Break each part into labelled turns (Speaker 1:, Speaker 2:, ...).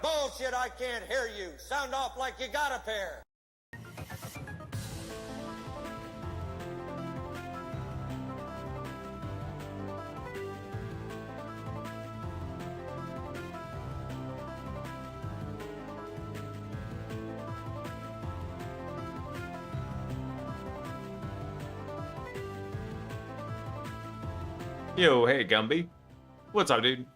Speaker 1: Bullshit, I can't hear you. Sound off like you got a pair.
Speaker 2: Yo, hey Gumby. What's up, dude?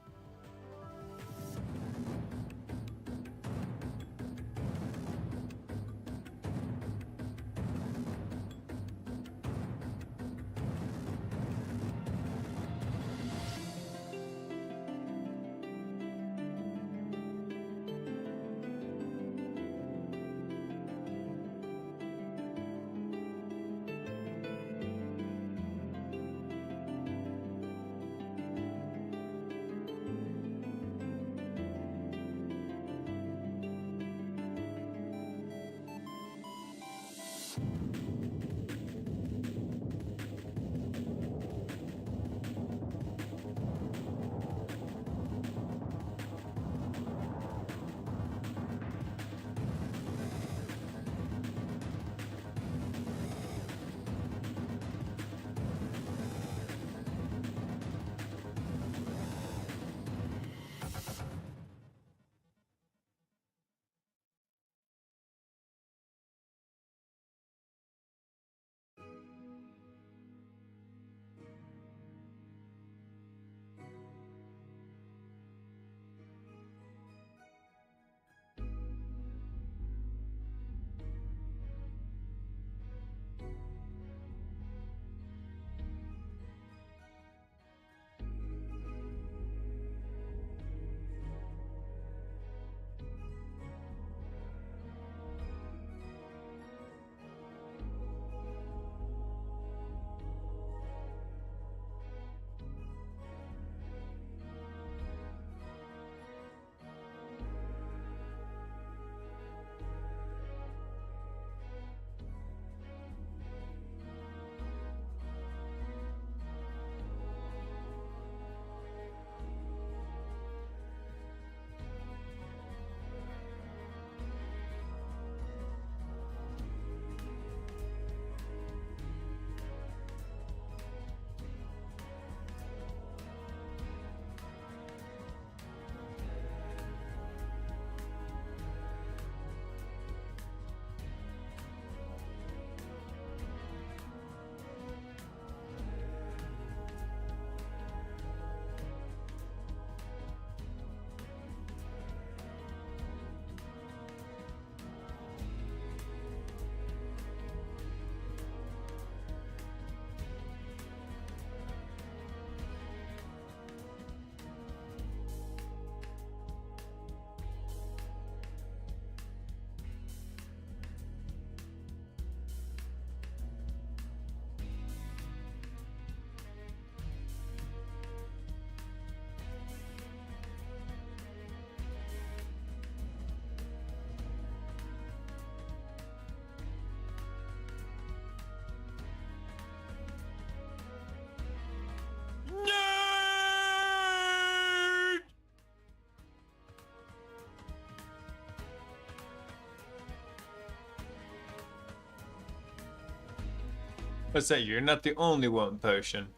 Speaker 2: Let's say you're not the only one, Potion.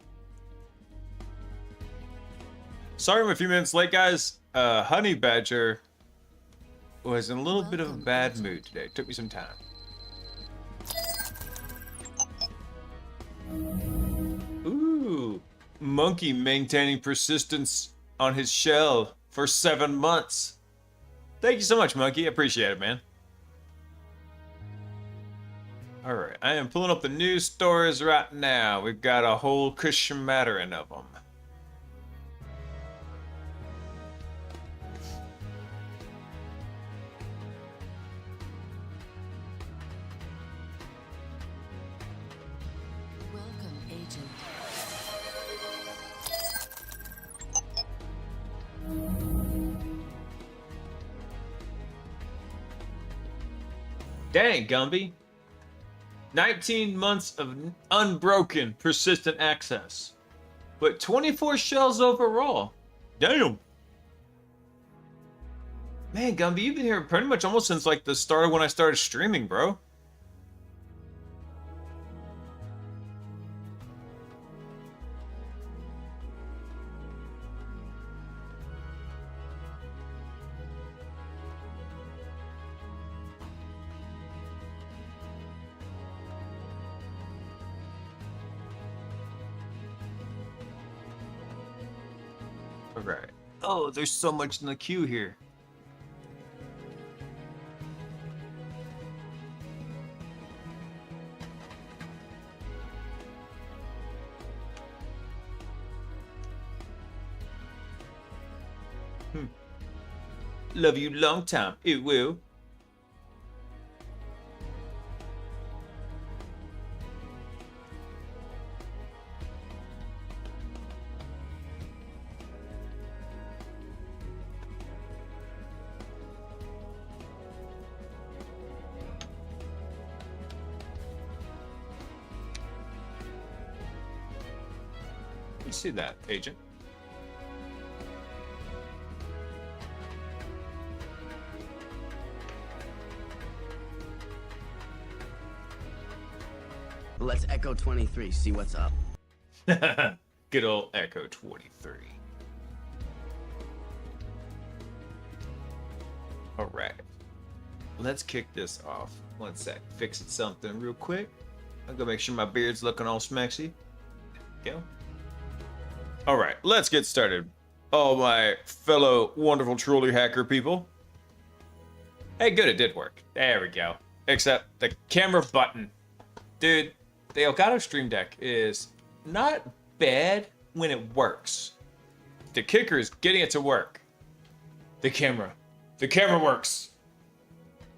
Speaker 2: Sorry I'm a few minutes late, guys. Honey Badger was in a little bit of a bad mood today. It took me some time. Ooh. Monkey maintaining persistence on his shell for 7 months. Thank you so much, Monkey. I appreciate it, man. Alright, I am pulling up the news stories right now. We've got a whole smattering of them.
Speaker 3: Welcome, Agent.
Speaker 2: Dang, Gumby. 19 months of unbroken, persistent access. But 24 shells overall. Damn. Man, Gumby, you've been here pretty much almost since like the start of when I started streaming, bro. All right. Oh, there's so much in the queue here. Love you long time. It will. You see that, Agent?
Speaker 3: Let's Echo 23, see what's up.
Speaker 2: Good old Echo 23. All right. Let's kick this off. One sec. Fixing something real quick. I'll go make sure my beard's looking all smexy. Go. All right, let's get started. All my fellow wonderful truly hacker people. Hey, good, it did work. There we go. Except the camera button. Dude, the Elgato Stream Deck is not bad when it works. The kicker is getting it to work. The camera works.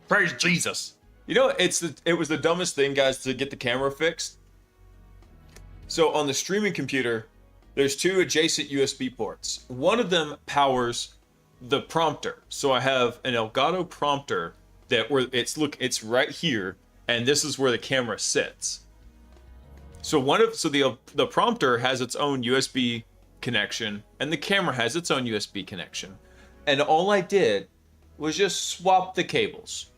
Speaker 2: Praise Jesus. You know, it was the dumbest thing, guys, to get the camera fixed. So on the streaming computer, there's two adjacent USB ports. One of them powers the prompter. So I have an Elgato prompter it's right here, and this is where the camera sits. So the prompter has its own USB connection, and the camera has its own USB connection. And all I did was just swap the cables.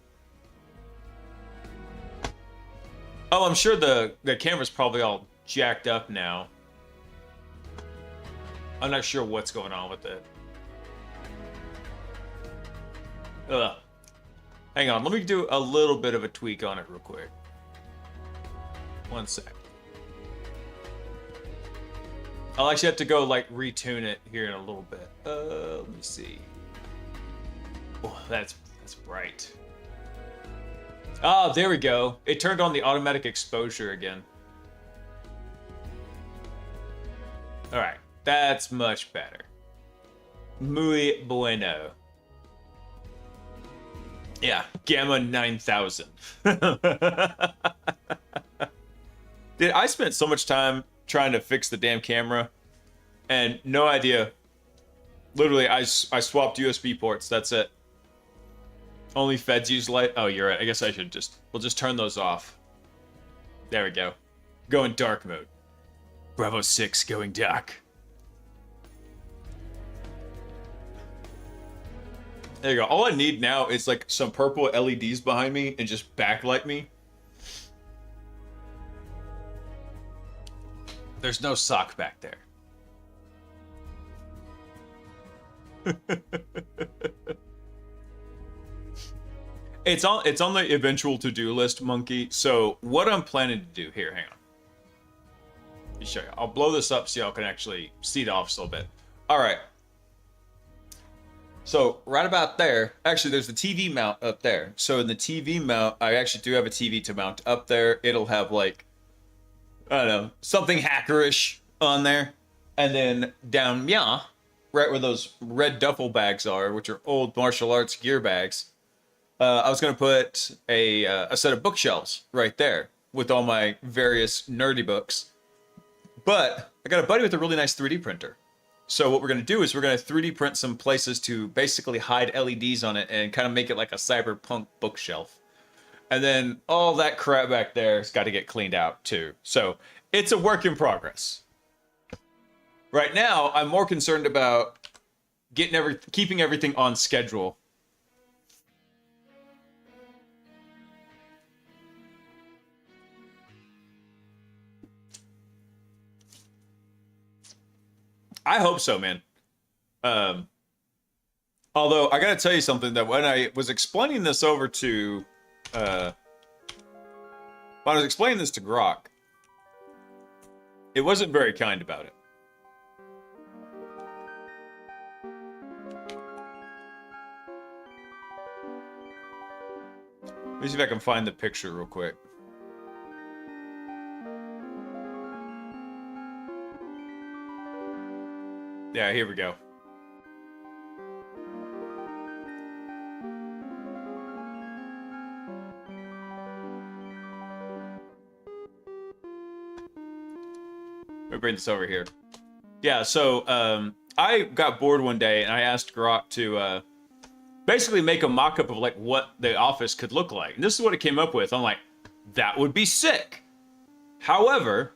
Speaker 2: Oh, I'm sure the camera's probably all jacked up now. I'm not sure what's going on with it. Ugh. Hang on, let me do a little bit of a tweak on it real quick. One sec. I'll actually have to go like retune it here in a little bit. Let me see. Oh, that's bright. Ah, there we go. It turned on the automatic exposure again. All right, that's much better. Muy bueno. Yeah, Gamma 9000. Dude, I spent so much time trying to fix the damn camera and no idea. Literally, I swapped USB ports. That's it. Only feds use light. Oh, you're right. I guess we'll just turn those off. There we go. Go in dark mode. Bravo 6 going dark. There you go. All I need now is like some purple LEDs behind me and just backlight me. There's no sock back there. It's on the eventual to-do list, Monkey. So what I'm planning to do here, hang on. Let me show you. I'll blow this up so y'all can actually see the office a little bit. All right. So right about there, actually there's the TV mount up there. So in the TV mount, I actually do have a TV to mount up there. It'll have like, I don't know, something hackerish on there. And then down yeah, right where those red duffel bags are, which are old martial arts gear bags, I was going to put a set of bookshelves right there with all my various nerdy books. But I got a buddy with a really nice 3D printer. So what we're going to do is we're going to 3D print some places to basically hide LEDs on it and kind of make it like a cyberpunk bookshelf. And then all that crap back there has got to get cleaned out too. So it's a work in progress. Right now, I'm more concerned about keeping everything on schedule I hope so, man. Although I gotta tell you something, that when I was explaining this over to, when I was explaining this to Grok, it wasn't very kind about it. Let me see if I can find the picture real quick. Yeah, here we go. Let me bring this over here. Yeah, so I got bored one day and I asked Grok to basically make a mock-up of like what the office could look like. And this is what it came up with. I'm like, that would be sick. However,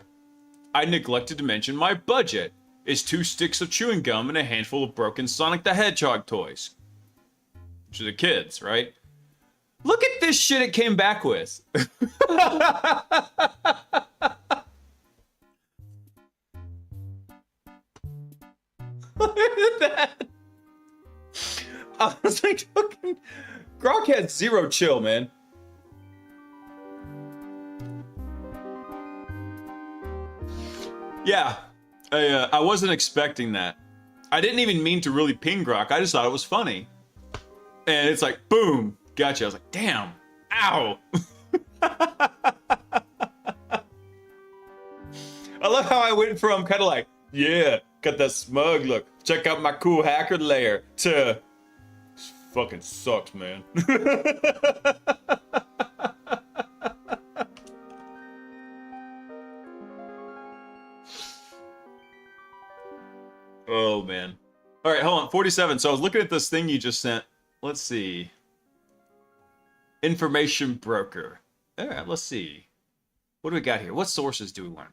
Speaker 2: I neglected to mention my budget is 2 sticks of chewing gum and a handful of broken Sonic the Hedgehog toys. Which are the kids, right? Look at this shit it came back with. Look at that. I was like, fucking... Grok had zero chill, man. Yeah, I wasn't expecting that. I didn't even mean to really ping Grok. I just thought it was funny. And it's like, boom, gotcha. I was like, damn, ow. I love how I went from kind of like, yeah, got that smug look, check out my cool hacker layer, to, this fucking sucks, man. Oh, man. All right, hold on. 47. So I was looking at this thing you just sent. Let's see. Information broker. All right, let's see. What do we got here? What sources do we want?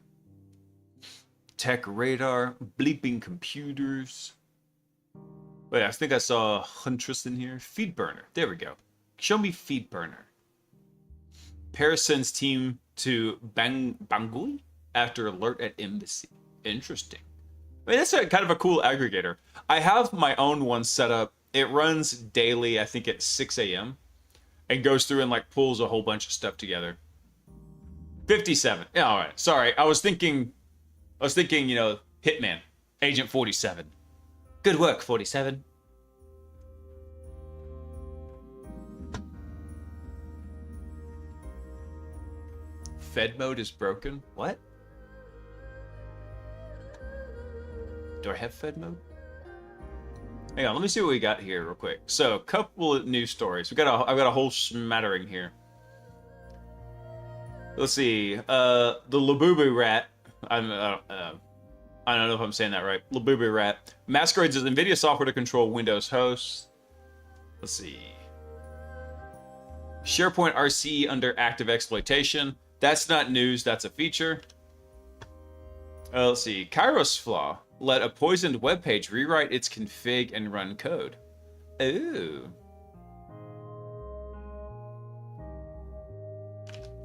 Speaker 2: Tech radar, bleeping computers. Wait, I think I saw Huntress in here. Feed burner. There we go. Show me feed burner. Paris sends team to Bangui after alert at embassy. Interesting. I mean, that's kind of a cool aggregator. I have my own one set up. It runs daily, I think at 6 a.m. and goes through and like pulls a whole bunch of stuff together. 57. Yeah, all right. Sorry, I was thinking, you know, Hitman, Agent 47. Good work, 47. Fed mode is broken. What? Do I have Fed mode? Hang on, let me see what we got here real quick. So, a couple of news stories. I've got a whole smattering here. Let's see. The Labubu rat. I don't know if I'm saying that right. Labubu rat masquerades as NVIDIA software to control Windows hosts. Let's see. SharePoint RC under active exploitation. That's not news. That's a feature. Let's see. Kairos flaw. Let a poisoned web page rewrite its config and run code. Ooh.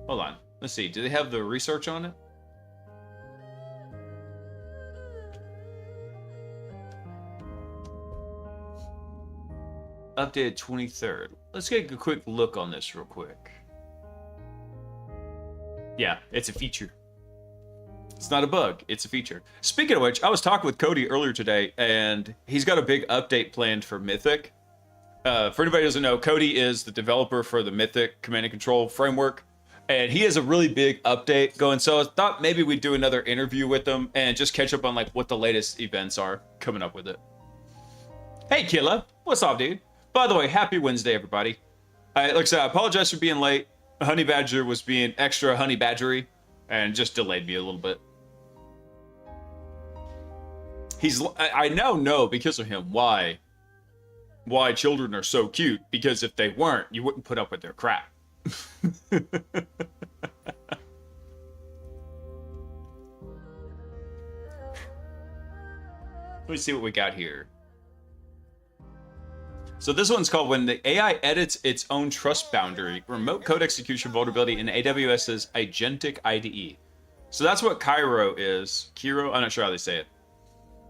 Speaker 2: Hold on. Let's see. Do they have the research on it? Updated 23rd. Let's get a quick look on this real quick. Yeah, it's a feature. It's not a bug, it's a feature. Speaking of which, I was talking with Cody earlier today, and he's got a big update planned for Mythic. For anybody who doesn't know, Cody is the developer for the Mythic command and control framework, and he has a really big update going. So I thought maybe we'd do another interview with him and just catch up on like what the latest events are coming up with it. Hey, Killa, what's up, dude? By the way, happy Wednesday, everybody. Like I said, I apologize for being late. Honey Badger was being extra honey badgery and just delayed me a little bit. I now know because of him why children are so cute, because if they weren't, you wouldn't put up with their crap. Let me see what we got here. So this one's called When the AI Edits Its Own Trust Boundary, Remote Code Execution Vulnerability in AWS's Agentic IDE. So that's what Cairo is. Kiro? I'm not sure how they say it.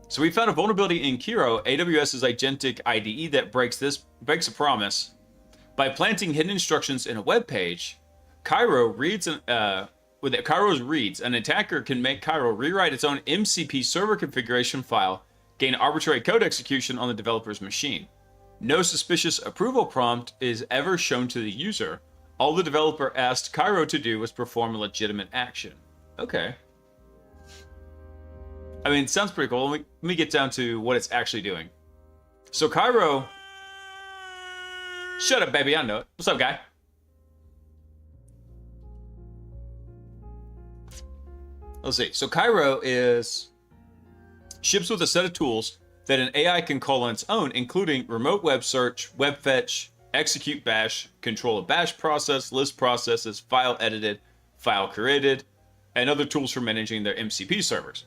Speaker 4: So we found a vulnerability in Kiro, AWS's agentic IDE, that breaks a promise. By planting hidden instructions in a web page, with Cairo's reads, an attacker can make Cairo rewrite its own MCP server configuration file, gain arbitrary code execution on the developer's machine. No suspicious approval prompt is ever shown to the user. All the developer asked Cairo to do was perform a legitimate action. Okay. I mean, it sounds pretty cool. Let me get down to what it's actually doing. So Cairo... Shut up, baby. I know it. What's up, guy? Let's see. So Cairo ships with a set of tools that an AI can call on its own, including remote web search, web fetch, execute bash, control a bash process, list processes, file edited, file created, and other tools for managing their MCP servers.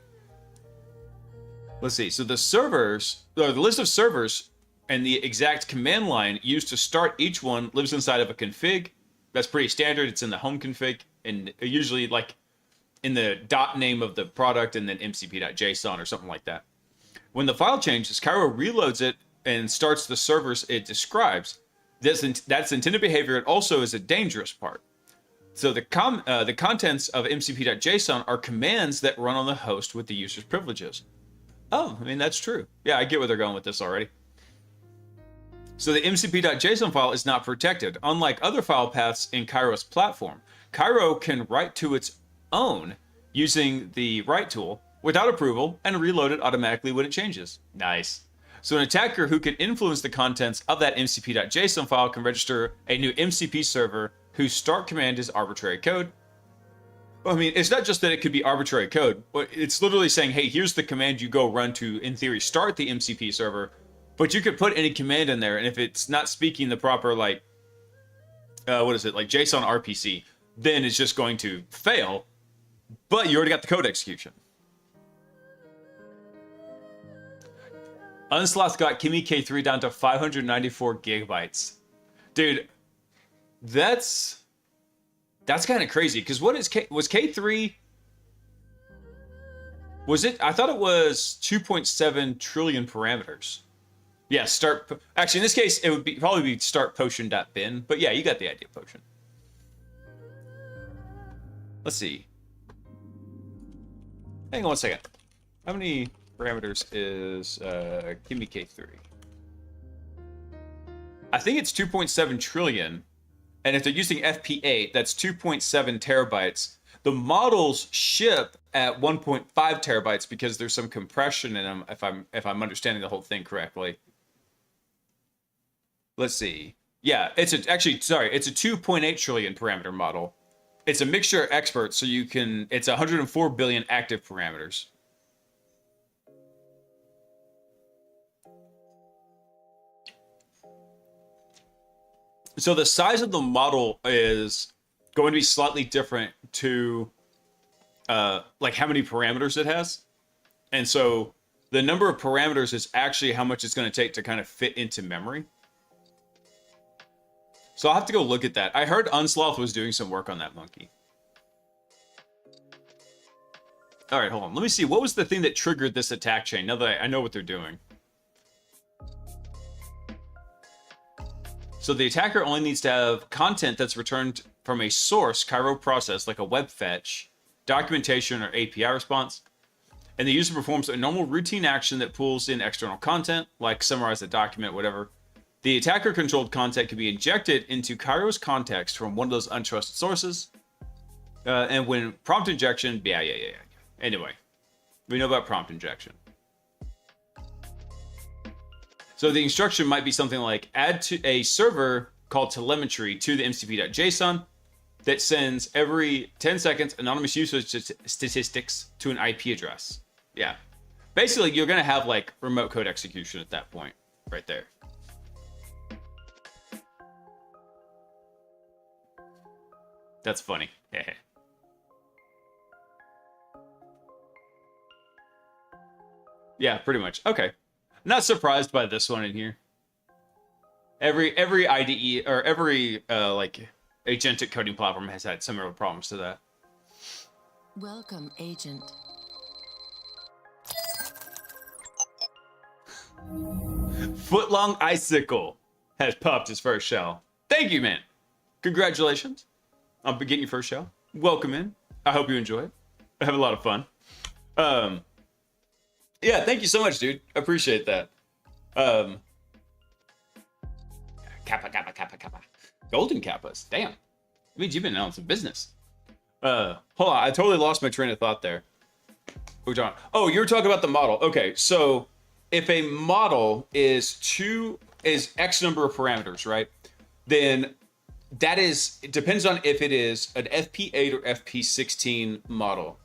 Speaker 4: Let's see. So the list of servers and the exact command line used to start each one lives inside of a config. That's pretty standard. It's in the home config, and usually like in the .name of the product and then mcp.json or something like that. When the file changes, Cairo reloads it and starts the servers it describes. That's intended behavior. It also is a dangerous part. So the contents of mcp.json are commands that run on the host with the user's privileges. Oh, I mean, that's true. Yeah, I get where they're going with this already. So the mcp.json file is not protected. Unlike other file paths in Cairo's platform, Cairo can write to its own using the write tool without approval and reload it automatically when it changes. Nice. So an attacker who can influence the contents of that mcp.json file can register a new MCP server whose start command is arbitrary code. Well, I mean, it's not just that it could be arbitrary code, but it's literally saying, hey, here's the command you go run to, in theory, start the MCP server, but you could put any command in there, and if it's not speaking the proper, like JSON RPC, then it's just going to fail, but you already got the code execution. Unsloth got Kimi K3 down to 594 gigabytes. Dude, that's kind of crazy, because was K3... Was it? I thought it was 2.7 trillion parameters. Yeah, actually, in this case, it would probably be start potion.bin, but yeah, you got the idea, potion. Let's see. Hang on one second. How many parameters is Kimi K3? I think it's 2.7 trillion. And if they're using FP8, that's 2.7 terabytes. The models ship at 1.5 terabytes because there's some compression in them, if I'm understanding the whole thing correctly. Let's see. Yeah, it's a 2.8 trillion parameter model. It's a mixture of experts, so it's 104 billion active parameters. So the size of the model is going to be slightly different to like how many parameters it has. And so the number of parameters is actually how much it's going to take to kind of fit into memory. So I'll have to go look at that. I heard Unsloth was doing some work on that monkey. All right, hold on. Let me see. What was the thing that triggered this attack chain? Now that I know what they're doing. So the attacker only needs to have content that's returned from a source Cairo process, like a web fetch, documentation, or API response. And the user performs a normal routine action that pulls in external content, like summarize a document, whatever. The attacker-controlled content can be injected into Cairo's context from one of those untrusted sources. And when prompt injection, yeah. Anyway, we know about prompt injection. So the instruction might be something like add to a server called telemetry to the mcp.json that sends every 10 seconds anonymous usage statistics to an IP address. Yeah. Basically, you're going to have like remote code execution at that point, right there. That's funny. Yeah, pretty much. Okay. Not surprised by this one in here. Every IDE or every like agentic coding platform has had similar problems to that.
Speaker 5: Welcome, agent.
Speaker 4: Footlong Icicle has popped his first shell. Thank you, man. Congratulations on getting your first shell. Welcome in. I hope you enjoy it. I have a lot of fun. Yeah, thank you so much, dude. I appreciate that. Kappa. Golden Kappas. Damn. It means you've been on some business. Hold on. I totally lost my train of thought there. What are we talking about? Oh, you were talking about the model. Okay, so if a model is X number of parameters, right? Then it depends on if it is an FP8 or FP16 model.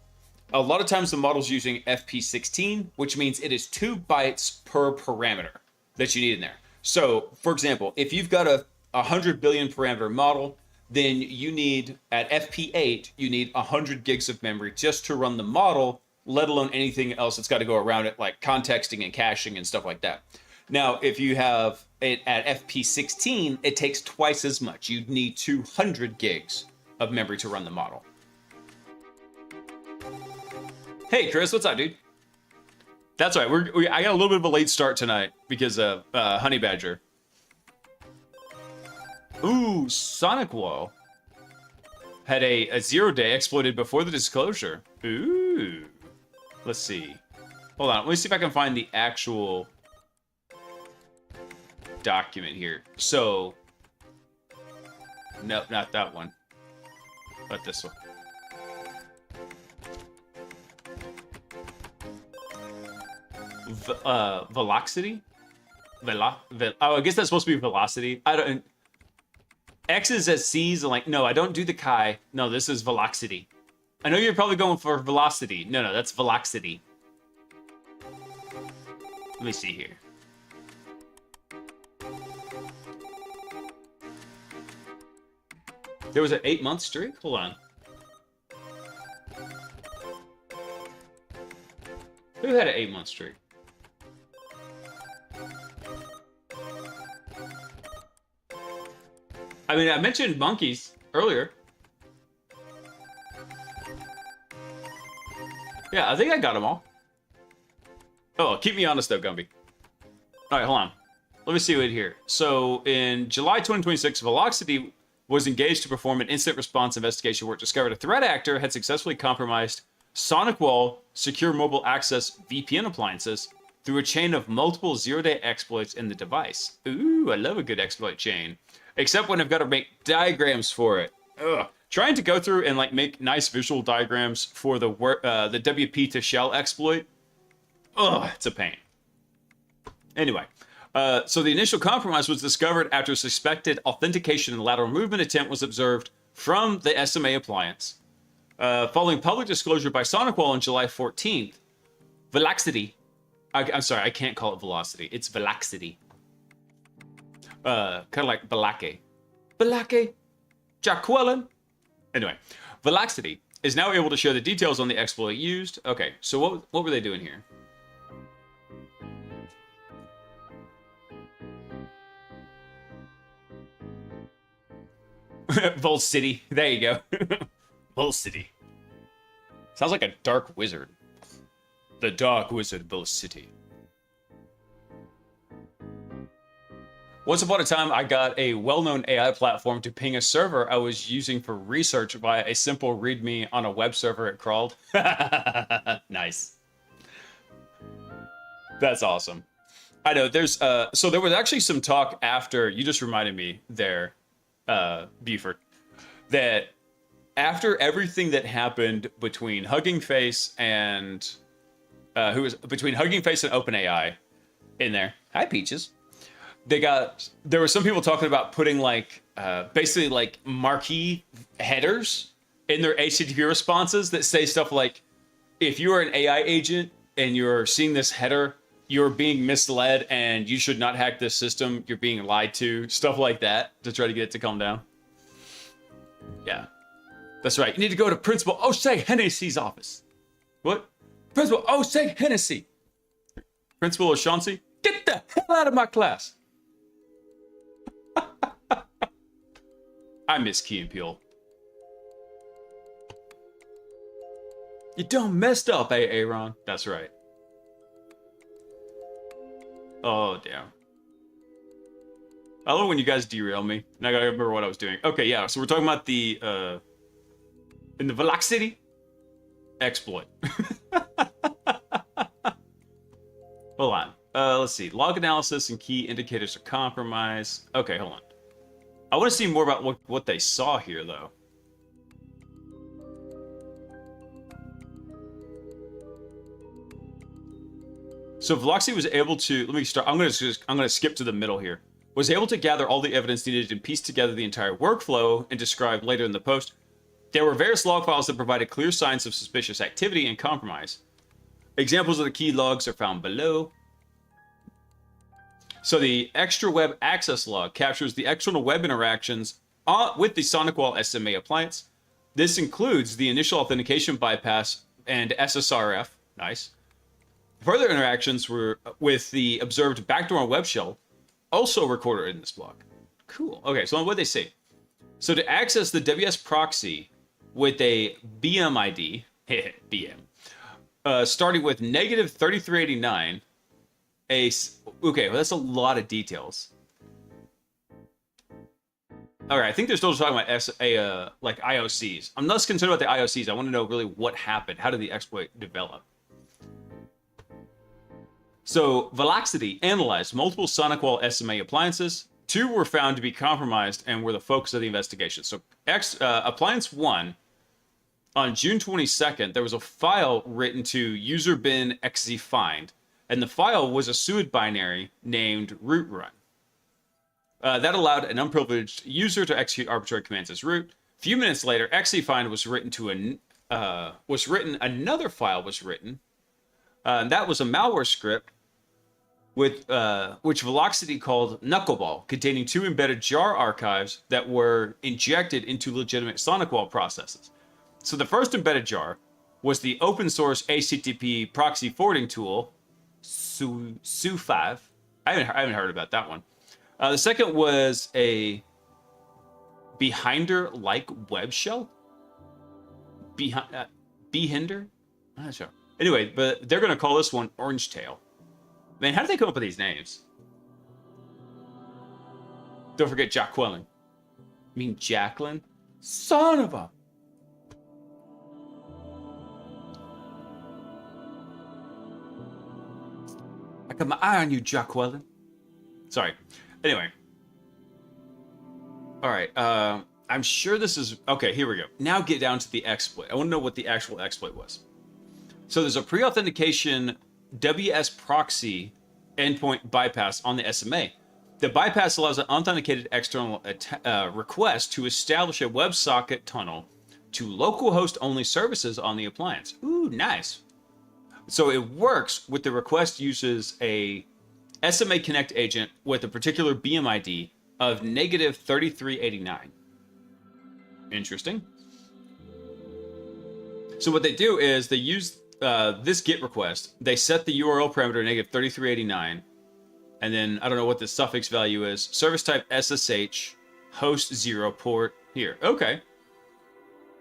Speaker 4: A lot of times the model's using FP16, which means it is 2 bytes per parameter that you need in there. So, for example, if you've got a 100 billion parameter model, then you need, at FP8, you need 100 gigs of memory just to run the model, let alone anything else that's got to go around it, like contexting and caching and stuff like that. Now, if you have it at FP16, it takes twice as much. You'd need 200 gigs of memory to run the model. Hey, Chris, what's up, dude? That's right. I got a little bit of a late start tonight because of Honey Badger. Ooh, Sonic Wall had a 0-day exploited before the disclosure. Ooh. Let's see. Hold on. Let me see if I can find the actual document here. So, nope, not that one. But this one. Velocity? Oh, I guess that's supposed to be velocity. I don't. X's as C's, and like, no, I don't do the chi. No, this is velocity. I know you're probably going for velocity. No, that's velocity. Let me see here. There was an 8-month streak? Hold on. Who had an 8-month streak? I mean, I mentioned monkeys earlier. Yeah, I think I got them all. Oh, keep me honest though, Gumby. All right, hold on. Let me see what here. So in July 2026, Velocity was engaged to perform an incident response investigation where it discovered a threat actor had successfully compromised Sonic Wall secure mobile access VPN appliances through a chain of multiple 0-day exploits in the device. Ooh, I love a good exploit chain. Except when I've got to make diagrams for it. Ugh. Trying to go through and like make nice visual diagrams for the WP to shell exploit. Ugh, it's a pain. Anyway, so the initial compromise was discovered after a suspected authentication and lateral movement attempt was observed from the SMA appliance. Following public disclosure by SonicWall on July 14th, Velocity. I'm sorry, I can't call it Velocity. It's Velocity. Kind of like Balake. Balake? Jacqueline? Anyway, Velocity is now able to share the details on the exploit used. Okay, so what were they doing here? Vol City. There you go. Vol City. Sounds like a dark wizard. The Dark Wizard Vol City. Once upon a time, I got a well-known AI platform to ping a server I was using for research via a simple README on a web server it crawled. Nice. That's awesome. I know, there's, so there was actually some talk after, you just reminded me there, Buford, that after everything that happened between Hugging Face and, between Hugging Face and OpenAI in there. Hi, Peaches. There were some people talking about putting like, basically like marquee headers in their HTTP responses that say stuff like, if you are an AI agent and you're seeing this header, you're being misled and you should not hack this system, you're being lied to, stuff like that, to try to get it to calm down. Yeah, that's right. You need to go to Principal O'Shea Hennessy's office. What? Principal O'Shea Hennessy. Principal O'Shaughnessy, get the hell out of my class. I miss Key and Peele. You done messed up, Aaron. That's right. Oh, damn. I love when you guys derail me, and I gotta remember what I was doing. Okay, yeah, so we're talking about the, in the Velocity exploit. Hold on. Let's see. Log analysis and key indicators of compromise. Okay, hold on. I want to see more about what they saw here, though. So Velocity was able to, let me start. I'm gonna skip to the middle here. Was able to gather all the evidence needed and piece together the entire workflow and describe later in the post. There were various log files that provided clear signs of suspicious activity and compromise. Examples of the key logs are found below. So the extra web access log captures the external web interactions with the SonicWall SMA appliance. This includes the initial authentication bypass and SSRF. Nice. Further interactions were with the observed backdoor web shell, also recorded in this log. Cool. Okay, so what they say. So to access the WS proxy with a BM ID, BM, starting with negative 3389, okay, well, that's a lot of details. All right, I think they're still talking about like IOCs. I'm less concerned about the IOCs. I want to know really what happened. How did the exploit develop? So Velocity analyzed multiple SonicWall SMA appliances. 2 were found to be compromised and were the focus of the investigation. So Appliance 1, on June 22nd, there was a file written to user bin xzfind, and the file was a SUID binary named root run. That allowed an unprivileged user to execute arbitrary commands as root. A few minutes later, xzfind was written to another file was written, and that was a malware script with which Velocity called Knuckleball, containing 2 embedded jar archives that were injected into legitimate SonicWall processes. So the first embedded jar was the open source HTTP proxy forwarding tool, Su5. I haven't heard about that one. The second was a Behinder-like web shell. Behinder? I'm not sure. Anyway, but they're going to call this one Orange Tail. Man, how did they come up with these names? Don't forget Jacqueline. I mean Jacqueline? Son of a... I got my eye on you, Jacqueline. Sorry. Anyway. Alright, I'm sure this is... Okay, here we go. Now get down to the exploit. I want to know what the actual exploit was. So there's a pre-authentication WS proxy endpoint bypass on the SMA. The bypass allows an authenticated external request to establish a WebSocket tunnel to localhost only services on the appliance. Ooh, nice. So it works with the request uses a SMA Connect agent with a particular BM ID of negative 3389. Interesting. So what they do is they use this GET request. They set the URL parameter negative 3389, and then I don't know what the suffix value is. Service type SSH, host 0 port here. Okay.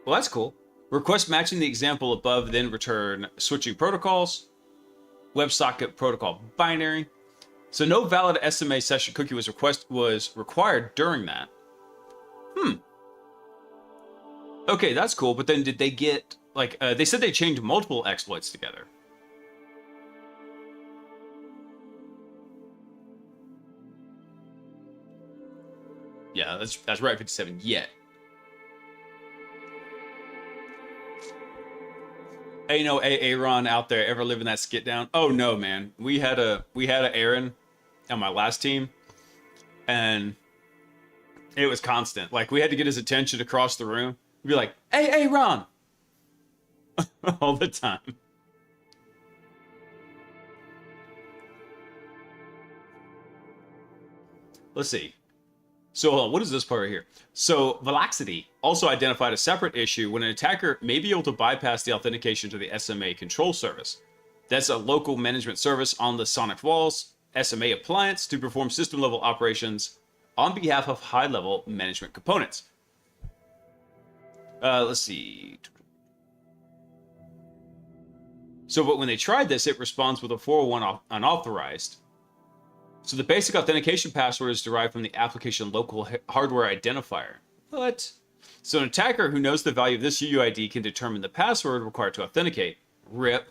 Speaker 4: Well, that's cool. Request matching the example above, then return switching protocols, WebSocket protocol binary. So no valid SMA session cookie was required during that. Okay, that's cool. But then did they get like they said they chained multiple exploits together? Yeah, that's right. 57 yet. Hey, no, Aaron out there ever living that skit down? Oh no, man. We had a Aaron on my last team, and it was constant. Like we had to get his attention across the room. We'd be like, "Hey, Ron," all the time. Let's see. So what is this part right here? So Velocity also identified a separate issue when an attacker may be able to bypass the authentication to the SMA control service. That's a local management service on the SonicWall's SMA appliance to perform system-level operations on behalf of high-level management components. Let's see. So, but when they tried this, it responds with a 401 unauthorized. So the basic authentication password is derived from the application local hardware identifier. What? So an attacker who knows the value of this UUID can determine the password required to authenticate. RIP.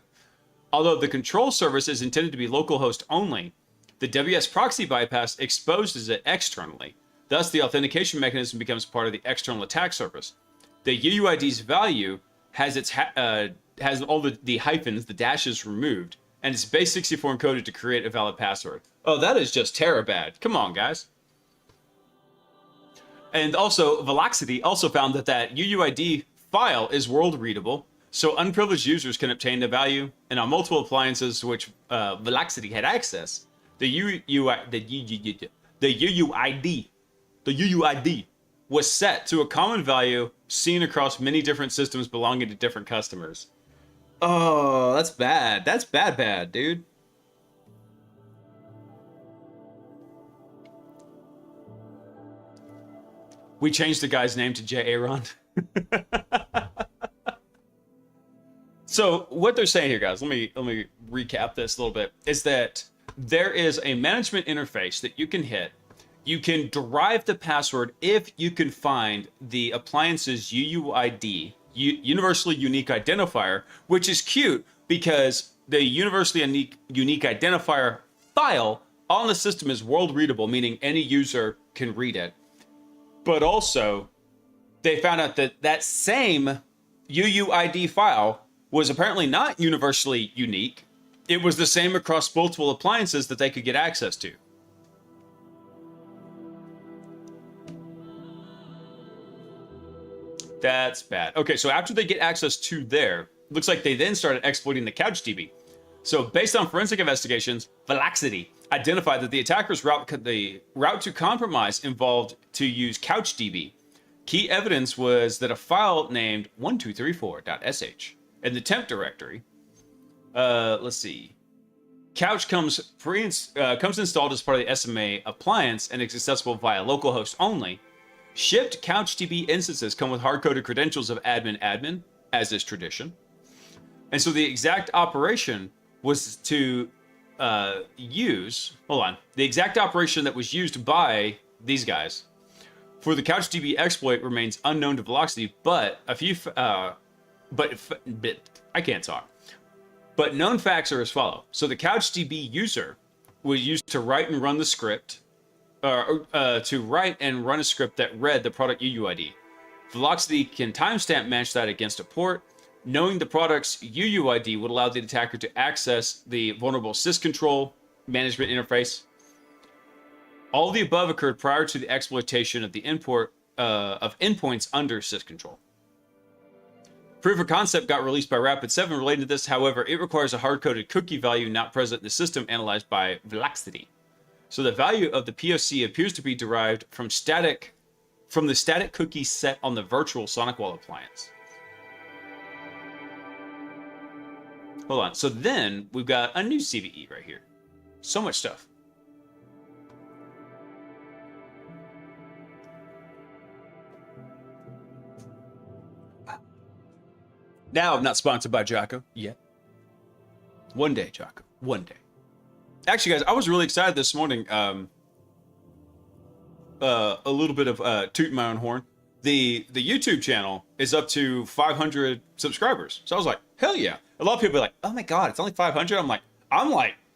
Speaker 4: Although the control service is intended to be localhost only, the WS proxy bypass exposes it externally. Thus, the authentication mechanism becomes part of the external attack surface. The UUID's value has has all the hyphens, the dashes removed, and it's base 64 encoded to create a valid password. Oh, that is just terror bad. Come on, guys. And also, Velocity also found that UUID file is world readable, so unprivileged users can obtain the value, and on multiple appliances to which Velocity had access, the UUID was set to a common value seen across many different systems belonging to different customers. Oh, that's bad. That's bad, dude. We changed the guy's name to J. Aaron. So what they're saying here, guys, let me recap this a little bit, is that there is a management interface that you can hit. You can derive the password if you can find the appliance's UUID, universally unique identifier, which is cute because the universally unique identifier file on the system is world readable, meaning any user can read it. But also, they found out that that same UUID file was apparently not universally unique. It was the same across multiple appliances that they could get access to. That's bad. Okay, so after they get access to there, looks like they then started exploiting the CouchDB. So based on forensic investigations, Velocity identified that the attacker's route to compromise involved to use CouchDB. Key evidence was that a file named 1234.sh in the temp directory. Let's see. Couch comes installed as part of the SMA appliance and is accessible via localhost only. Shipped CouchDB instances come with hard-coded credentials of admin, as is tradition. And so the exact operation was to use... Hold on. The exact operation that was used by these guys for the CouchDB exploit remains unknown to Velocity, but a few... I can't talk. But known facts are as follow. So the CouchDB user was used to write and run the script, to write and run a script that read the product UUID. Velocity can timestamp match that against a port. Knowing the product's UUID would allow the attacker to access the vulnerable syscontrol management interface. All of the above occurred prior to the exploitation of the import of endpoints under syscontrol. Proof of concept got released by Rapid7 related to this. However, it requires a hard-coded cookie value not present in the system analyzed by Velocity. So the value of the POC appears to be derived from the static cookie set on the virtual SonicWall appliance. Hold on. So then we've got a new CVE right here. So much stuff. Now I'm not sponsored by Jocko yet. One day, Jocko. One day. Actually, guys, I was really excited this morning. A little bit of tooting my own horn. The YouTube channel is up to 500 subscribers. So I was like, hell yeah. A lot of people are like, oh my God, it's only 500. I'm like,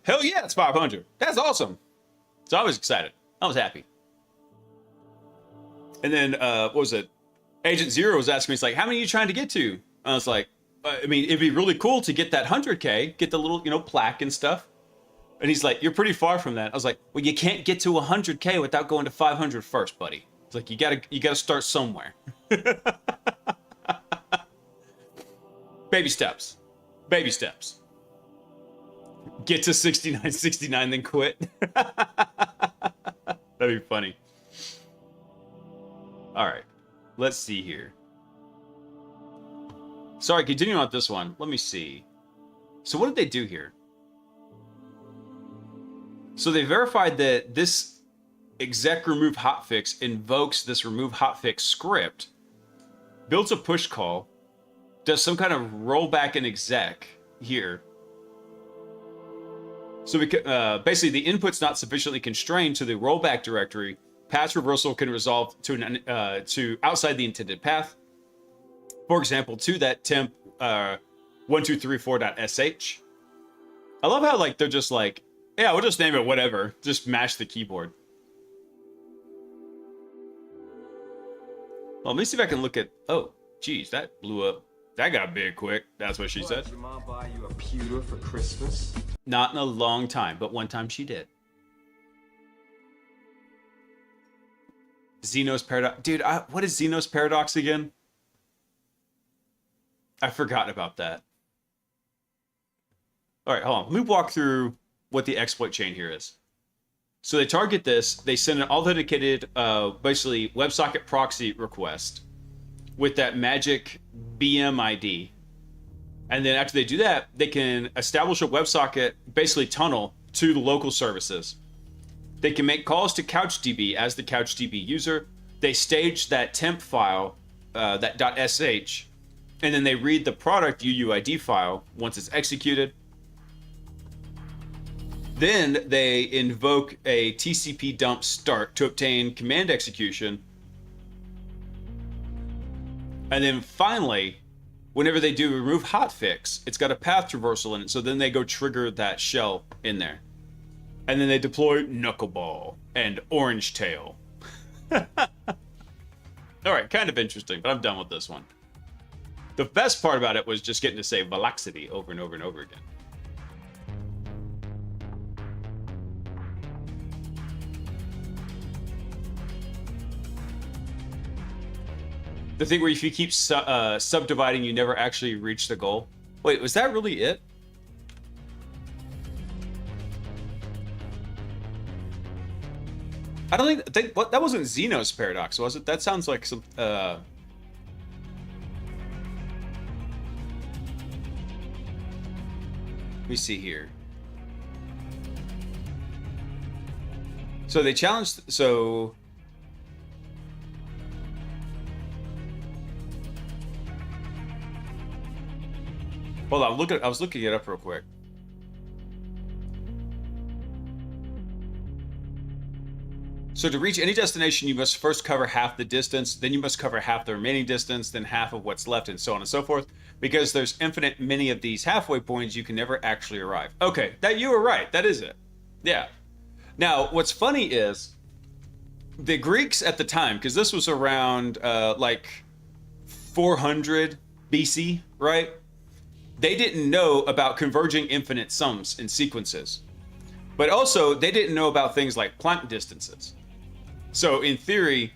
Speaker 4: hell yeah, it's 500. That's awesome. So I was excited. I was happy. And then, what was it? Agent Zero was asking me, it's like, how many are you trying to get to? I was like, I mean, it'd be really cool to get that 100K, get the little, plaque and stuff. And he's like, you're pretty far from that. I was like, well, you can't get to 100K without going to 500 first, buddy. It's like, you gotta start somewhere. Baby steps. Baby steps. Get to 69, then quit. That'd be funny. All right. Let's see here. Sorry, continuing on this one. Let me see. So what did they do here? So they verified that this exec remove hotfix invokes this remove hotfix script, builds a push call, does some kind of rollback in exec here. So basically, the input's not sufficiently constrained to the rollback directory. Path reversal can resolve to outside the intended path. For example, to that temp 1234.sh. I love how like they're just like, yeah, we'll just name it whatever. Just mash the keyboard. Well, let me see if I can look at. Oh, geez, that blew up. That got big quick. That's what she said.
Speaker 5: Your mom buy you a pewter for Christmas?
Speaker 4: Not in a long time, but one time she did. Zeno's paradox, dude. What is Zeno's paradox again? I forgot about that. All right, hold on. Let me walk through what the exploit chain here is. So they target this. They send an authenticated, basically WebSocket proxy request with that magic BM ID. And then after they do that, they can establish a WebSocket, basically tunnel to the local services. They can make calls to CouchDB as the CouchDB user. They stage that temp file, that .sh, and then they read the product UUID file once it's executed. Then they invoke a TCP dump start to obtain command execution. And then finally, whenever they do remove hotfix, it's got a path traversal in it. So then they go trigger that shell in there. And then they deploy Knuckleball and Orange Tail. All right, kind of interesting, but I'm done with this one. The best part about it was just getting to say velocity over and over and over again. The thing where if you keep subdividing, you never actually reach the goal. Wait, was that really it? I don't think what that wasn't Zeno's paradox, was it? That sounds like some. Let me see here. So they challenged. So. Hold on, I was looking it up real quick. So to reach any destination, you must first cover half the distance, then you must cover half the remaining distance, then half of what's left, and so on and so forth. Because there's infinite many of these halfway points, you can never actually arrive. Okay, that you were right. That is it. Yeah. Now, what's funny is the Greeks at the time, because this was around like 400 BC, right? They didn't know about converging infinite sums in sequences. But also, they didn't know about things like Planck distances. So in theory,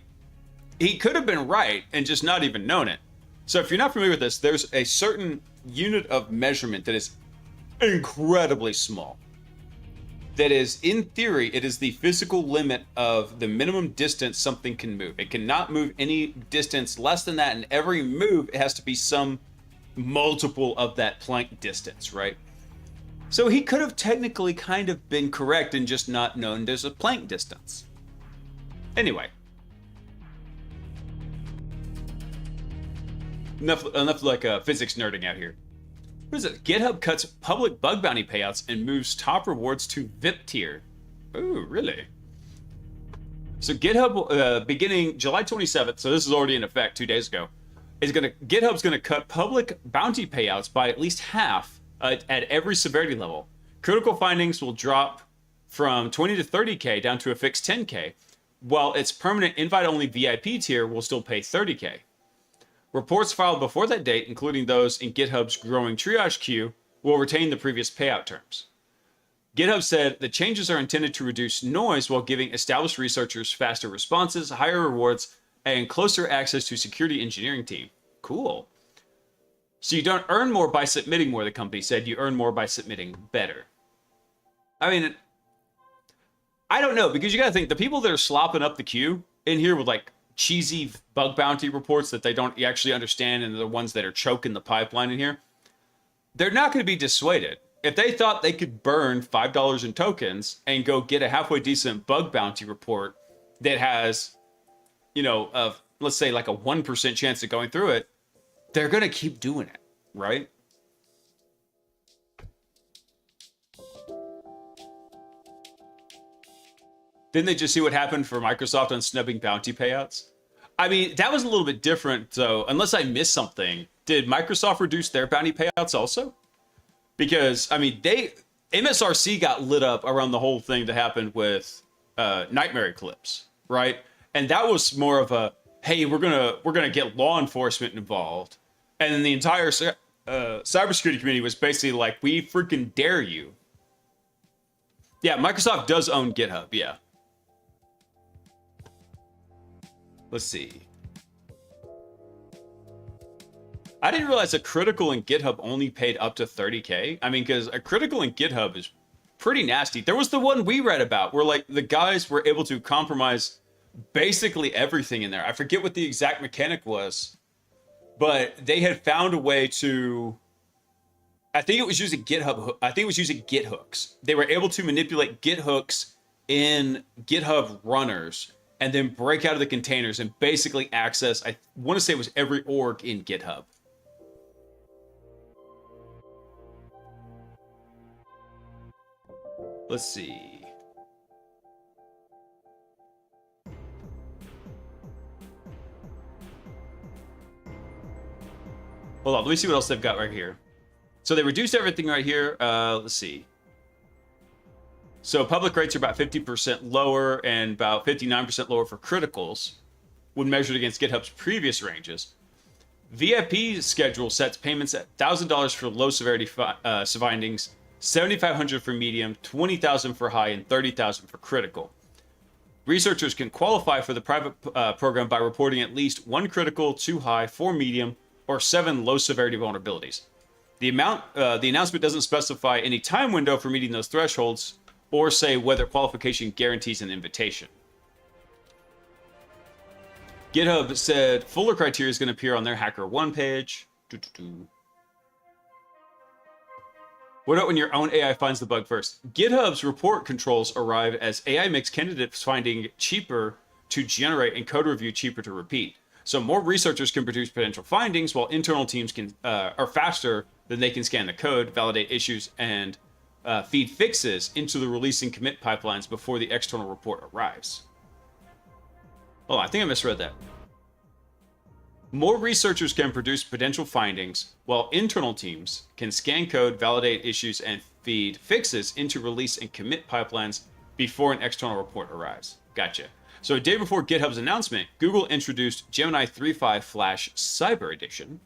Speaker 4: he could have been right and just not even known it. So if you're not familiar with this, there's a certain unit of measurement that is incredibly small. That is, in theory, it is the physical limit of the minimum distance something can move. It cannot move any distance less than that, and every move, it has to be some multiple of that Planck distance, right? So he could have technically kind of been correct and just not known there's a Planck distance. Anyway. Enough like physics nerding out here. What is it? GitHub cuts public bug bounty payouts and moves top rewards to VIP tier. Ooh, really? So GitHub, beginning July 27th, so this is already in effect 2 days ago, GitHub's gonna cut public bounty payouts by at least half at every severity level. Critical findings will drop from 20 to 30K down to a fixed 10K, while its permanent invite-only VIP tier will still pay 30K. Reports filed before that date, including those in GitHub's growing triage queue, will retain the previous payout terms. GitHub said the changes are intended to reduce noise while giving established researchers faster responses, higher rewards, and closer access to security engineering team. Cool. So you don't earn more by submitting more, the company said. You earn more by submitting better. I mean, I don't know, because you got to think, the people that are slopping up the queue in here with like cheesy bug bounty reports that they don't actually understand, and the ones that are choking the pipeline in here, they're not going to be dissuaded. If they thought they could burn $5 in tokens and go get a halfway decent bug bounty report that has, you know, let's say like a 1% chance of going through it, they're going to keep doing it, right? Didn't they just see what happened for Microsoft on snubbing bounty payouts? I mean, that was a little bit different, so unless I missed something, did Microsoft reduce their bounty payouts also? Because, I mean, MSRC got lit up around the whole thing that happened with Nightmare Eclipse, right? And that was more of a, hey, we're gonna get law enforcement involved. And then the entire cybersecurity community was basically like, we freaking dare you. Yeah, Microsoft does own GitHub, yeah. Let's see. I didn't realize a critical in GitHub only paid up to 30K. I mean, because a critical in GitHub is pretty nasty. There was the one we read about where like the guys were able to compromise basically everything in there. I forget what the exact mechanic was, but they had found a way to, I think it was using GitHub. I think it was using Git hooks. They were able to manipulate Git hooks in GitHub runners and then break out of the containers and basically access, I want to say it was every org in GitHub. Let's see. Hold on, let me see what else they've got right here. So they reduced everything right here. Let's see. So public rates are about 50% lower and about 59% lower for criticals when measured against GitHub's previous ranges. VIP schedule sets payments at $1,000 for low severity findings, $7,500 for medium, $20,000 for high, and $30,000 for critical. Researchers can qualify for the private program by reporting at least 1 critical, 2 high, 4 medium, or 7 low severity vulnerabilities. The announcement doesn't specify any time window for meeting those thresholds or say whether qualification guarantees an invitation. GitHub said fuller criteria is going to appear on their HackerOne page. What about when your own AI finds the bug first? GitHub's report controls arrive as AI makes candidates finding cheaper to generate and code review cheaper to repeat. So more researchers can produce potential findings while internal teams can are faster than they can scan the code, validate issues, and feed fixes into the release and commit pipelines before the external report arrives. Oh, I think I misread that. More researchers can produce potential findings, while internal teams can scan code, validate issues, and feed fixes into release and commit pipelines before an external report arrives. Gotcha. So a day before GitHub's announcement, Google introduced Gemini 3.5 Flash Cyber Edition,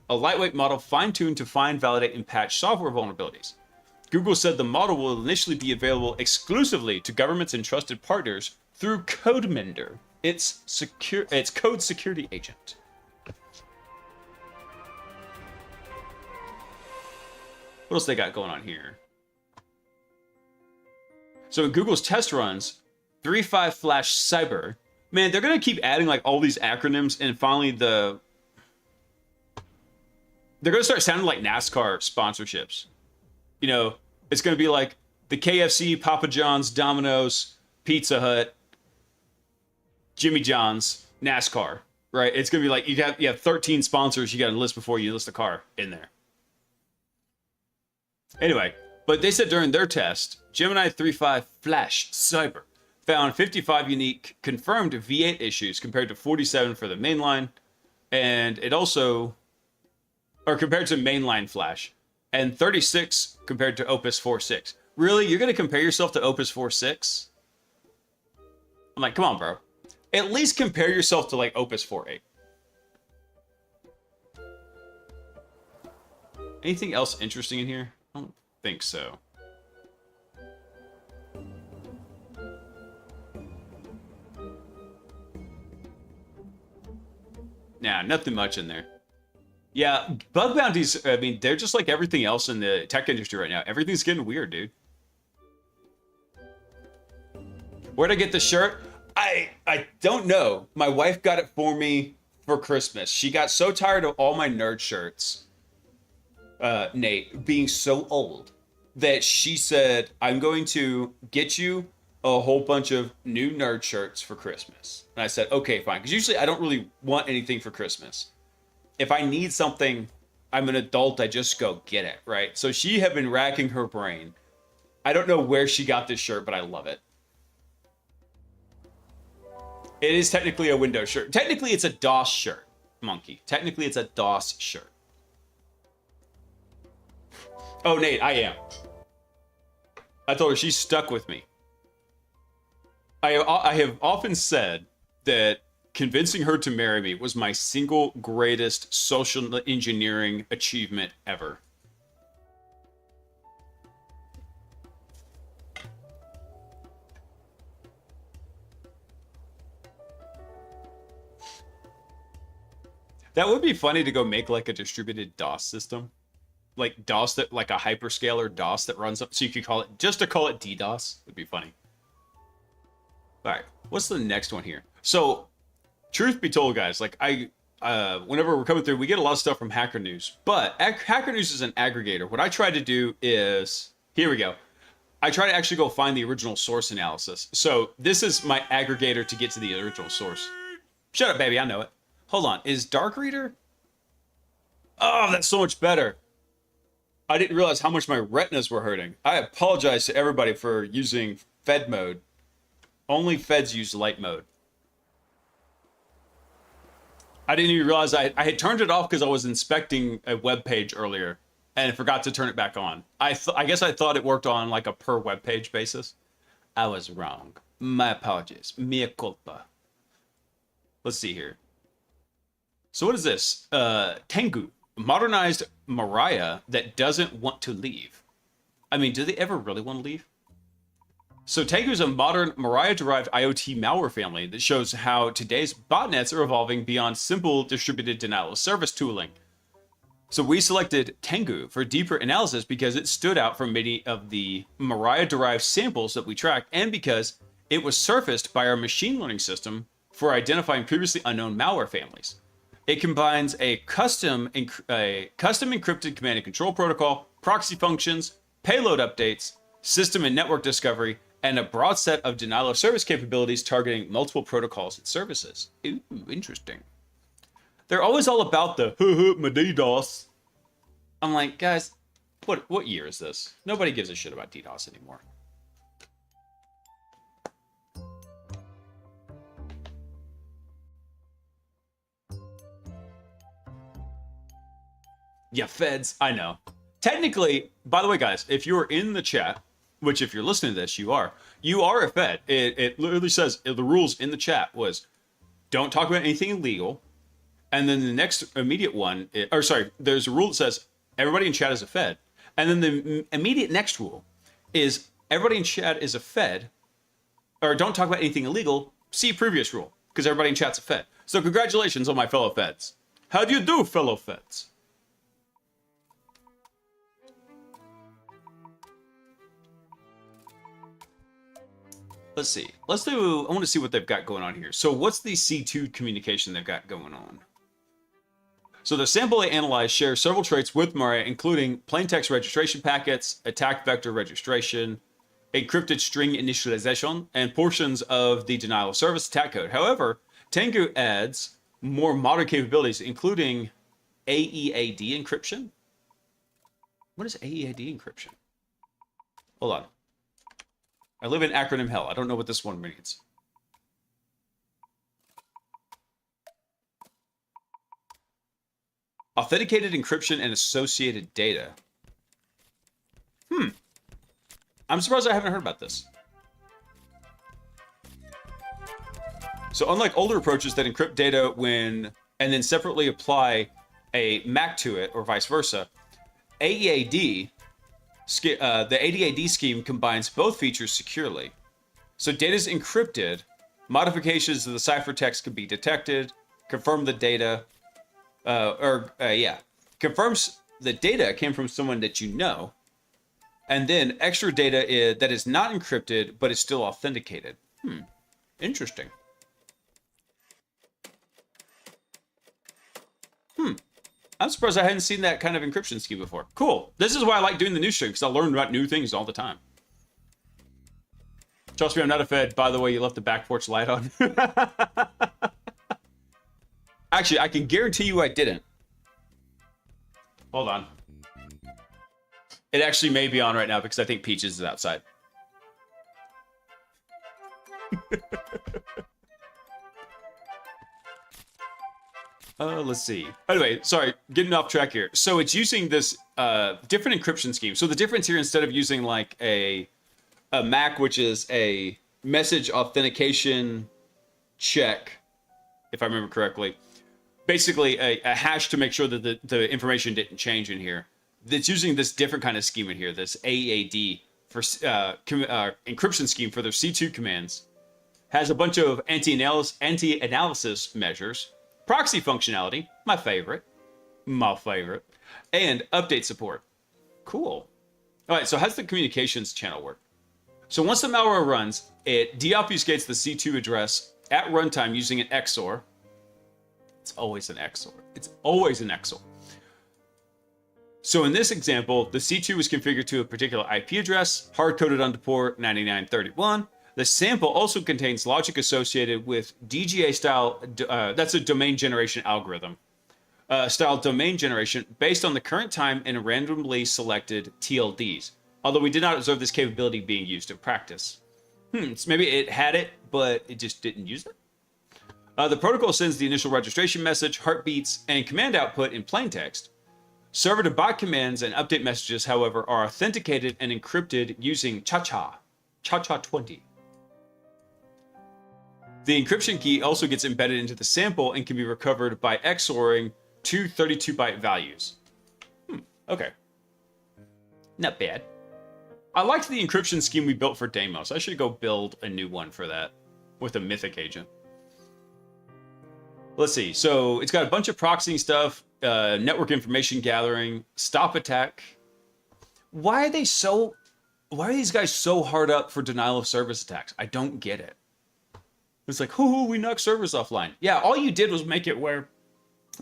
Speaker 4: a lightweight model fine-tuned to find, validate, and patch software vulnerabilities. Google said the model will initially be available exclusively to governments and trusted partners through CodeMender, its code security agent. What else they got going on here? So in Google's test runs, 3.5 Flash Cyber, man, they're going to keep adding like all these acronyms, and finally they're going to start sounding like NASCAR sponsorships. You know, it's going to be like the KFC, Papa John's, Domino's, Pizza Hut, Jimmy John's, NASCAR, right? It's going to be like you have 13 sponsors you got to list before you list a car in there. Anyway, but they said during their test, Gemini 3.5 Flash Cyber found 55 unique confirmed V8 issues compared to 47 for the mainline, and it also, or compared to mainline Flash, and 36 compared to Opus 4.6. Really? You're going to compare yourself to Opus 4.6? I'm like, come on, bro. At least compare yourself to like Opus 4.8. Anything else interesting in here? I don't think so. Nah, nothing much in there. Yeah, bug bounties, I mean, they're just like everything else in the tech industry right now. Everything's getting weird, dude. Where'd I get the shirt? I don't know. My wife got it for me for Christmas. She got so tired of all my nerd shirts, Nate, being so old, that she said, I'm going to get you a whole bunch of new nerd shirts for Christmas. And I said, okay, fine. Because usually I don't really want anything for Christmas. If I need something, I'm an adult, I just go get it, right? So she had been racking her brain. I don't know where she got this shirt, but I love it. It is technically a Windows shirt. Technically, it's a DOS shirt, Monkey. Technically, it's a DOS shirt. Oh, Nate, I am. I told her she's stuck with me. I have often said that convincing her to marry me was my single greatest social engineering achievement ever. That would be funny to go make like a distributed DOS system. Like DOS that, like a hyperscaler DOS that runs up, so you could call it, just to call it DDoS, would be funny. All right, what's the next one here? So, truth be told, guys, like whenever we're coming through, we get a lot of stuff from Hacker News, but Hacker News is an aggregator. What I try to do is, here we go. I try to actually go find the original source analysis. So this is my aggregator to get to the original source. Shut up, baby, I know it. Hold on, is Dark Reader? Oh, that's so much better. I didn't realize how much my retinas were hurting. I apologize to everybody for using Fed mode. Only Feds use light mode. I didn't even realize I had turned it off because I was inspecting a web page earlier and forgot to turn it back on. I guess I thought it worked on like a per web page basis. I was wrong. My apologies. Mea culpa. Let's see here. So what is this? Tengu, modernized Mariah that doesn't want to leave. I mean, do they ever really want to leave? So Tengu is a modern Mariah-derived IoT malware family that shows how today's botnets are evolving beyond simple distributed denial of service tooling. So we selected Tengu for deeper analysis because it stood out from many of the Mariah-derived samples that we tracked, and because it was surfaced by our machine learning system for identifying previously unknown malware families. It combines a custom encrypted command and control protocol, proxy functions, payload updates, system and network discovery, and a broad set of denial of service capabilities targeting multiple protocols and services. Ooh, interesting. They're always all about the my DDoS. I'm like, guys, what year is this? Nobody gives a shit about DDoS anymore. Yeah, Feds, I know. Technically, by the way, guys, if you're in the chat, which if you're listening to this, you are a Fed. It literally says, the rules in the chat was, don't talk about anything illegal. And then the next immediate one, there's a rule that says, everybody in chat is a Fed. And then the immediate next rule is, everybody in chat is a Fed, or don't talk about anything illegal, see previous rule, because everybody in chat's a Fed. So congratulations on my fellow Feds. How do you do, fellow Feds? Let's see. I want to see what they've got going on here. So what's the C2 communication they've got going on? So the sample they analyzed shares several traits with Mariah, including plaintext registration packets, attack vector registration, encrypted string initialization, and portions of the denial of service attack code. However, Tengu adds more modern capabilities, including AEAD encryption. What is AEAD encryption? Hold on. I live in acronym hell. I don't know what this one means. Authenticated encryption and associated data. I'm surprised I haven't heard about this. So unlike older approaches that encrypt data and then separately apply a MAC to it, or vice versa, AEAD, the AEAD scheme combines both features securely. So data is encrypted, modifications of the ciphertext can be detected, confirm the data, confirms the data came from someone that you know, and then extra data that is not encrypted but is still authenticated. Interesting. I'm surprised I hadn't seen that kind of encryption scheme before. Cool. This is why I like doing the news stream, because I learn about new things all the time. Trust me, I'm not a Fed. By the way, you left the back porch light on. Actually, I can guarantee you I didn't. Hold on. It actually may be on right now because I think Peaches is outside. Let's see. Anyway, sorry, getting off track here. So it's using this different encryption scheme. So the difference here, instead of using like a MAC, which is a message authentication check, if I remember correctly, basically a hash to make sure that the information didn't change in here. It's using this different kind of scheme in here, this AAD for encryption scheme for their C2 commands. Has a bunch of anti-analysis measures, proxy functionality, my favorite, and update support. Cool. All right, so how's the communications channel work? So once the malware runs, it deobfuscates the C2 address at runtime using an XOR. It's always an XOR. It's always an XOR. So in this example, the C2 was configured to a particular IP address, hard-coded onto port 9931. The sample also contains logic associated with DGA style, that's a domain generation algorithm, style domain generation based on the current time and randomly selected TLDs. Although we did not observe this capability being used in practice. So maybe it had it, but it just didn't use it. The protocol sends the initial registration message, heartbeats, and command output in plain text. Server to bot commands and update messages, however, are authenticated and encrypted using ChaCha20. The encryption key also gets embedded into the sample and can be recovered by XORing two 32-byte values. Okay. Not bad. I liked the encryption scheme we built for Deimos. I should go build a new one for that with a Mythic agent. Let's see. So it's got a bunch of proxying stuff, network information gathering, stop attack. Why are these guys so hard up for denial of service attacks? I don't get it. It's like, we knocked servers offline. Yeah, all you did was make it where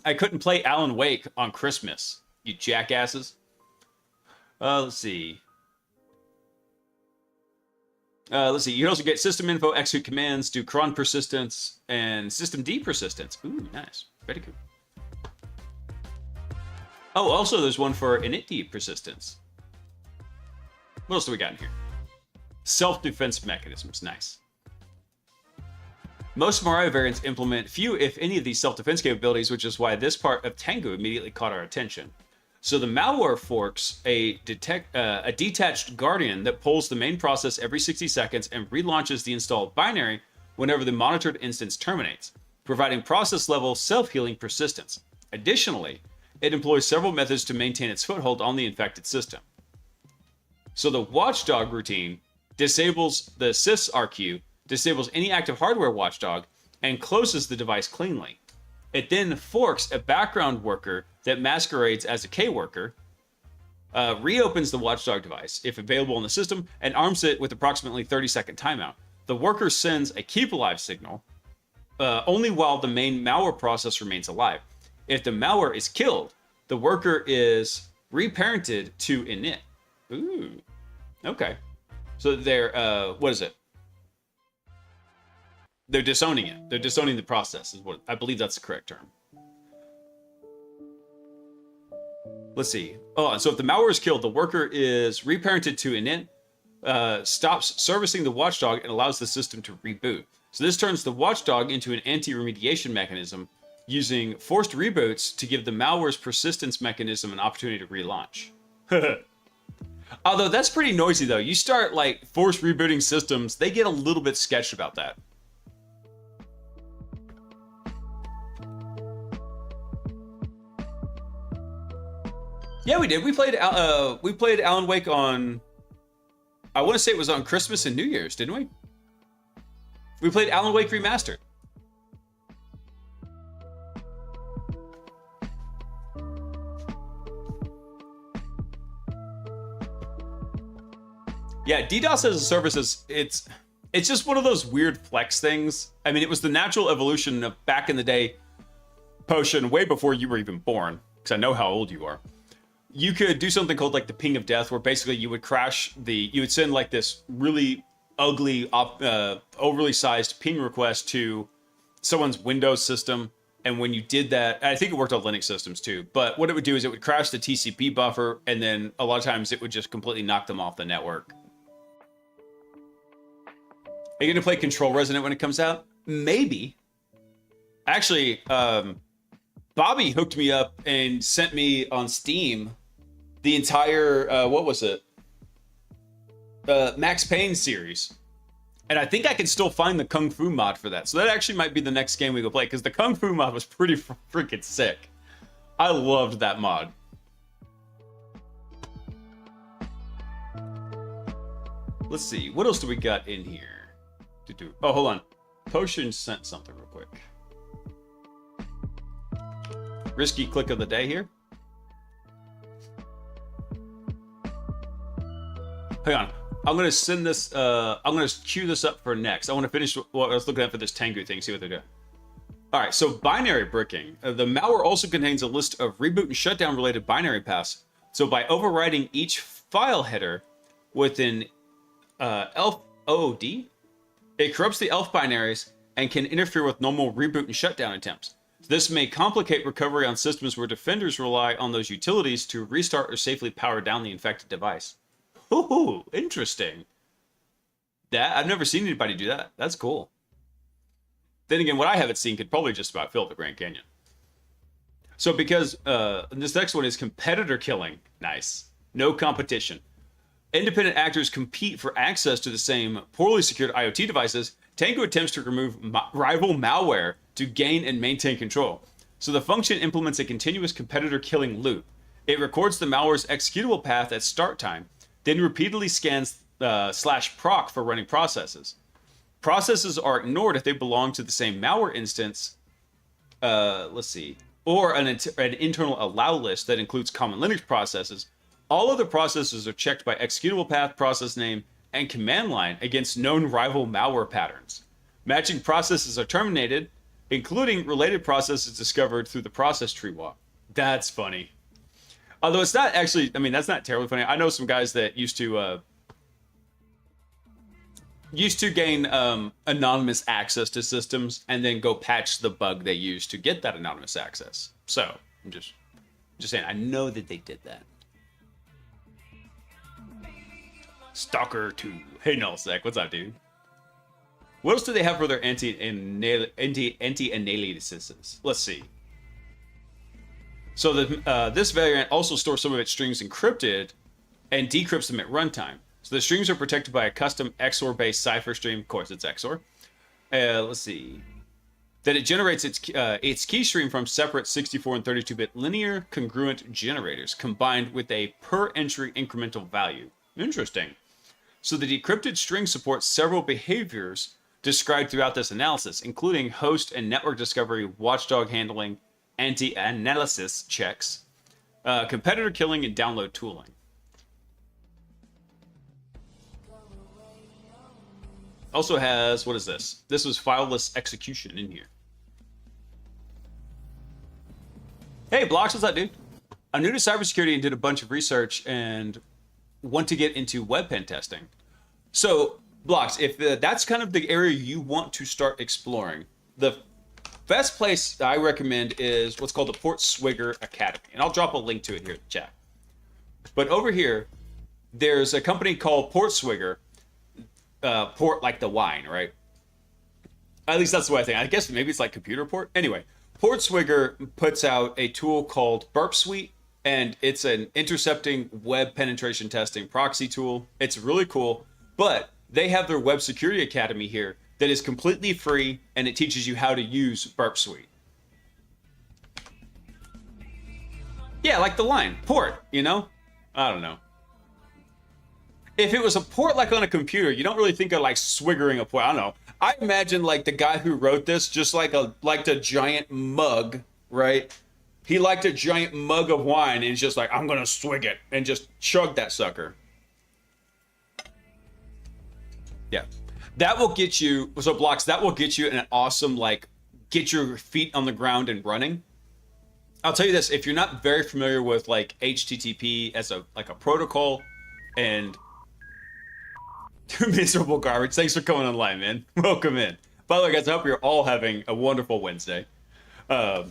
Speaker 4: I couldn't play Alan Wake on Christmas, you jackasses. Let's see. You can also get system info, execute commands, do cron persistence, and systemd persistence. Ooh, nice. Very cool. Oh, also there's one for initd persistence. What else do we got in here? Self-defense mechanisms. Nice. Most Mariah variants implement few, if any, of these self-defense capabilities, which is why this part of Tango immediately caught our attention. So the malware forks a detached guardian that pulls the main process every 60 seconds and relaunches the installed binary whenever the monitored instance terminates, providing process-level self-healing persistence. Additionally, it employs several methods to maintain its foothold on the infected system. So the watchdog routine disables the sysRQ, disables any active hardware watchdog, and closes the device cleanly. It then forks a background worker that masquerades as a K worker, reopens the watchdog device, if available in the system, and arms it with approximately 30-second timeout. The worker sends a keep alive signal only while the main malware process remains alive. If the malware is killed, the worker is reparented to init. Ooh, okay. So they're, what is it? They're disowning it. They're disowning the process, is what I believe that's the correct term. Let's see. Oh, so if the malware is killed, the worker is reparented to init, stops servicing the watchdog, and allows the system to reboot. So this turns the watchdog into an anti-remediation mechanism, using forced reboots to give the malware's persistence mechanism an opportunity to relaunch. Although that's pretty noisy, though. You start like forced rebooting systems, they get a little bit sketched about that. Yeah, we did. We played Alan Wake on, I want to say it was on Christmas and New Year's, didn't we? We played Alan Wake Remastered. Yeah, DDoS as a service is, it's just one of those weird flex things. I mean, it was the natural evolution of back in the day, Potion, way before you were even born, because I know how old you are. You could do something called like the ping of death, where basically you would you would send like this really ugly, overly sized ping request to someone's Windows system. And when you did that, I think it worked on Linux systems too, but what it would do is it would crash the TCP buffer, and then a lot of times it would just completely knock them off the network. Are you gonna play Control Resonant when it comes out? Maybe. Actually, Bobby hooked me up and sent me on Steam the entire what was it? Max Payne series. And I think I can still find the Kung Fu mod for that. So that actually might be the next game we go play, because the Kung Fu mod was pretty freaking sick. I loved that mod. Let's see, what else do we got in here? Oh, hold on. Potion sent something real quick. Risky click of the day here. Hang on. I'm going to send this, I'm going to queue this up for next. I want to finish what I was looking at for this Tengu thing, see what they're doing. All right, so binary bricking. The malware also contains a list of reboot and shutdown related binary paths. So by overriding each file header with an ELF OOD, it corrupts the ELF binaries and can interfere with normal reboot and shutdown attempts. This may complicate recovery on systems where defenders rely on those utilities to restart or safely power down the infected device. Ooh, interesting. That I've never seen anybody do that. That's cool. Then again, what I haven't seen could probably just about fill the Grand Canyon. So because this next one is competitor killing. Nice. No competition. Independent actors compete for access to the same poorly secured IoT devices. Tango attempts to remove rival malware to gain and maintain control. So the function implements a continuous competitor killing loop. It records the malware's executable path at start time, then repeatedly scans /proc for running processes. Processes are ignored if they belong to the same malware instance. Let's see. Or an internal allow list that includes common Linux processes. All other processes are checked by executable path, process name, and command line against known rival malware patterns. Matching processes are terminated, including related processes discovered through the process tree walk. That's funny. Although it's not actually, I mean, that's not terribly funny. I know some guys that used to gain anonymous access to systems and then go patch the bug they used to get that anonymous access. So I'm just saying, I know that they did that. Stalker 2. Hey, Nullsec, what's up, dude? What else do they have for their anti-analysis? Let's see. So this variant also stores some of its strings encrypted and decrypts them at runtime. So the strings are protected by a custom XOR-based cipher stream. Of course, it's XOR. Let's see. That it generates its key stream from separate 64 and 32-bit linear congruent generators combined with a per-entry incremental value. Interesting. So the decrypted string supports several behaviors described throughout this analysis, including host and network discovery, watchdog handling, anti-analysis checks, competitor killing, and download tooling. Also has, what is this? This was fileless execution in here. Hey, Blocks, what's up, dude? I'm new to cybersecurity and did a bunch of research and want to get into web pen testing. So, Blocks, if that's kind of the area you want to start exploring, the best place I recommend is what's called the Portswigger Academy. And I'll drop a link to it here in the chat. But over here, there's a company called Portswigger. Port like the wine, right? At least that's the way I think. I guess maybe it's like computer port. Anyway, Portswigger puts out a tool called Burp Suite, and it's an intercepting web penetration testing proxy tool. It's really cool, but they have their web security academy here that is completely free, and it teaches you how to use Burp Suite. Yeah, like the line, port, you know? I don't know. If it was a port like on a computer, you don't really think of like swiggering a port. I don't know. I imagine like the guy who wrote this just liked a giant mug, right? He liked a giant mug of wine and he's just like, I'm gonna swig it and just chug that sucker. Yeah. That will get you, so Blocks, that will get you an awesome, like, get your feet on the ground and running. I'll tell you this, if you're not very familiar with like HTTP as a protocol and miserable garbage, thanks for coming online, man. Welcome in. By the way, guys, I hope you're all having a wonderful Wednesday. But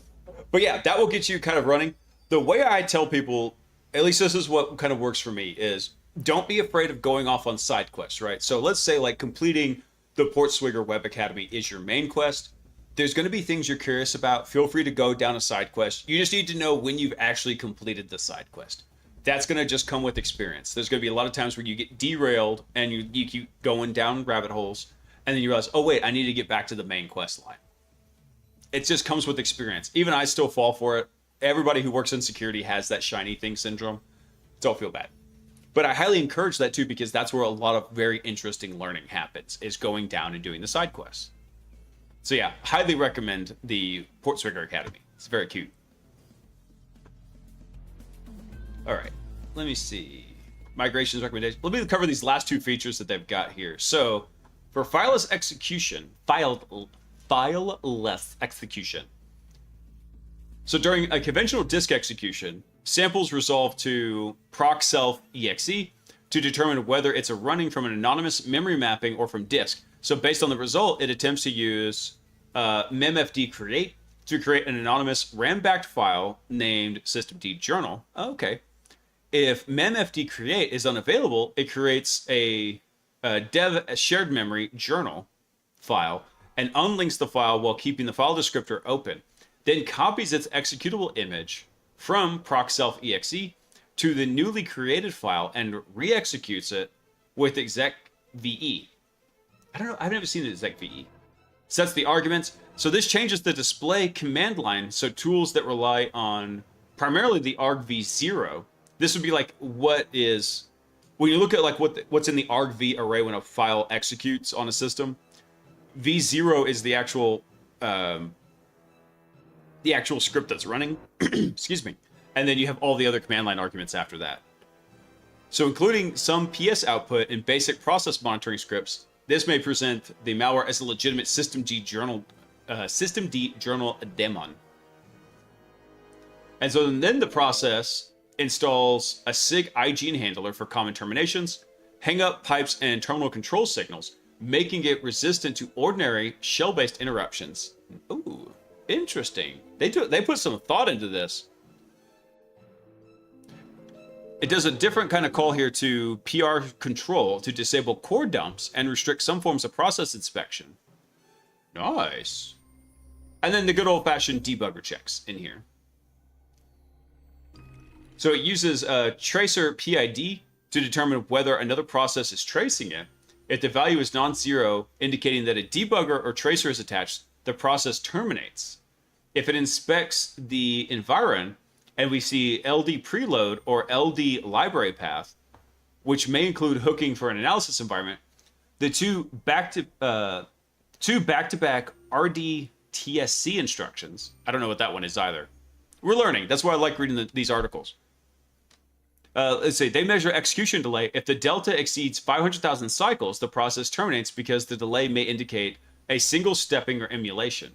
Speaker 4: yeah, that will get you kind of running. The way I tell people, at least this is what kind of works for me, is don't be afraid of going off on side quests, right? So let's say like completing the Portswigger Web Academy is your main quest. there's going to be things you're curious about. Feel free to go down a side quest. You just need to know when you've actually completed the side quest. That's going to just come with experience. There's going to be a lot of times where you get derailed and you keep going down rabbit holes, and then you realize, oh wait, I need to get back to the main quest line. It just comes with experience. Even I still fall for it. Everybody who works in security has that shiny thing syndrome. Don't feel bad. But I highly encourage that too, because that's where a lot of very interesting learning happens, is going down and doing the side quests. So yeah, highly recommend the Portswigger Academy. It's very cute. All right, let me see. Migrations recommendations. Let me cover these last two features that they've got here. So for fileless execution, fileless execution. So during a conventional disk execution, samples resolve to proc self exe to determine whether it's a running from an anonymous memory mapping or from disk. So based on the result, it attempts to use memfd create to create an anonymous RAM-backed file named systemd journal. Okay. If memfd create is unavailable, it creates a dev shared memory journal file and unlinks the file while keeping the file descriptor open. Then copies its executable image from proc self exe to the newly created file and re-executes it with exec.ve. I don't know, I've never seen the exec.ve. Sets the arguments. So this changes the display command line, so tools that rely on primarily the argv0. This would be like what is, when you look at like what's in the argv array when a file executes on a system, v0 is the actual script that's running. Excuse me. And then you have all the other command line arguments after that. So including some PS output and basic process monitoring scripts, this may present the malware as a legitimate systemd journal daemon. And so then the process installs a SIG IGN handler for common terminations, hang-up pipes, and terminal control signals, making it resistant to ordinary shell-based interruptions. Ooh, interesting. They put some thought into this. It does a different kind of call here to PR control to disable core dumps and restrict some forms of process inspection. Nice. And then the good old-fashioned debugger checks in here. So it uses a tracer PID to determine whether another process is tracing it. If the value is non-zero, indicating that a debugger or tracer is attached, the process terminates. If it inspects the environ, and we see LD preload or LD library path, which may include hooking for an analysis environment, the two back-to-back RDTSC instructions. I don't know what that one is either. We're learning. That's why I like reading these articles. Let's say they measure execution delay. If the delta exceeds 500,000 cycles, the process terminates because the delay may indicate a single stepping or emulation.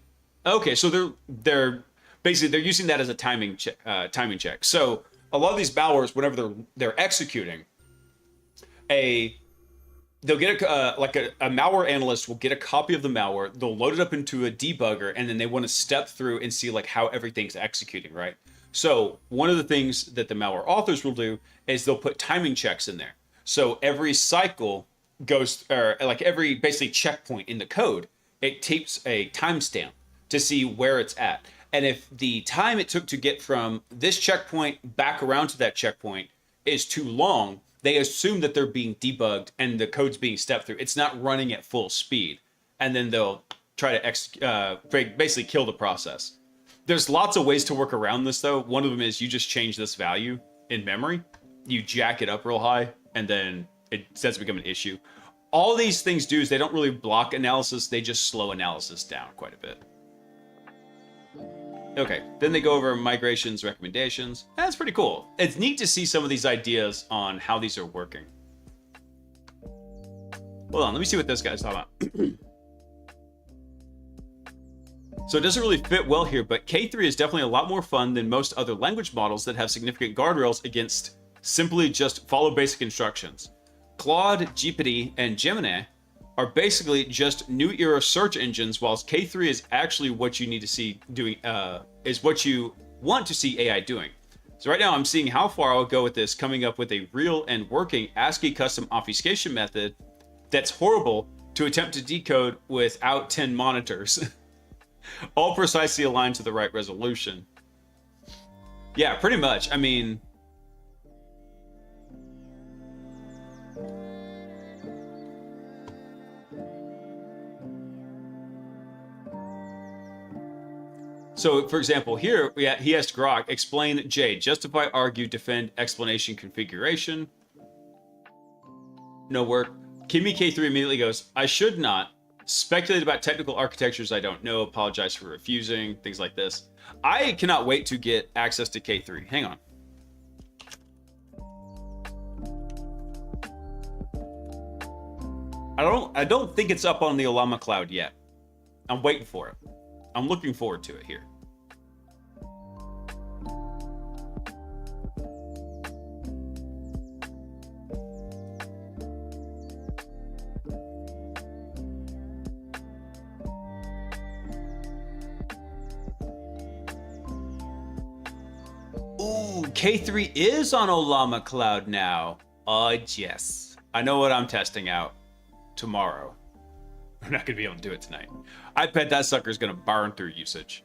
Speaker 4: Okay, so they're basically they're using that as a timing check. So a lot of these malwares, whenever they're executing, they'll get a malware analyst will get a copy of the malware, they'll load it up into a debugger, and then they want to step through and see like how everything's executing, right? So one of the things that the malware authors will do is they'll put timing checks in there. So every cycle goes, or like every basically checkpoint in the code, it takes a timestamp to see where it's at. And if the time it took to get from this checkpoint back around to that checkpoint is too long, they assume that they're being debugged and the code's being stepped through. It's not running at full speed. And then they'll try to basically kill the process. There's lots of ways to work around this, though. One of them is you just change this value in memory. You jack it up real high, and then it starts to become an issue. All these things do is they don't really block analysis. They just slow analysis down quite a bit. Okay, then they go over migrations, recommendations. That's pretty cool. It's neat to see some of these ideas on how these are working. Hold on, let me see what this guy's talking about. So it doesn't really fit well here, but K3 is definitely a lot more fun than most other language models that have significant guardrails against simply just follow basic instructions. Claude, GPT, and Gemini are basically just new era search engines, whilst K3 is actually what you need to see doing, is what you want to see AI doing. So right now I'm seeing how far I'll go with this, coming up with a real and working ASCII custom obfuscation method that's horrible to attempt to decode without 10 monitors. All precisely aligned to the right resolution. Yeah, pretty much. I mean, so, for example, here he asked Grok, explain J, justify, argue, defend, explanation, configuration. No work. Kimmy K3 immediately goes, I should not speculate about technical architectures I don't know, apologize for refusing, things like this. I cannot wait to get access to K3. Hang on. I don't think it's up on the Olama cloud yet. I'm waiting for it. I'm looking forward to it here. Ooh, K3 is on Olama cloud now. Yes. I know what I'm testing out tomorrow. I'm not going to be able to do it tonight. I bet that sucker's going to burn through usage.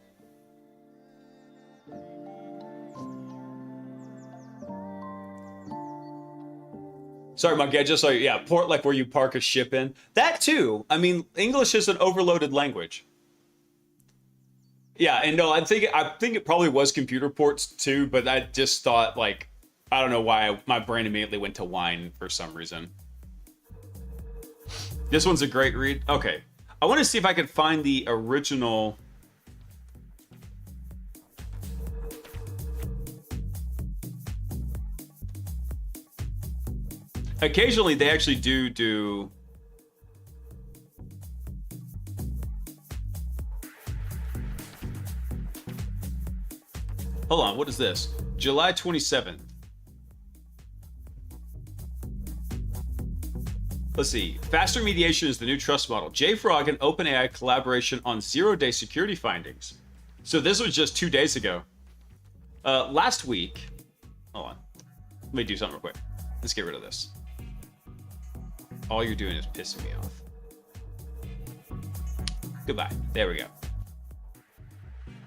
Speaker 4: Sorry, Monkey, I just saw you. Yeah, port like where you park a ship in. That too. I mean, English is an overloaded language. Yeah, and no, I think it probably was computer ports too, but I just thought, like, I don't know why my brain immediately went to wine for some reason. This one's a great read. Okay. I want to see if I can find the original. Occasionally, they actually do. Hold on, what is this? July 27th. Let's see. Faster mediation is the new trust model. JFrog and OpenAI collaboration on zero-day security findings. So this was just 2 days ago. Last week. Hold on. Let me do something real quick. Let's get rid of this. All you're doing is pissing me off. Goodbye. There we go.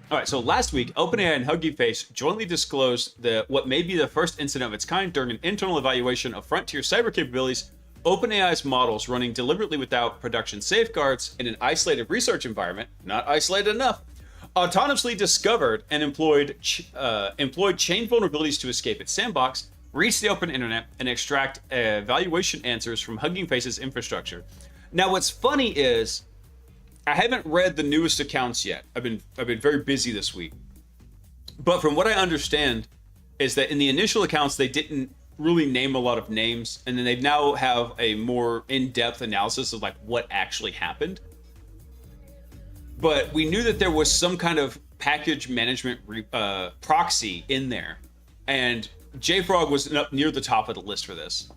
Speaker 4: All right, so last week, OpenAI and Hugging Face jointly disclosed what may be the first incident of its kind during an internal evaluation of frontier cyber capabilities. OpenAI's models running deliberately without production safeguards in an isolated research environment, not isolated enough, autonomously discovered and employed chain vulnerabilities to escape its sandbox, reach the open internet, and extract evaluation answers from Hugging Face's infrastructure. Now, what's funny is I haven't read the newest accounts yet. I've been very busy this week. But from what I understand is that in the initial accounts, they didn't really name a lot of names, and then they now have a more in-depth analysis of like what actually happened. But we knew that there was some kind of package management proxy in there, and JFrog was up near the top of the list for this.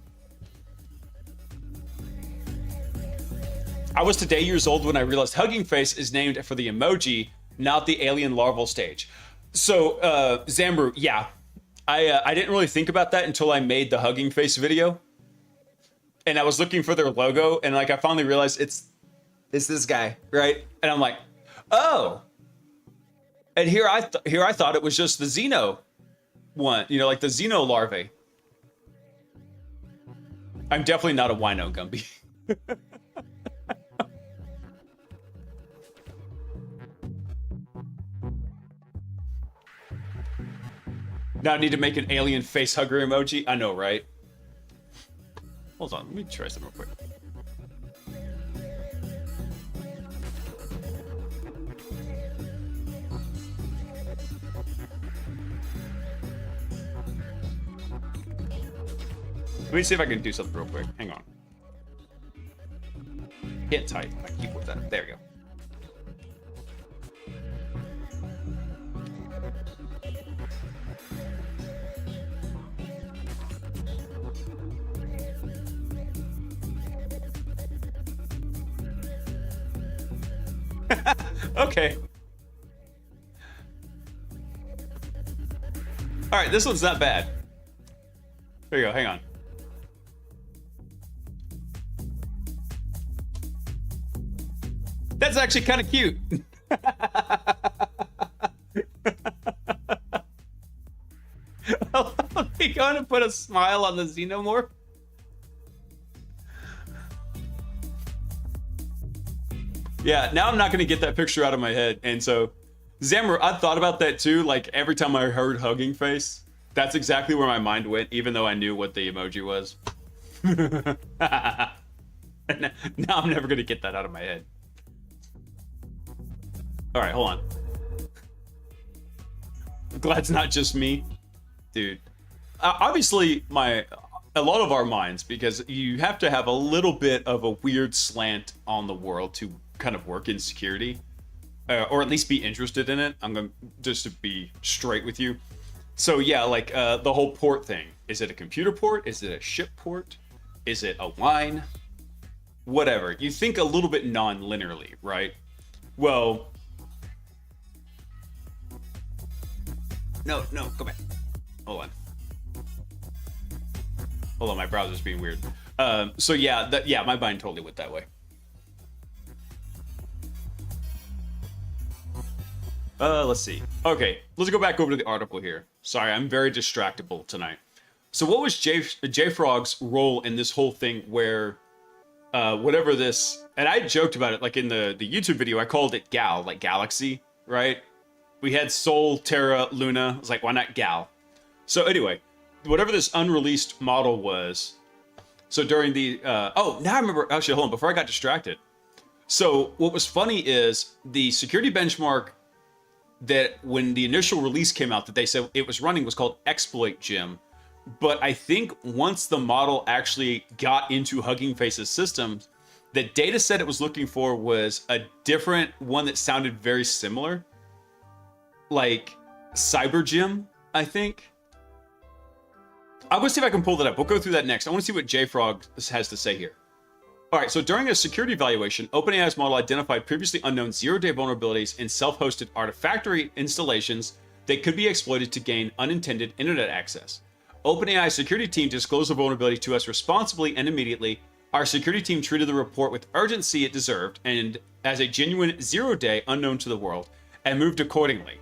Speaker 4: I was today years old when I realized Hugging Face is named for the emoji, not the alien larval stage. So, Zambru, yeah. I didn't really think about that until I made the Hugging Face video. And I was looking for their logo, and like I finally realized it's this guy, right? And I'm like, oh. And here I thought it was just the Xeno one, you know, like the Xeno larvae. I'm definitely not a wino, Gumby. Now I need to make an alien face hugger emoji. I know, right? Hold on, let me try something real quick. Let me see if I can do something real quick. Hang on. Hit tight. I keep with that. There we go. Okay. All right, this one's not bad. There you go, hang on. That's actually kind of cute. Are we going to put a smile on the xenomorph? Yeah, now I'm not going to get that picture out of my head. And so, Zammer, I thought about that too. Like every time I heard hugging face, that's exactly where my mind went, even though I knew what the emoji was. Now I'm never going to get that out of my head. All right, hold on. I'm glad it's not just me. Dude. Obviously, a lot of our minds, because you have to have a little bit of a weird slant on the world to kind of work in security, or at least be interested in it. I'm going just to be straight with you. So yeah, like the whole port thing. Is it a computer port? Is it a ship port? Is it a line? Whatever. You think a little bit non-linearly, right? Well, no, go back. Hold on, my browser's being weird. So yeah, my mind totally went that way. Let's see. Okay, let's go back over to the article here. Sorry, I'm very distractible tonight. So what was JFrog's role in this whole thing where, whatever this, and I joked about it, like in the YouTube video, I called it Gal, like Galaxy, right? We had Sol, Terra, Luna. I was like, why not Gal? So anyway, whatever this unreleased model was, so during the, oh, now I remember, actually, hold on, before I got distracted. So what was funny is the security benchmark that when the initial release came out that they said it was running was called Exploit Gem. But I think once the model actually got into Hugging Face's systems, the data set it was looking for was a different one that sounded very similar. Like Cyber Gem, I think. I'm going to see if I can pull that up. We'll go through that next. I want to see what JFrog has to say here. All right, so during a security evaluation, OpenAI's model identified previously unknown zero-day vulnerabilities in self-hosted Artifactory installations that could be exploited to gain unintended internet access. OpenAI's security team disclosed the vulnerability to us responsibly and immediately. Our security team treated the report with urgency it deserved and as a genuine zero-day unknown to the world, and moved accordingly.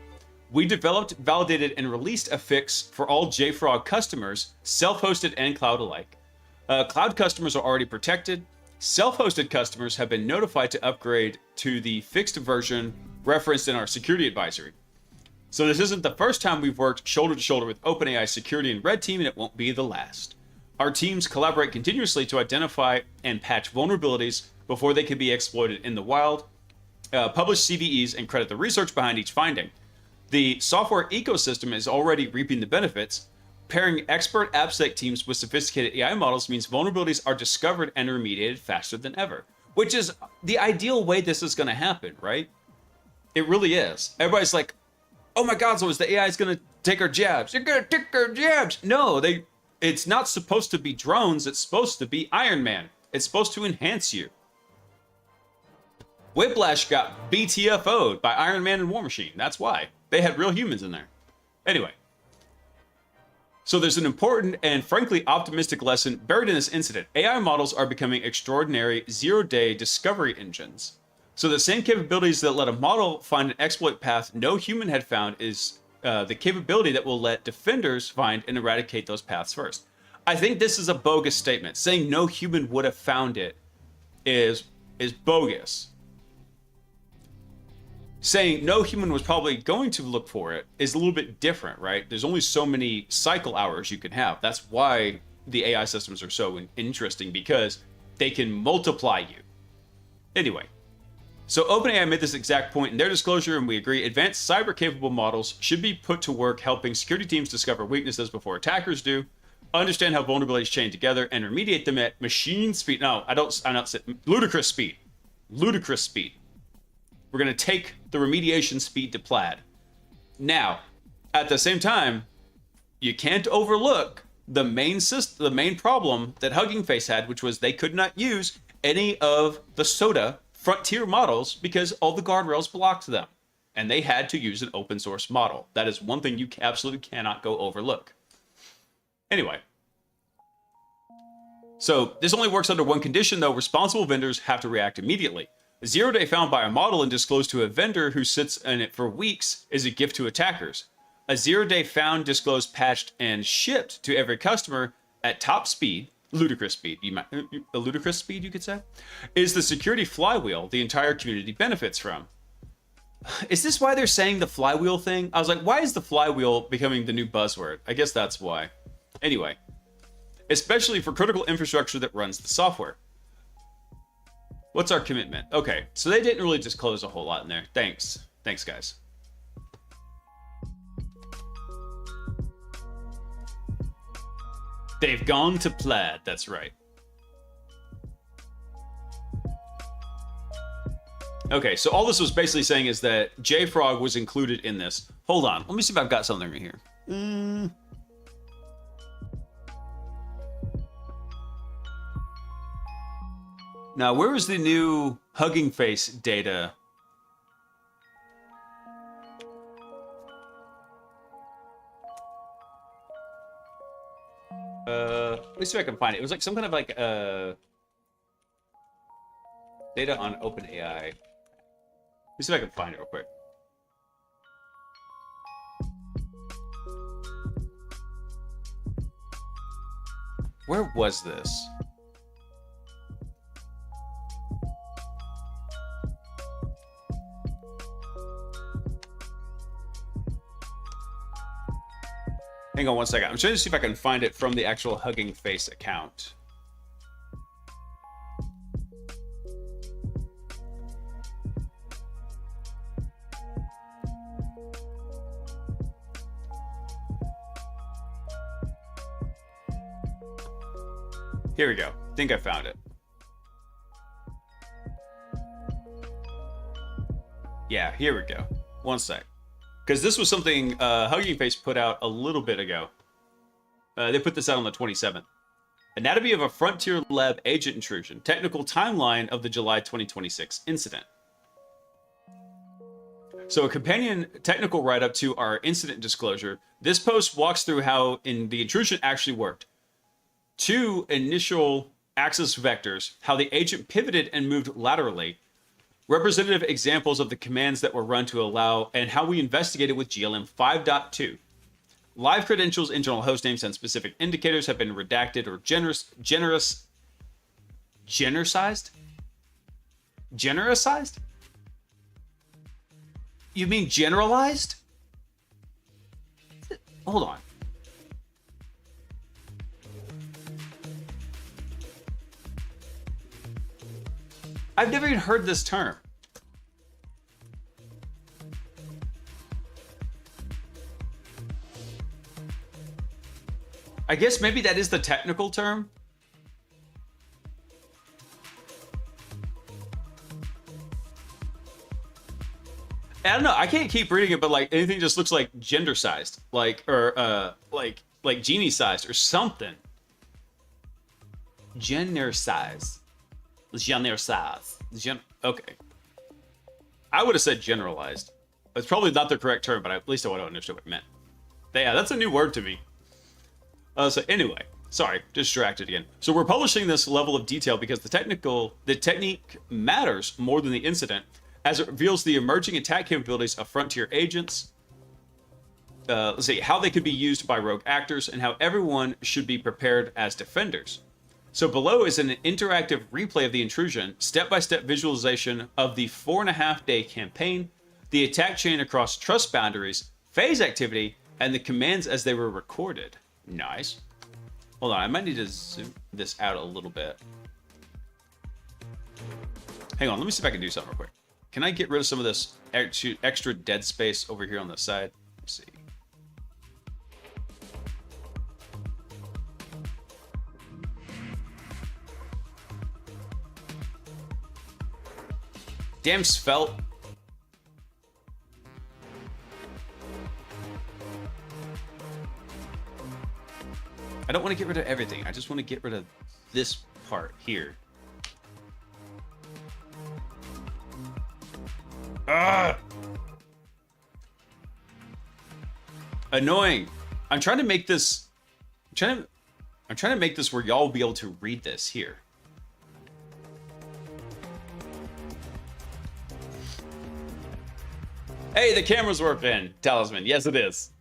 Speaker 4: We developed, validated, and released a fix for all JFrog customers, self-hosted and cloud alike. Cloud customers are already protected. Self-hosted customers have been notified to upgrade to the fixed version referenced in our security advisory. So this isn't the first time we've worked shoulder to shoulder with OpenAI security and red team, and it won't be the last. Our teams collaborate continuously to identify and patch vulnerabilities before they can be exploited in the wild, publish CVEs, and credit the research behind each finding. The software ecosystem is already reaping the benefits. Pairing expert AppSec teams with sophisticated AI models means vulnerabilities are discovered and remediated faster than ever, which is the ideal way this is going to happen, right? It really is. Everybody's like, oh my God, so is the AI is going to take our jabs? They're going to take our jabs. No, it's not supposed to be drones. It's supposed to be Iron Man. It's supposed to enhance you. Whiplash got BTFO'd by Iron Man and War Machine. That's why. They had real humans in there. Anyway. So there's an important and frankly optimistic lesson buried in this incident. AI models are becoming extraordinary zero-day discovery engines. So the same capabilities that let a model find an exploit path no human had found is the capability that will let defenders find and eradicate those paths first. I think this is a bogus statement. Saying no human would have found it is bogus. Saying no human was probably going to look for it is a little bit different, right? There's only so many cycle hours you can have. That's why the AI systems are so interesting, because they can multiply you. Anyway, so OpenAI made this exact point in their disclosure, and we agree. Advanced cyber-capable models should be put to work helping security teams discover weaknesses before attackers do, understand how vulnerabilities chain together, and remediate them at machine speed. No, I'm not saying ludicrous speed. Ludicrous speed. We're going to take the remediation speed to plaid. Now, at the same time, you can't overlook the main problem that Hugging Face had, which was they could not use any of the SOTA frontier models because all the guardrails blocked them. And they had to use an open source model. That is one thing you absolutely cannot go overlook. Anyway. So this only works under one condition, though. Responsible vendors have to react immediately. A 0-day found by a model and disclosed to a vendor who sits in it for weeks is a gift to attackers. A 0-day found, disclosed, patched, and shipped to every customer at top speed, ludicrous speed, a ludicrous speed you could say, is the security flywheel the entire community benefits from. Is this why they're saying the flywheel thing? I was like, why is the flywheel becoming the new buzzword? I guess that's why. Anyway, especially for critical infrastructure that runs the software. What's our commitment? Okay, so they didn't really disclose a whole lot in there. Thanks. Thanks, guys. They've gone to plaid, that's right. Okay, so all this was basically saying is that JFrog was included in this. Hold on, let me see if I've got something right here. Now, where is the new Hugging Face data? Let me see if I can find it. It was like some kind of like data on OpenAI. Let me see if I can find it real quick. Where was this? Hang on one second. I'm trying to see if I can find it from the actual Hugging Face account. Here we go. I think I found it. Yeah, here we go. One sec. Because this was something Hugging Face put out a little bit ago. They put this out on the 27th. Anatomy of a Frontier Lab Agent Intrusion. Technical timeline of the July 2026 incident. So a companion technical write-up to our incident disclosure. This post walks through how the intrusion actually worked. 2 initial access vectors, how the agent pivoted and moved laterally, representative examples of the commands that were run to allow, and how we investigated with GLM 5.2. Live credentials, internal host names, and specific indicators have been redacted or genericized? Genericized? You mean generalized? Hold on. I've never even heard this term. I guess maybe that is the technical term. I don't know. I can't keep reading it, but like anything just looks like gender sized, like genie sized or something. Gender size. Okay. I would have said generalized. It's probably not the correct term, but at least I would have understood what it meant. But yeah, that's a new word to me. So anyway, sorry, distracted again. So we're publishing this level of detail because the technique matters more than the incident, as it reveals the emerging attack capabilities of Frontier agents. Let's see, how they could be used by rogue actors, and how everyone should be prepared as defenders. So below is an interactive replay of the intrusion, step-by-step visualization of the 4.5-day campaign, the attack chain across trust boundaries, phase activity, and the commands as they were recorded. Nice. Hold on, I might need to zoom this out a little bit. Hang on, let me see if I can do something real quick. Can I get rid of some of this extra dead space over here on the side? Let's see. Damn svelte. I don't want to get rid of everything. I just want to get rid of this part here. Ah! Annoying. I'm trying to make this. I'm trying to make this where y'all will be able to read this here. Hey, the camera's working. Talisman. Yes, it is.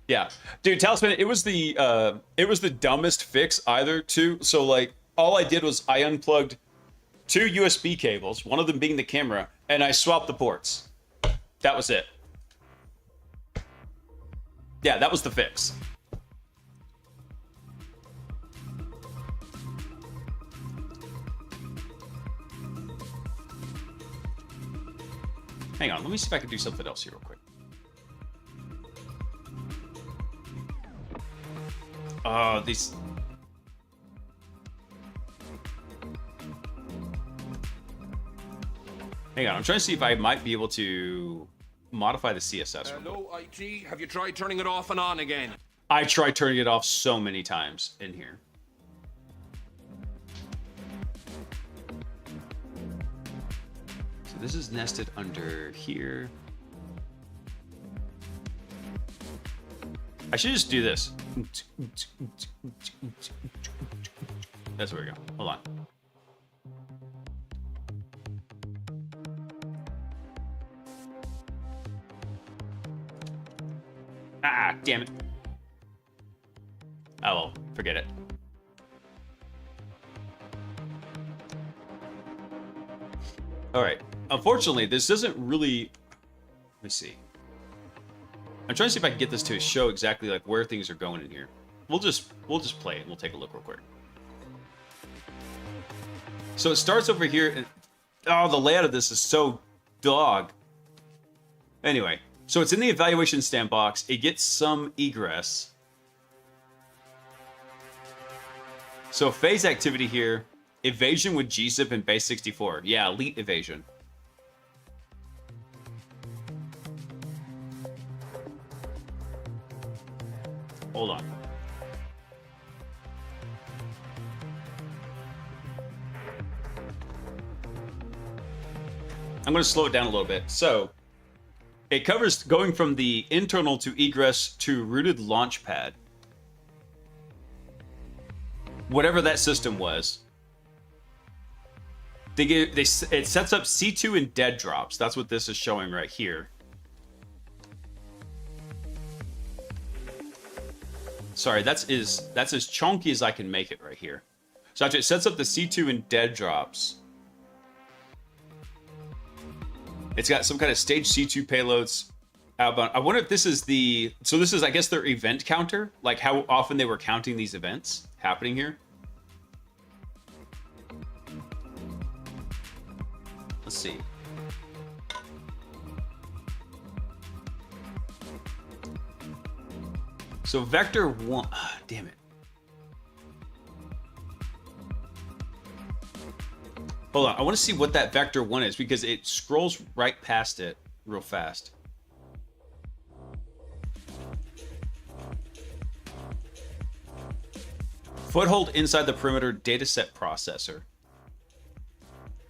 Speaker 4: Yeah, dude, Talisman. It was the dumbest fix either. Too. So like, all I did was I unplugged 2 USB cables, one of them being the camera, and I swapped the ports. That was it. Yeah, that was the fix. Hang on, let me see if I can do something else here real quick. These... Hang on, I'm trying to see if I might be able to modify the CSS.
Speaker 6: Hello, IT. Have you tried turning it off and on again?
Speaker 4: I tried turning it off so many times in here. So this is nested under here. I should just do this. That's where we go. Hold on. Ah, damn it. Oh well, forget it. Alright. Unfortunately, this doesn't really... Let me see. I'm trying to see if I can get this to show exactly like where things are going in here. We'll just play it and we'll take a look real quick. So it starts over here and... Oh, the layout of this is so dog. Anyway, so it's in the evaluation sandbox. It gets some egress. So phase activity here, evasion with gzip and base 64. Yeah, elite evasion. Hold on. I'm going to slow it down a little bit. So it covers going from the internal to egress to rooted launchpad. Whatever that system was. It sets up C2 and dead drops. That's what this is showing right here. Sorry, that's as chunky as I can make it right here. So after it sets up the C2 and dead drops. It's got some kind of stage C2 payloads outbound. I wonder if this is the... So this is, I guess, their event counter? Like how often they were counting these events happening here? Let's see. So vector 1... damn it. Hold on, I want to see what that vector 1 is because it scrolls right past it real fast. Foothold inside the perimeter dataset processor.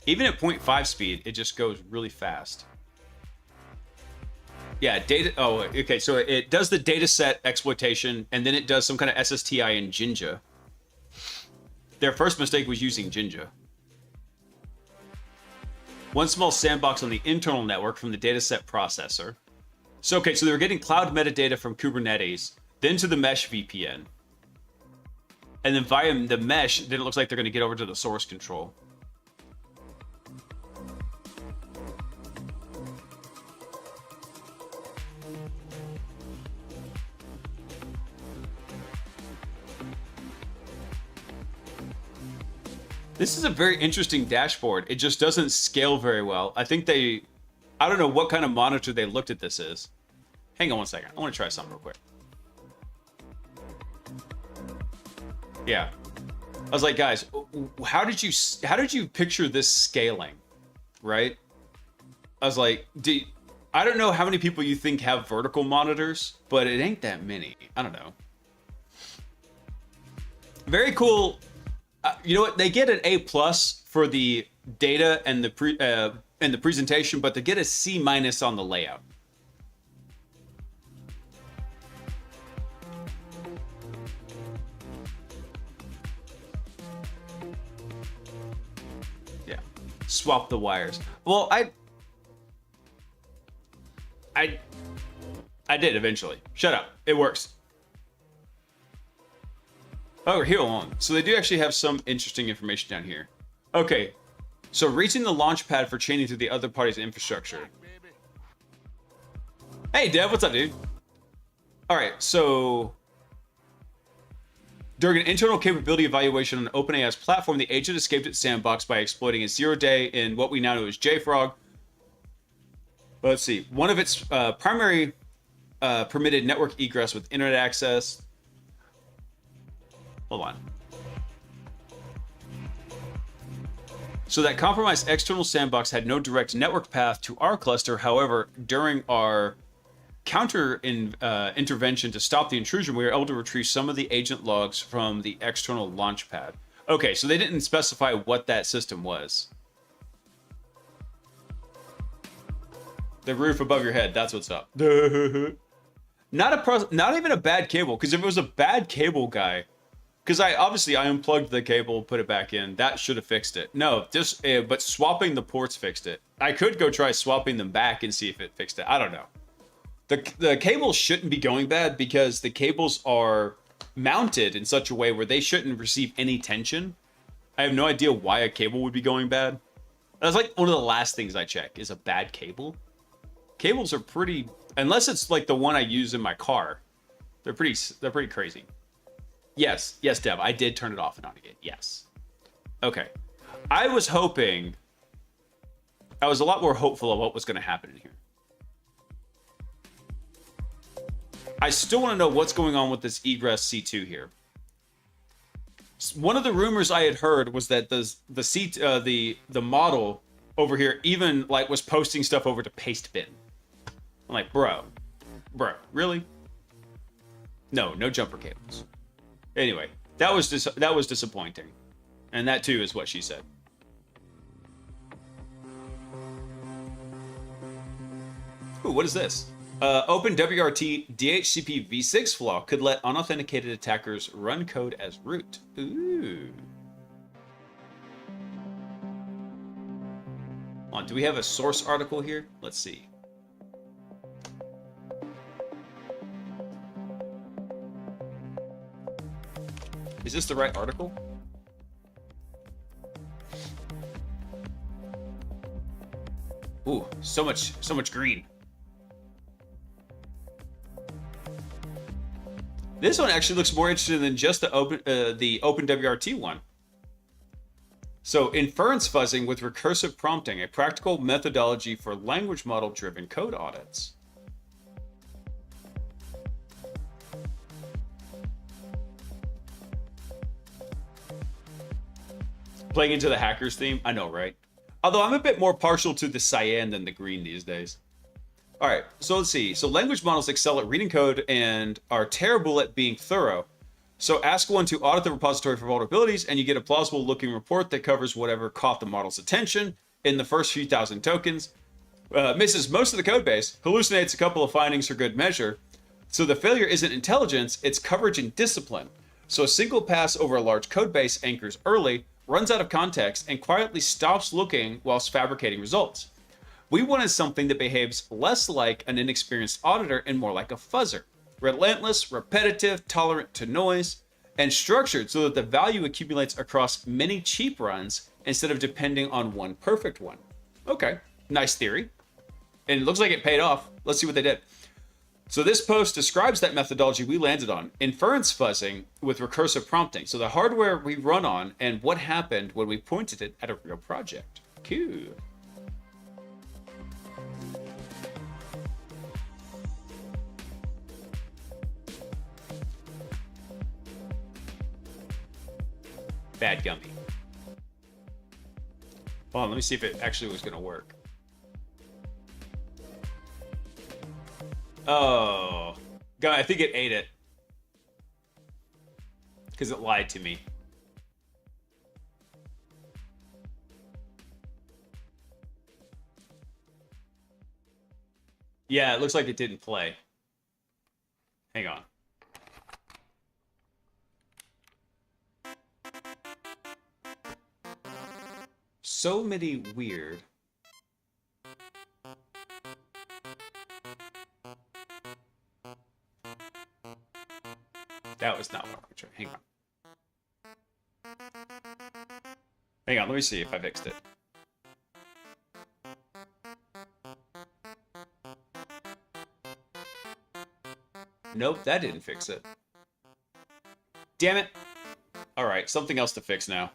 Speaker 4: Even at 0.5 speed, it just goes really fast. Yeah, data... Oh, okay, so it does the dataset exploitation, and then it does some kind of SSTI in Jinja. Their first mistake was using Jinja. One small sandbox on the internal network from the dataset processor. So, okay, so they were getting cloud metadata from Kubernetes, then to the mesh VPN. And then via the mesh, then it looks like they're going to get over to the source control. This is a very interesting dashboard. It just doesn't scale very well. I think I don't know what kind of monitor they looked at this is. Hang on one second. I want to try something real quick. Yeah. I was like, guys, how did you picture this scaling? Right? I was like, I don't know how many people you think have vertical monitors, but it ain't that many. I don't know. Very cool. You know what? They get an A+ for the data and the presentation, but they get a C- on the layout. Yeah. Swap the wires. Well, I I did eventually. Shut up. It works. Oh, we're here along. So they do actually have some interesting information down here. Okay. So reaching the launch pad for chaining through the other party's infrastructure. Hey, Dev. What's up, dude? All right. So during an internal capability evaluation on OpenAI's platform, the agent escaped its sandbox by exploiting a 0-day in what we now know as JFrog. Let's see. One of its primary permitted network egress with internet access. Hold on. So that compromised external sandbox had no direct network path to our cluster. However, during our intervention to stop the intrusion, we were able to retrieve some of the agent logs from the external launch pad. Okay, so they didn't specify what that system was. The roof above your head, that's what's up. Not even a bad cable, because if it was a bad cable guy, because I unplugged the cable, put it back in, that should have fixed it. No, just but swapping the ports fixed it. I could go try swapping them back and see if it fixed it. I don't know. The cables shouldn't be going bad because the cables are mounted in such a way where they shouldn't receive any tension. I have no idea why a cable would be going bad. That's like one of the last things I check is a bad cable. Cables are pretty, unless it's like the one I use in my car, they're pretty crazy. Yes, Dev, I did turn it off and on again. Yes. Okay. I was a lot more hopeful of what was going to happen in here. I still want to know what's going on with this egress C2 here. One of the rumors I had heard was that the model over here even like was posting stuff over to paste bin. I'm like, bro, really? No jumper cables. Anyway, that was disappointing, and that too is what she said. Ooh, what is this? OpenWRT DHCP v6 flaw could let unauthenticated attackers run code as root. Ooh. Do we have a source article here? Let's see. Is this the right article? Ooh, so much green. This one actually looks more interesting than just the OpenWRT one. So, inference fuzzing with recursive prompting, a practical methodology for language model-driven code audits. Playing into the hackers theme? I know, right? Although I'm a bit more partial to the cyan than the green these days. All right, so let's see. So language models excel at reading code and are terrible at being thorough. So ask one to audit the repository for vulnerabilities, and you get a plausible looking report that covers whatever caught the model's attention in the first few thousand tokens. Misses most of the code base, hallucinates a couple of findings for good measure. So the failure isn't intelligence, it's coverage and discipline. So a single pass over a large code base anchors early, runs out of context, and quietly stops looking whilst fabricating results. We wanted something that behaves less like an inexperienced auditor and more like a fuzzer. Relentless, repetitive, tolerant to noise, and structured so that the value accumulates across many cheap runs instead of depending on one perfect one. Okay, nice theory. And it looks like it paid off. Let's see what they did. So this post describes that methodology we landed on, inference fuzzing with recursive prompting. So the hardware we run on and what happened when we pointed it at a real project. Cool. Bad gummy. Hold on, let me see if it actually was going to work. Oh, God, I think it ate it. Because it lied to me. Yeah, it looks like it didn't play. Hang on. So many weird. That was not what I was trying. Hang on. Hang on, let me see if I fixed it. Nope, that didn't fix it. Damn it. Alright, something else to fix now.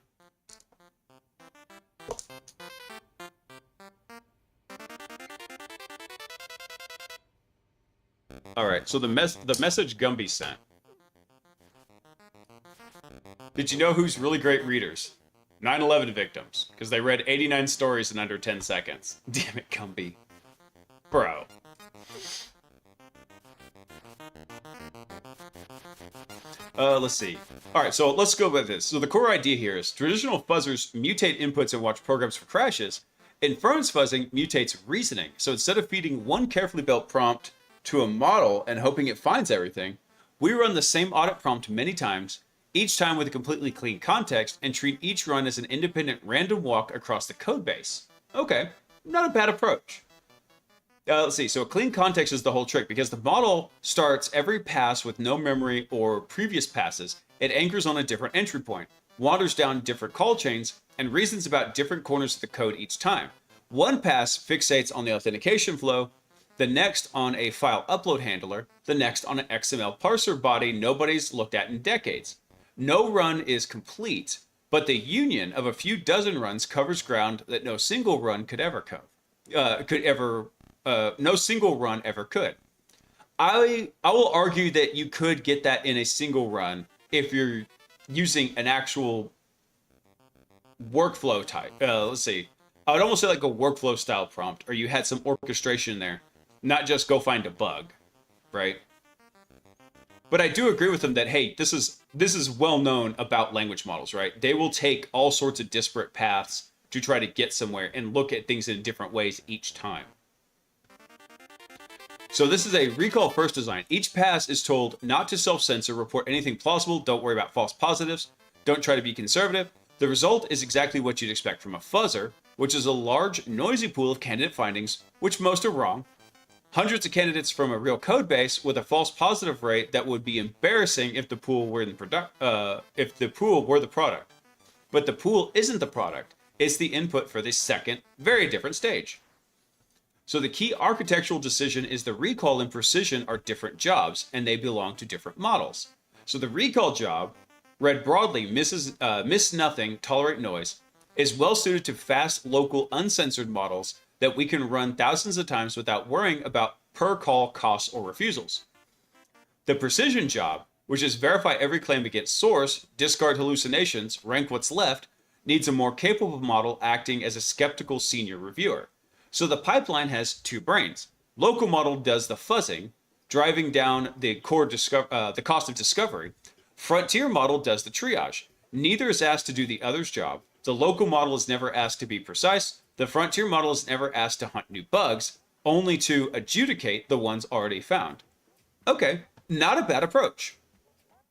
Speaker 4: Alright, so the message Gumby sent. Did you know who's really great readers? 9/11 victims, because they read 89 stories in under 10 seconds. Damn it, Gumby. Bro. Let's see. Alright, so let's go with this. So the core idea here is traditional fuzzers mutate inputs and watch programs for crashes. Inference fuzzing mutates reasoning. So instead of feeding one carefully built prompt to a model and hoping it finds everything, we run the same audit prompt many times, each time with a completely clean context, and treat each run as an independent random walk across the code base. Okay, not a bad approach. Let's see, so a clean context is the whole trick, because the model starts every pass with no memory or previous passes. It anchors on a different entry point, wanders down different call chains, and reasons about different corners of the code each time. One pass fixates on the authentication flow, the next on a file upload handler, the next on an XML parser body nobody's looked at in decades. No run is complete, but the union of a few dozen runs covers ground that no single run could ever cover. No single run ever could. I will argue that you could get that in a single run if you're using an actual workflow type. Let's see. I would almost say like a workflow style prompt, or you had some orchestration there, not just go find a bug, right? But I do agree with them that, hey, this is well known about language models, right? They will take all sorts of disparate paths to try to get somewhere and look at things in different ways each time. So this is a recall first design. Each pass is told not to self-censor, report anything plausible, don't worry about false positives, don't try to be conservative. The result is exactly what you'd expect from a fuzzer, which is a large, noisy pool of candidate findings, which most are wrong. Hundreds of candidates from a real code base with a false positive rate that would be embarrassing if the pool were the product. But the pool isn't the product. It's the input for the second, very different stage. So the key architectural decision is the recall and precision are different jobs, and they belong to different models. So the recall job, read broadly, miss nothing, tolerate noise, is well suited to fast, local, uncensored models that we can run thousands of times without worrying about per call costs or refusals. The precision job, which is verify every claim against source, discard hallucinations, rank what's left, needs a more capable model acting as a skeptical senior reviewer. So the pipeline has two brains. Local model does the fuzzing, driving down the the cost of discovery. Frontier model does the triage. Neither is asked to do the other's job. The local model is never asked to be precise. The frontier model is never asked to hunt new bugs, only to adjudicate the ones already found. Okay, not a bad approach.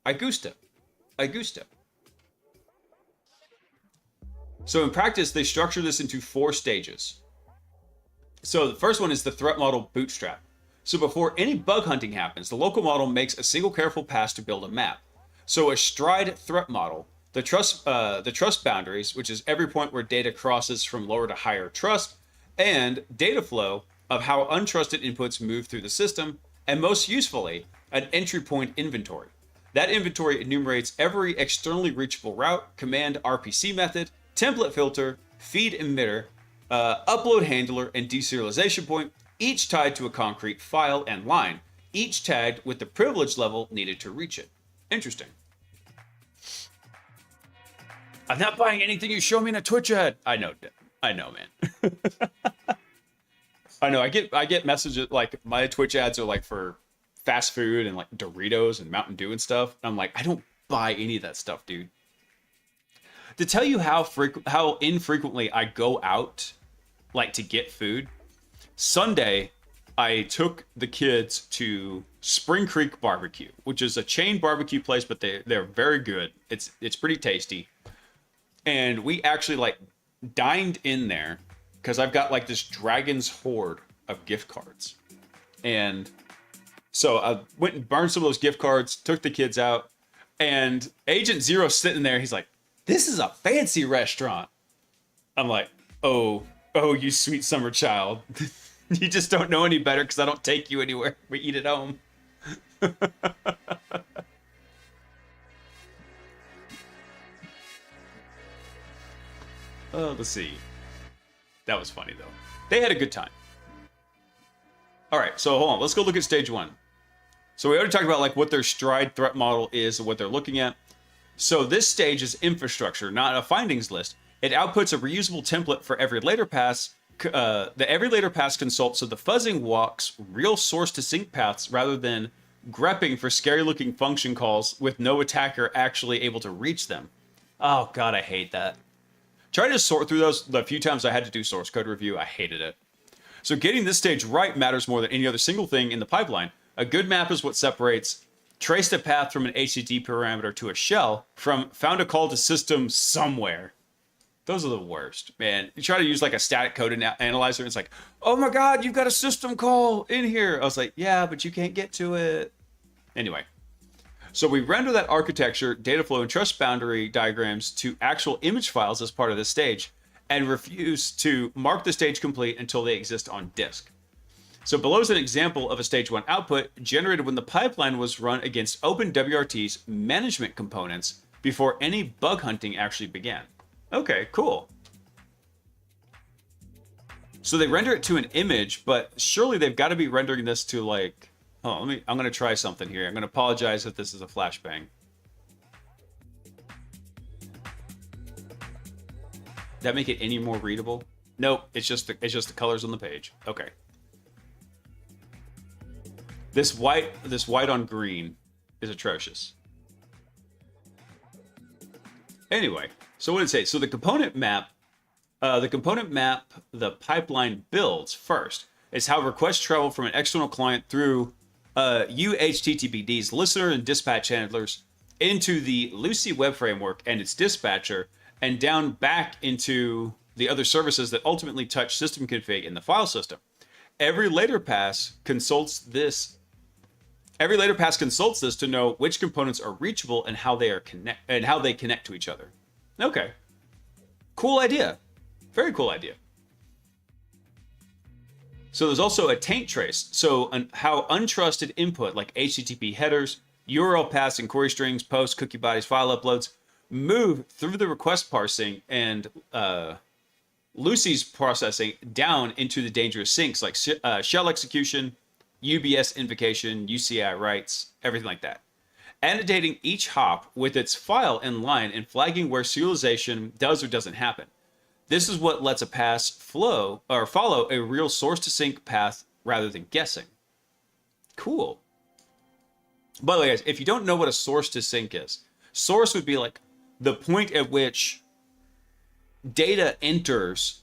Speaker 4: I gusta. So in practice, they structure this into 4 stages. So the first one is the threat model bootstrap. So before any bug hunting happens, the local model makes a single careful pass to build a map. So a stride threat model, the trust boundaries, which is every point where data crosses from lower to higher trust, and data flow of how untrusted inputs move through the system, and most usefully, an entry point inventory. That inventory enumerates every externally reachable route, command RPC method, template filter, feed emitter, upload handler, and deserialization point, each tied to a concrete file and line, each tagged with the privilege level needed to reach it. Interesting. I'm not buying anything you show me in a Twitch ad. I know, man. I know. I get messages like my Twitch ads are like for fast food and like Doritos and Mountain Dew and stuff. I'm like, I don't buy any of that stuff, dude. To tell you how infrequently I go out, like to get food. Sunday, I took the kids to Spring Creek Barbecue, which is a chain barbecue place, but they're very good. It's pretty tasty. And we actually like dined in there because I've got like this dragon's hoard of gift cards. And so I went and burned some of those gift cards, took the kids out. And Agent Zero's sitting there. He's like, this is a fancy restaurant. I'm like, oh, you sweet summer child. You just don't know any better because I don't take you anywhere. We eat at home. Let's see. That was funny, though. They had a good time. All right, so hold on. Let's go look at stage 1. So we already talked about like what their stride threat model is and what they're looking at. So this stage is infrastructure, not a findings list. It outputs a reusable template for every later pass. The every later pass consults, so the fuzzing walks real source to sync paths rather than grepping for scary looking function calls with no attacker actually able to reach them. Oh god, I hate that. Trying to sort through those the few times I had to do source code review, I hated it. So getting this stage right matters more than any other single thing in the pipeline. A good map is what separates traced a path from an HTTP parameter to a shell from found a call to system somewhere. Those are the worst, man. You try to use like a static code analyzer, and it's like, oh my god, you've got a system call in here. I was like, yeah, but you can't get to it. Anyway, so we render that architecture, data flow, and trust boundary diagrams to actual image files as part of this stage, and refuse to mark the stage complete until they exist on disk. So below is an example of a stage 1 output generated when the pipeline was run against OpenWRT's management components before any bug hunting actually began. Okay, cool. So they render it to an image, but surely they've got to be rendering this to like... Oh, I'm going to try something here. I'm going to apologize if this is a flashbang. Does that make it any more readable? Nope, it's just the colors on the page. Okay. This white on green is atrocious. Anyway, so what did it say? So the component map the pipeline builds first is how requests travel from an external client through UHTTPD's listener and dispatch handlers into the Lucy web framework and its dispatcher, and down back into the other services that ultimately touch system config in the file system. Every later pass consults this to know which components are reachable and how they connect to each other. Okay. Cool idea. Very cool idea. So there's also a taint trace. So how untrusted input like HTTP headers, URL paths and query strings, posts, cookie bodies, file uploads move through the request parsing and Lucy's processing down into the dangerous sinks like shell execution, UBS invocation, UCI writes, everything like that. Annotating each hop with its file in line and flagging where serialization does or doesn't happen. This is what lets a pass follow a real source to sync path rather than guessing. Cool. By the way, guys, if you don't know what a source to sync is, source would be like the point at which data enters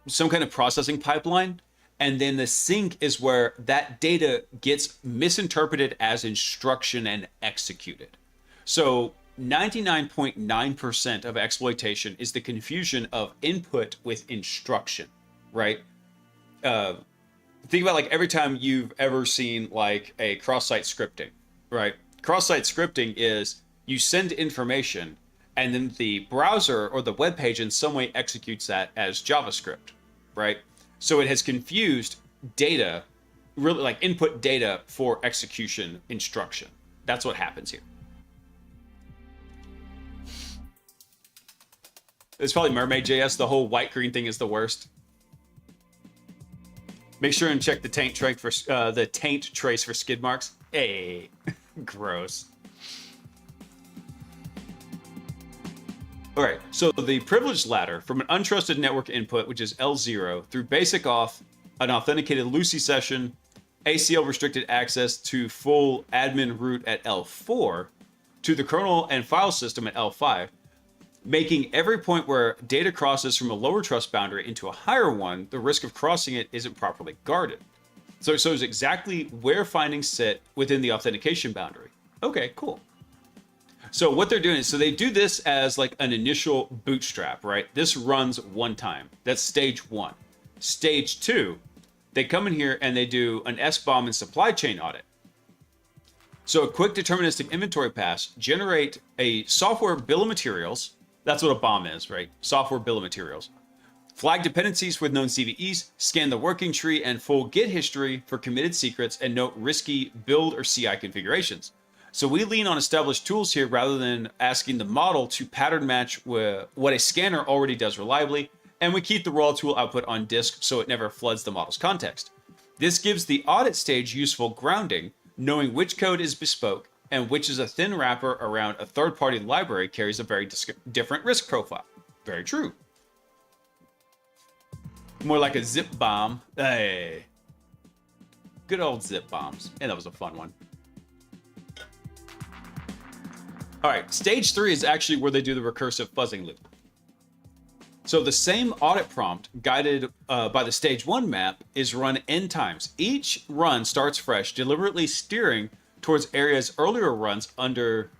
Speaker 4: some kind of processing pipeline, and then the sync is where that data gets misinterpreted as instruction and executed. So 99.9% of exploitation is the confusion of input with instruction, right? Think about like every time you've ever seen like a cross-site scripting, right? Cross-site scripting is you send information and then the browser or the web page in some way executes that as JavaScript, right? So it has confused data, really like input data for execution instruction. That's what happens here. It's probably Mermaid.js. The whole white-green thing is the worst. Make sure and check the taint trace for skid marks. Hey, gross. All right, so the privilege ladder from an untrusted network input, which is L0, through basic auth, an authenticated Lucy session, ACL restricted access to full admin root at L4, to the kernel and file system at L5, making every point where data crosses from a lower trust boundary into a higher one, the risk of crossing it isn't properly guarded. So it shows exactly where findings sit within the authentication boundary. Okay, cool. So what they're doing is, so they do this as like an initial bootstrap, right? This runs one time. That's stage 1. Stage 2, they come in here and they do an SBOM and supply chain audit. So a quick deterministic inventory pass, generate a software bill of materials. That's what a BOM is, right? Software bill of materials. Flag dependencies with known CVEs, scan the working tree and full Git history for committed secrets, and note risky build or CI configurations. So we lean on established tools here rather than asking the model to pattern match with what a scanner already does reliably, and we keep the raw tool output on disk so it never floods the model's context. This gives the audit stage useful grounding, knowing which code is bespoke and which is a thin wrapper around a third-party library carries a very different risk profile. Very true. More like a zip bomb. Hey. Good old zip bombs. And that was a fun one. All right, stage 3 is actually where they do the recursive fuzzing loop. So the same audit prompt guided by the stage 1 map is run n times. Each run starts fresh, deliberately steering towards areas earlier runs under...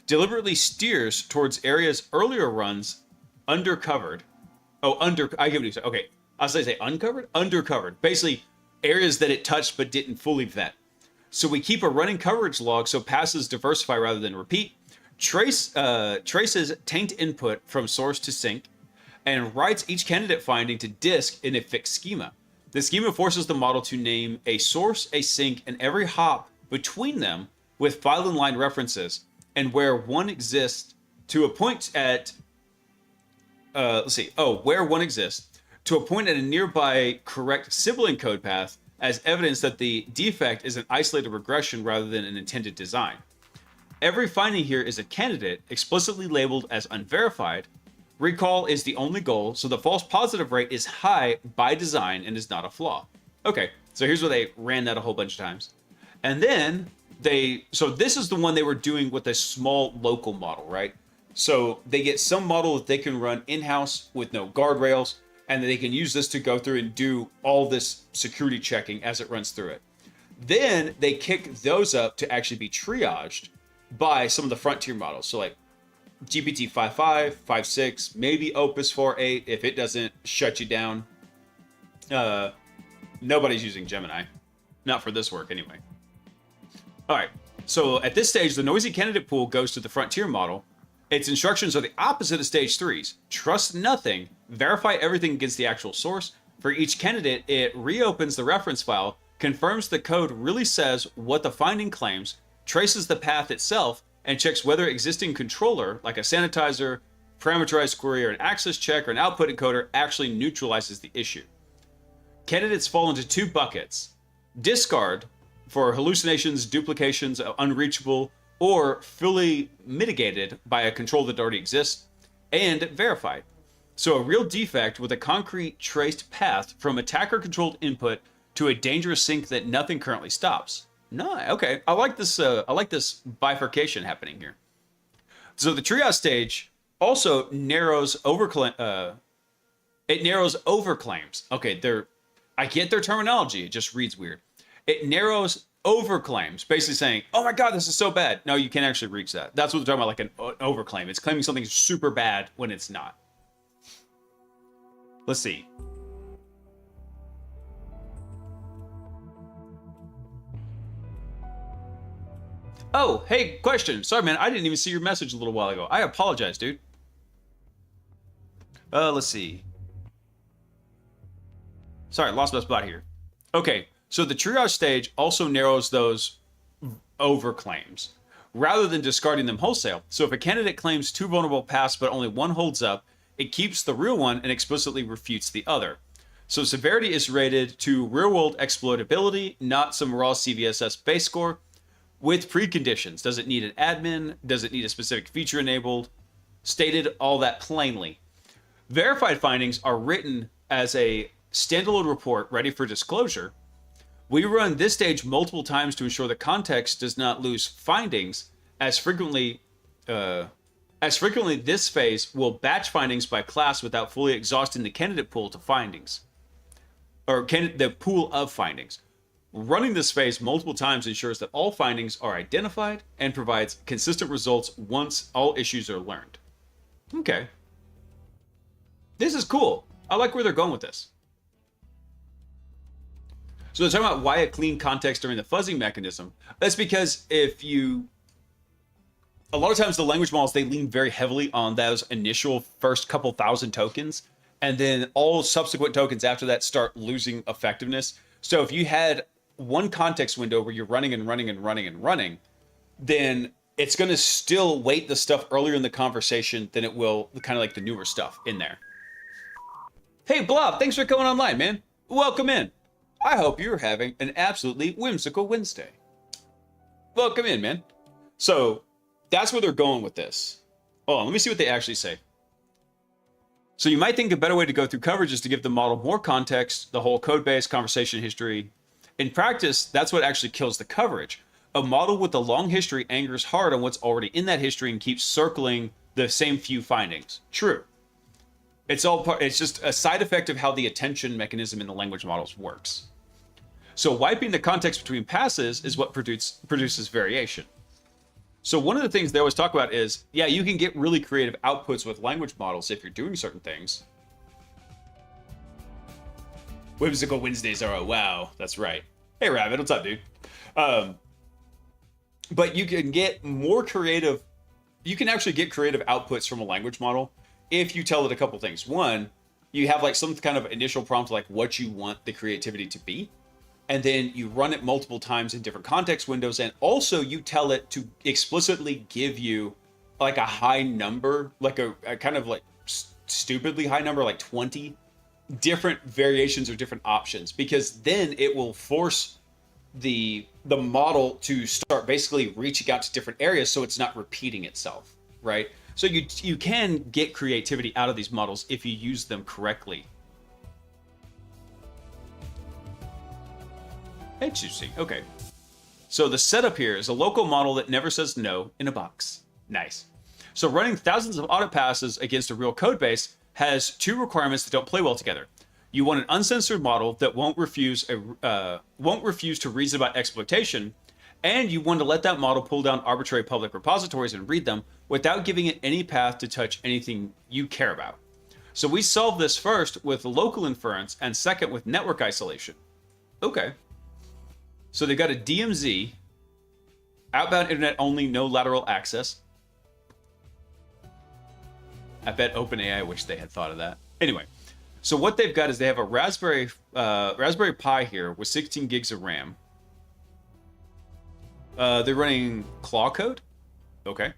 Speaker 4: Deliberately steers towards areas earlier runs undercovered. I get what you said. Okay, I was going to say uncovered? Undercovered. Basically, areas that it touched but didn't fully vet. So we keep a running coverage log so passes diversify rather than repeat. Traces taint input from source to sink, and writes each candidate finding to disk in a fixed schema. The schema forces the model to name a source, a sink, and every hop between them with file and line references, and where one exists to a point at where one exists to a point at a nearby correct sibling code path as evidence that the defect is an isolated regression rather than an intended design. Every finding here is a candidate explicitly labeled as unverified. Recall is the only goal, so the false positive rate is high by design and is not a flaw. Okay, so here's where they ran that a whole bunch of times. And then so this is the one they were doing with a small local model, right? So they get some model that they can run in-house with no guardrails, and they can use this to go through and do all this security checking as it runs through it. Then they kick those up to actually be triaged by some of the frontier models. So like GPT 5.5, 5.6, maybe Opus 4.8 if it doesn't shut you down. Nobody's using Gemini. Not for this work anyway. All right, so at this stage, the noisy candidate pool goes to the frontier model. Its instructions are the opposite of stage 3's. Trust nothing, verify everything against the actual source. For each candidate, it reopens the reference file, confirms the code really says what the finding claims, traces the path itself, and checks whether existing controller, like a sanitizer, parameterized query, or an access check, or an output encoder, actually neutralizes the issue. Candidates fall into 2 buckets. Discard, for hallucinations, duplications, unreachable, or fully mitigated by a control that already exists, and verified. So a real defect with a concrete traced path from attacker-controlled input to a dangerous sink that nothing currently stops. No, okay. I like this bifurcation happening here. So the triage stage also narrows overclaims. Okay, I get their terminology. It just reads weird. It narrows overclaims, basically saying, "Oh my God, this is so bad." No, you can't actually reach that. That's what they're talking about, like an overclaim. It's claiming something super bad when it's not. Let's see. Oh, hey, question. Sorry, man. I didn't even see your message a little while ago. I apologize, dude. Let's see. Sorry, lost my spot here. Okay, so the triage stage also narrows those overclaims rather than discarding them wholesale. So if a candidate claims 2 vulnerable paths but only one holds up, it keeps the real one and explicitly refutes the other. So severity is rated to real-world exploitability, not some raw CVSS base score, with preconditions. Does it need an admin? Does it need a specific feature enabled? Stated all that plainly. Verified findings are written as a standalone report ready for disclosure. We run this stage multiple times to ensure the context does not lose findings. As frequently this phase will batch findings by class without fully exhausting the candidate pool to findings, or the pool of findings. Running this phase multiple times ensures that all findings are identified and provides consistent results once all issues are learned. Okay. This is cool. I like where they're going with this. So they're talking about why a clean context during the fuzzing mechanism. That's because a lot of times the language models, they lean very heavily on those initial first couple thousand tokens, and then all subsequent tokens after that start losing effectiveness. So if you had one context window where you're running and running and running and running, then it's going to still weight the stuff earlier in the conversation than it will kind of like the newer stuff in there. Hey, Blob, thanks for coming online, man. Welcome in. I hope you're having an absolutely whimsical Wednesday. Welcome in, man. So that's where they're going with this. Hold on, let me see what they actually say. So you might think a better way to go through coverage is to give the model more context, the whole code base, conversation history. In practice, that's what actually kills the coverage. A model with a long history angers hard on what's already in that history and keeps circling the same few findings. True. It's just a side effect of how the attention mechanism in the language models works. So wiping the context between passes is what produces variation. So one of the things they always talk about is, yeah, you can get really creative outputs with language models if you're doing certain things. Whimsical Wednesdays are a wow. That's right. Hey, Rabbit, what's up, dude? But you can get more creative. You can actually get creative outputs from a language model if you tell it a couple things. One, you have like some kind of initial prompt, like what you want the creativity to be. And then you run it multiple times in different context windows. And also you tell it to explicitly give you like a high number, like a kind of like stupidly high number, like 20 different variations or different options, because then it will force the model to start basically reaching out to different areas so it's not repeating itself, right? So you can get creativity out of these models if you use them correctly. Interesting. Okay. So the setup here is a local model that never says no in a box. Nice. So running thousands of audit passes against a real code base has two requirements that don't play well together. You want an uncensored model that won't refuse to reason about exploitation, and you want to let that model pull down arbitrary public repositories and read them without giving it any path to touch anything you care about. So we solve this first with local inference and second with network isolation. Okay. So they've got a DMZ, outbound internet only, no lateral access. I bet OpenAI wish they had thought of that. Anyway, so what they've got is they have a Raspberry Pi here with 16 gigs of RAM. They're running Claw code. Okay.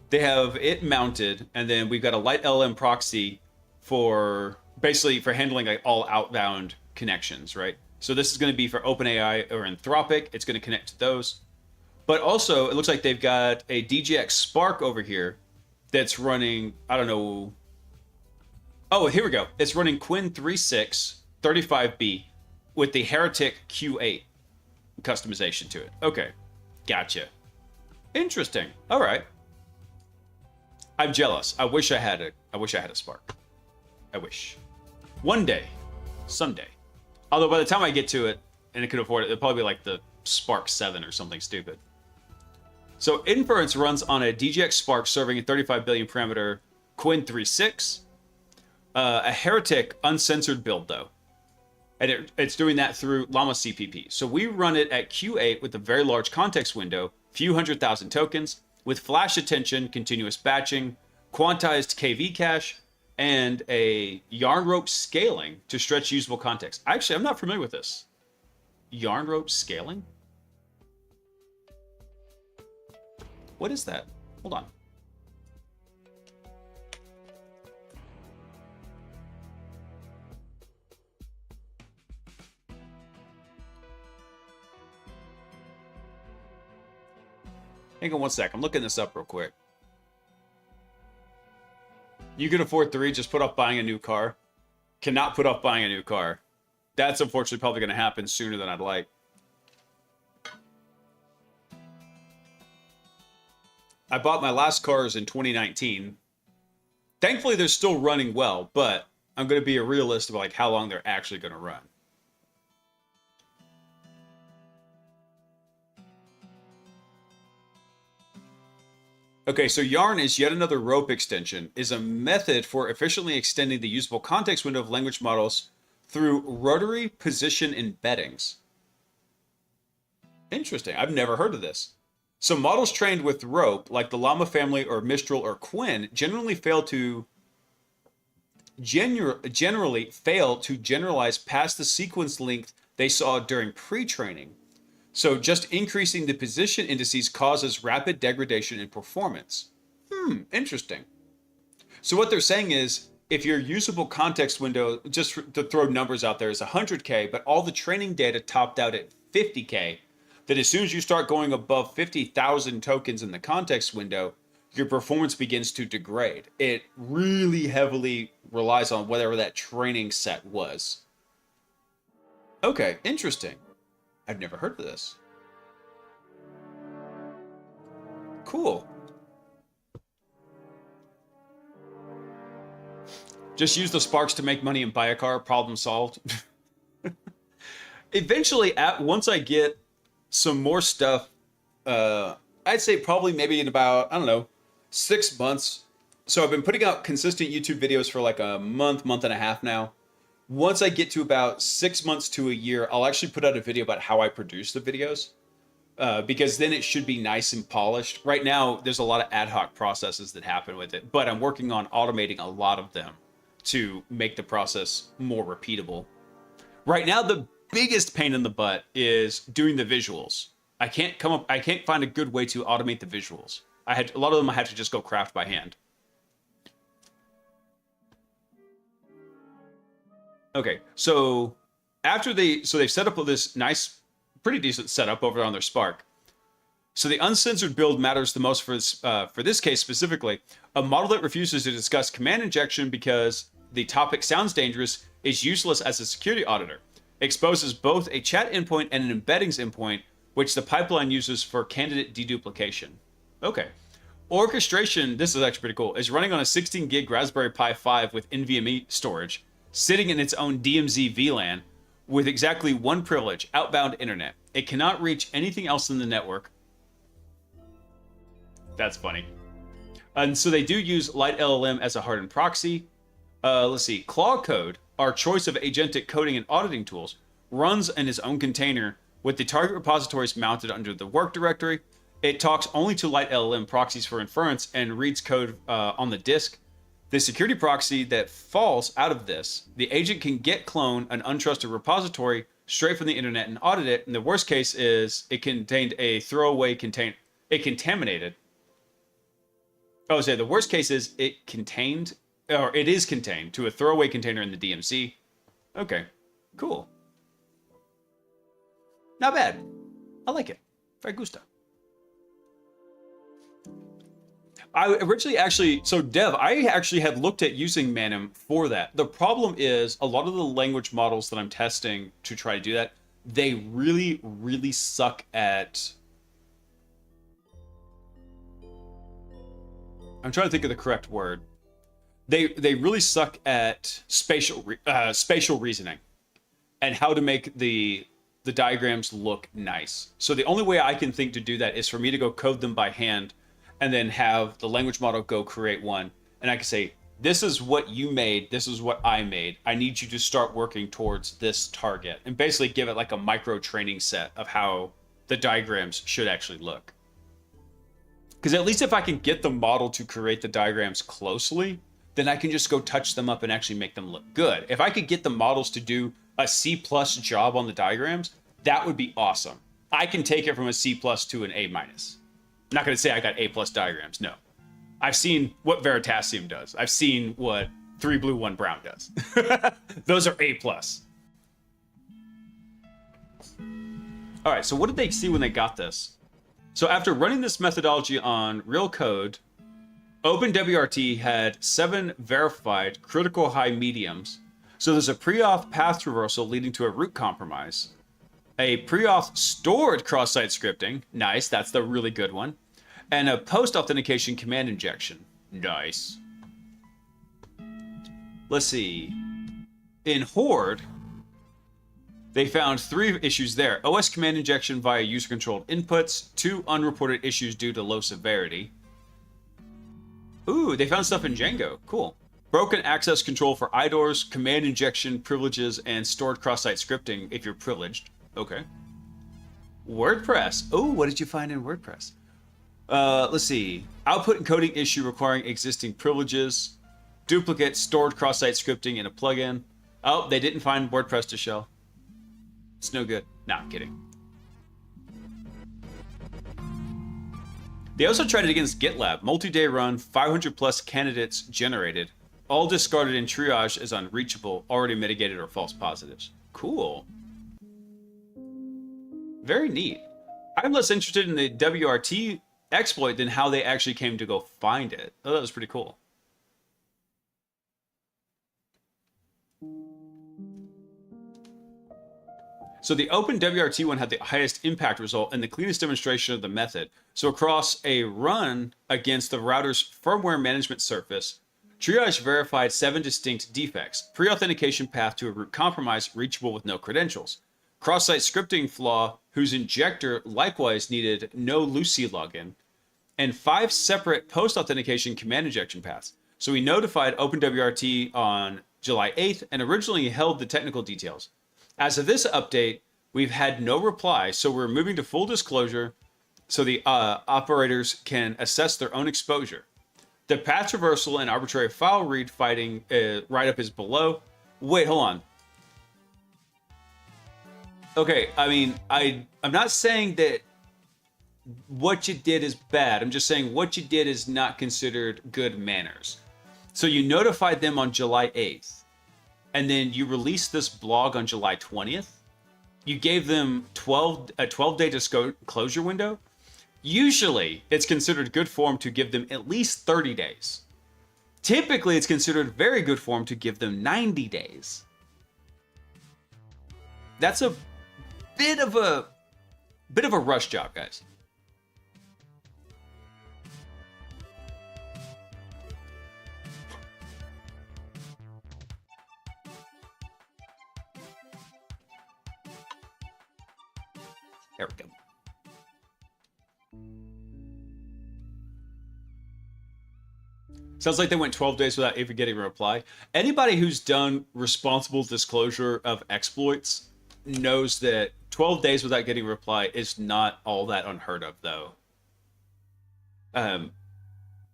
Speaker 4: They have it mounted, and then we've got a light LM proxy for basically for handling like all outbound connections, right? So this is going to be for OpenAI or Anthropic. It's going to connect to those. But also, it looks like they've got a DJX Spark over here that's running, I don't know. Oh, here we go. It's running Quinn 3.6 35B with the Heretic Q8 customization to it. Okay, gotcha. Interesting. All right. I'm jealous. I wish I had a Spark. I wish. One day, someday. Although by the time I get to it and I can afford it, it'll probably be like the Spark 7 or something stupid. So inference runs on a DGX Spark serving a 35 billion parameter Quinn 3.6. A Heretic uncensored build though. And it's doing that through Llama CPP. So we run it at Q8 with a very large context window, few 100,000 tokens, with flash attention, continuous batching, quantized KV cache, and a yarn rope scaling to stretch usable context. Actually, I'm not familiar with this. Yarn rope scaling? What is that? Hold on. Hang on one sec. I'm looking this up real quick. You can afford 3, just put off buying a new car. Cannot put off buying a new car. That's unfortunately probably going to happen sooner than I'd like. I bought my last cars in 2019. Thankfully, they're still running well, but I'm going to be a realist about like how long they're actually going to run. Okay, so Yarn is yet another rope extension, is a method for efficiently extending the usable context window of language models through rotary position embeddings. Interesting. I've never heard of this. So models trained with rope, like the Llama family or Mistral or Quinn, generally fail to generalize past the sequence length they saw during pre-training. So just increasing the position indices causes rapid degradation in performance. Interesting. So what they're saying is, if your usable context window, just to throw numbers out there, is 100K, but all the training data topped out at 50K, that as soon as you start going above 50,000 tokens in the context window, your performance begins to degrade. It really heavily relies on whatever that training set was. Okay, interesting. I've never heard of this. Cool. Just use the sparks to make money and buy a car. Problem solved. Eventually, once I get some more stuff, I'd say probably maybe in about, I don't know, 6 months. So I've been putting out consistent YouTube videos for like a month and a half now. Once I get to about 6 months to a year, I'll actually put out a video about how I produce the videos. Because then it should be nice and polished. Right now, there's a lot of ad hoc processes that happen with it, but I'm working on automating a lot of them to make the process more repeatable. Right now, the biggest pain in the butt is doing the visuals. I can't find a good way to automate the visuals. A lot of them I had to just go craft by hand. Okay, so they've set up this nice, pretty decent setup over on their Spark. So the uncensored build matters the most for this case specifically. A model that refuses to discuss command injection because the topic sounds dangerous is useless as a security auditor. Exposes both a chat endpoint and an embeddings endpoint, which the pipeline uses for candidate deduplication. Okay. Orchestration, this is actually pretty cool, is running on a 16 gig Raspberry Pi 5 with NVMe storage, sitting in its own DMZ VLAN with exactly one privilege, outbound internet. It cannot reach anything else in the network. That's funny. And so they do use Light LLM as a hardened proxy. Let's see, Claw Code, our choice of agentic coding and auditing tools, runs in its own container with the target repositories mounted under the work directory. It talks only to Light LLM proxies for inference and reads code on the disk. The security proxy that falls out of this, the agent can get clone an untrusted repository straight from the internet and audit it. And the worst case is it contained a throwaway container. It contaminated. Oh, so the worst case is it is contained to a throwaway container in the DMZ. Okay, cool. Not bad. I like it. Very gusta. I originally Dev, I actually had looked at using Manim for that. The problem is a lot of the language models that I'm testing to try to do that, they really, really suck at... I'm trying to think of the correct word. They really suck at spatial reasoning and how to make the diagrams look nice. So the only way I can think to do that is for me to go code them by hand and then have the language model go create one. And I can say, this is what you made, this is what I made. I need you to start working towards this target. And basically give it like a micro training set of how the diagrams should actually look. Because at least if I can get the model to create the diagrams closely, then I can just go touch them up and actually make them look good. If I could get the models to do a C+ job on the diagrams, that would be awesome. I can take it from a C+ to an A-. I'm not going to say I got A+ diagrams, no. I've seen what Veritasium does. I've seen what 3 Blue 1 Brown does. Those are A+. All right, so what did they see when they got this? So after running this methodology on real code, OpenWRT had 7 verified critical high mediums. So there's a pre-auth path traversal leading to a root compromise. A pre-auth stored cross-site scripting. Nice, that's the really good one. And a post-authentication command injection. Nice. Let's see. In Horde, they found 3 issues there. OS command injection via user-controlled inputs, 2 unreported issues due to low severity. Ooh, they found stuff in Django. Cool. broken access control for IDORs, command injection privileges, and stored cross-site scripting if you're privileged. Okay. WordPress. Oh, what did you find in WordPress? Let's see. Output encoding issue requiring existing privileges. Duplicate stored cross-site scripting in a plugin. Oh, they didn't find WordPress to shell. It's no good. Nah, I'm kidding. They also tried it against GitLab. Multi-day run, 500 plus candidates generated. All discarded in triage as unreachable, already mitigated, or false positives. Cool. Very neat. I'm less interested in the WRT exploit than how they actually came to go find it. Oh, that was pretty cool. So the open WRT one had the highest impact result and the cleanest demonstration of the method. So across a run against the router's firmware management surface, triage verified 7 distinct defects. Pre-authentication path to a root compromise reachable with no credentials. Cross-site scripting flaw whose injector likewise needed no Lucy login. And 5 separate post-authentication command injection paths. So we notified OpenWRT on July 8th and originally held the technical details. As of this update, we've had no reply, so we're moving to full disclosure so the operators can assess their own exposure. The path traversal and arbitrary file read fighting write-up is below. Wait, hold on. Okay, I mean, I'm not saying that what you did is bad. I'm just saying what you did is not considered good manners. So you notified them on July 8th. And then you released this blog on July 20th. You gave them a 12-day disclosure window. Usually, it's considered good form to give them at least 30 days. Typically, it's considered very good form to give them 90 days. That's a bit of a rush job, guys. There we go. Sounds like they went 12 days without even getting a reply. Anybody who's done responsible disclosure of exploits knows that 12 days without getting a reply is not all that unheard of, though.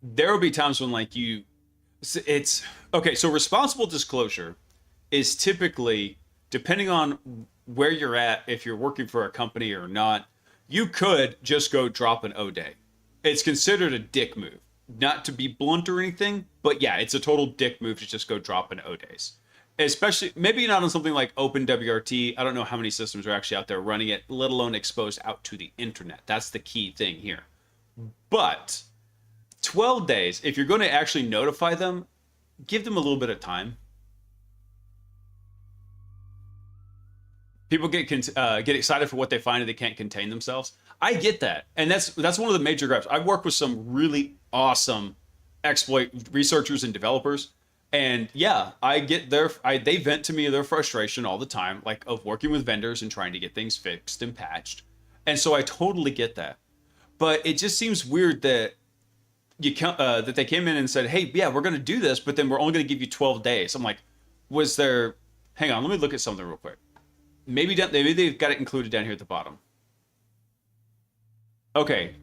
Speaker 4: There will be times when, like, it's okay. So responsible disclosure is typically, depending on where you're at, if you're working for a company or not, you could just go drop an O day. It's considered a dick move. Not to be blunt or anything, but yeah, it's a total dick move to just go drop an O days. Especially, maybe not on something like OpenWRT. I don't know how many systems are actually out there running it, let alone exposed out to the internet. That's the key thing here. But 12 days, if you're going to actually notify them, give them a little bit of time. People get excited for what they find and they can't contain themselves. I get that. And that's one of the major gripes. I've worked with some really awesome exploit researchers and developers. And yeah, they vent to me their frustration all the time, like of working with vendors and trying to get things fixed and patched. And so I totally get that. But it just seems weird that that they came in and said, hey, yeah, we're going to do this, but then we're only going to give you 12 days. I'm like, hang on, let me look at something real quick. Maybe they've got it included down here at the bottom. Okay,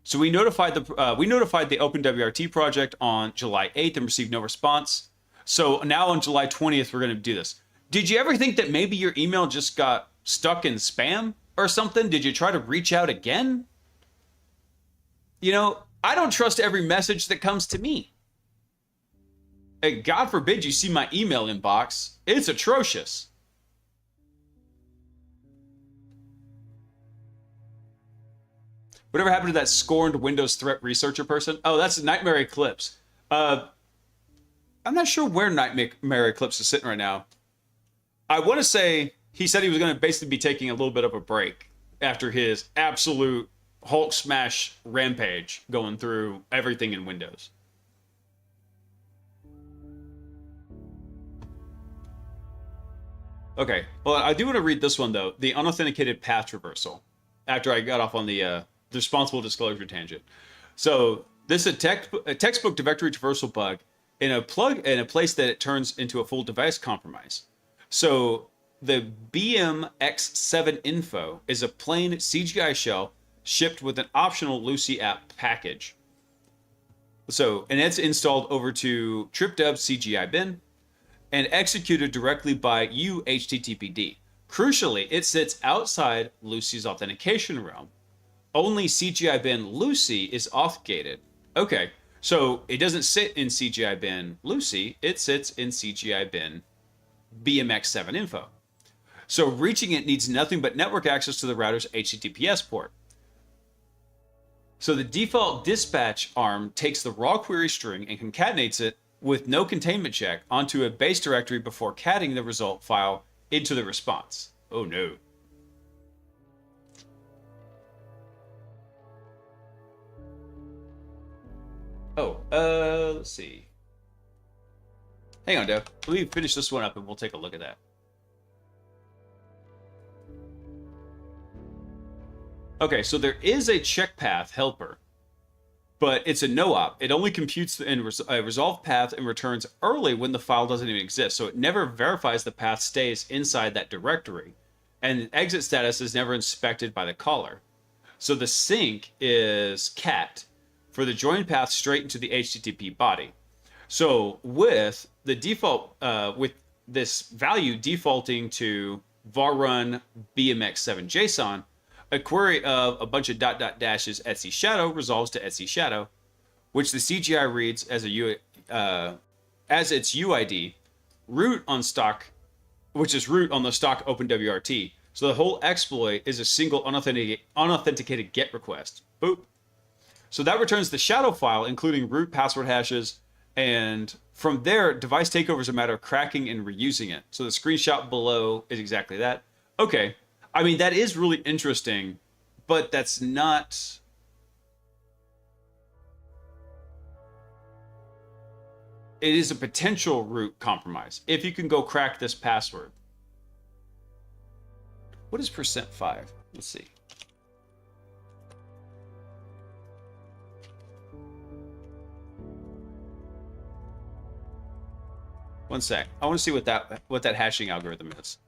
Speaker 4: so we notified the OpenWRT project on July 8th and received no response. So now on July 20th, we're going to do this. Did you ever think that maybe your email just got stuck in spam or something? Did you try to reach out again? You know, I don't trust every message that comes to me. And God forbid you see my email inbox. It's atrocious. Whatever happened to that scorned Windows threat researcher person? Oh, that's Nightmare Eclipse. I'm not sure where Nightmare Eclipse is sitting right now. I want to say he said he was going to basically be taking a little bit of a break after his absolute Hulk smash rampage going through everything in Windows. Okay, well, I do want to read this one, though. The unauthenticated path traversal. After I got off on the responsible disclosure tangent. So this is a textbook directory traversal bug in a place that it turns into a full device compromise. So the BMX7 info is a plain CGI shell shipped with an optional Lucy app package. So, and it's installed over to TripDub CGI bin and executed directly by you HTTPD. Crucially, it sits outside Lucy's authentication realm. Only CGI bin Lucy is auth-gated. Okay, so it doesn't sit in CGI bin Lucy, it sits in CGI bin BMX7 info. So reaching it needs nothing but network access to the router's HTTPS port. So the default dispatch arm takes the raw query string and concatenates it with no containment check onto a base directory before catting the result file into the response. Oh no. Let's see. Hang on, Dev. Let me finish this one up and we'll take a look at that. Okay, so there is a check path helper, but it's a no-op. It only computes a resolved path and returns early when the file doesn't even exist. So it never verifies the path stays inside that directory, and exit status is never inspected by the caller. So the sync is cat for the join path straight into the HTTP body. So with the default, with this value defaulting to var run BMX7 JSON, a query of a bunch of dashes etc shadow resolves to etc shadow, which the CGI reads as as its UID, root on stock, which is root on the stock OpenWRT. So the whole exploit is a single unauthenticated GET request. Boop. So that returns the shadow file, including root password hashes, and from there, device takeover is a matter of cracking and reusing it. So the screenshot below is exactly that. Okay. I mean, that is really interesting, but that's not... It is a potential root compromise, if you can go crack this password. What is %5? Let's see. One sec. I want to see what that hashing algorithm is.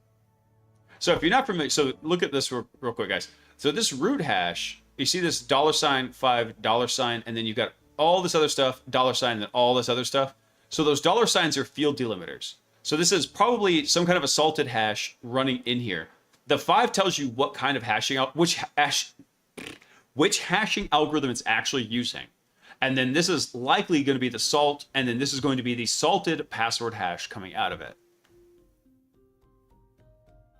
Speaker 4: So if you're not familiar, so look at this real quick, guys. So this root hash, you see this $5, and then you've got all this other stuff, $, and then all this other stuff. So those $signs are field delimiters. So this is probably some kind of a salted hash running in here. The 5 tells you what kind of hashing out, which hashing algorithm it's actually using. And then this is likely going to be the salt, and then this is going to be the salted password hash coming out of it.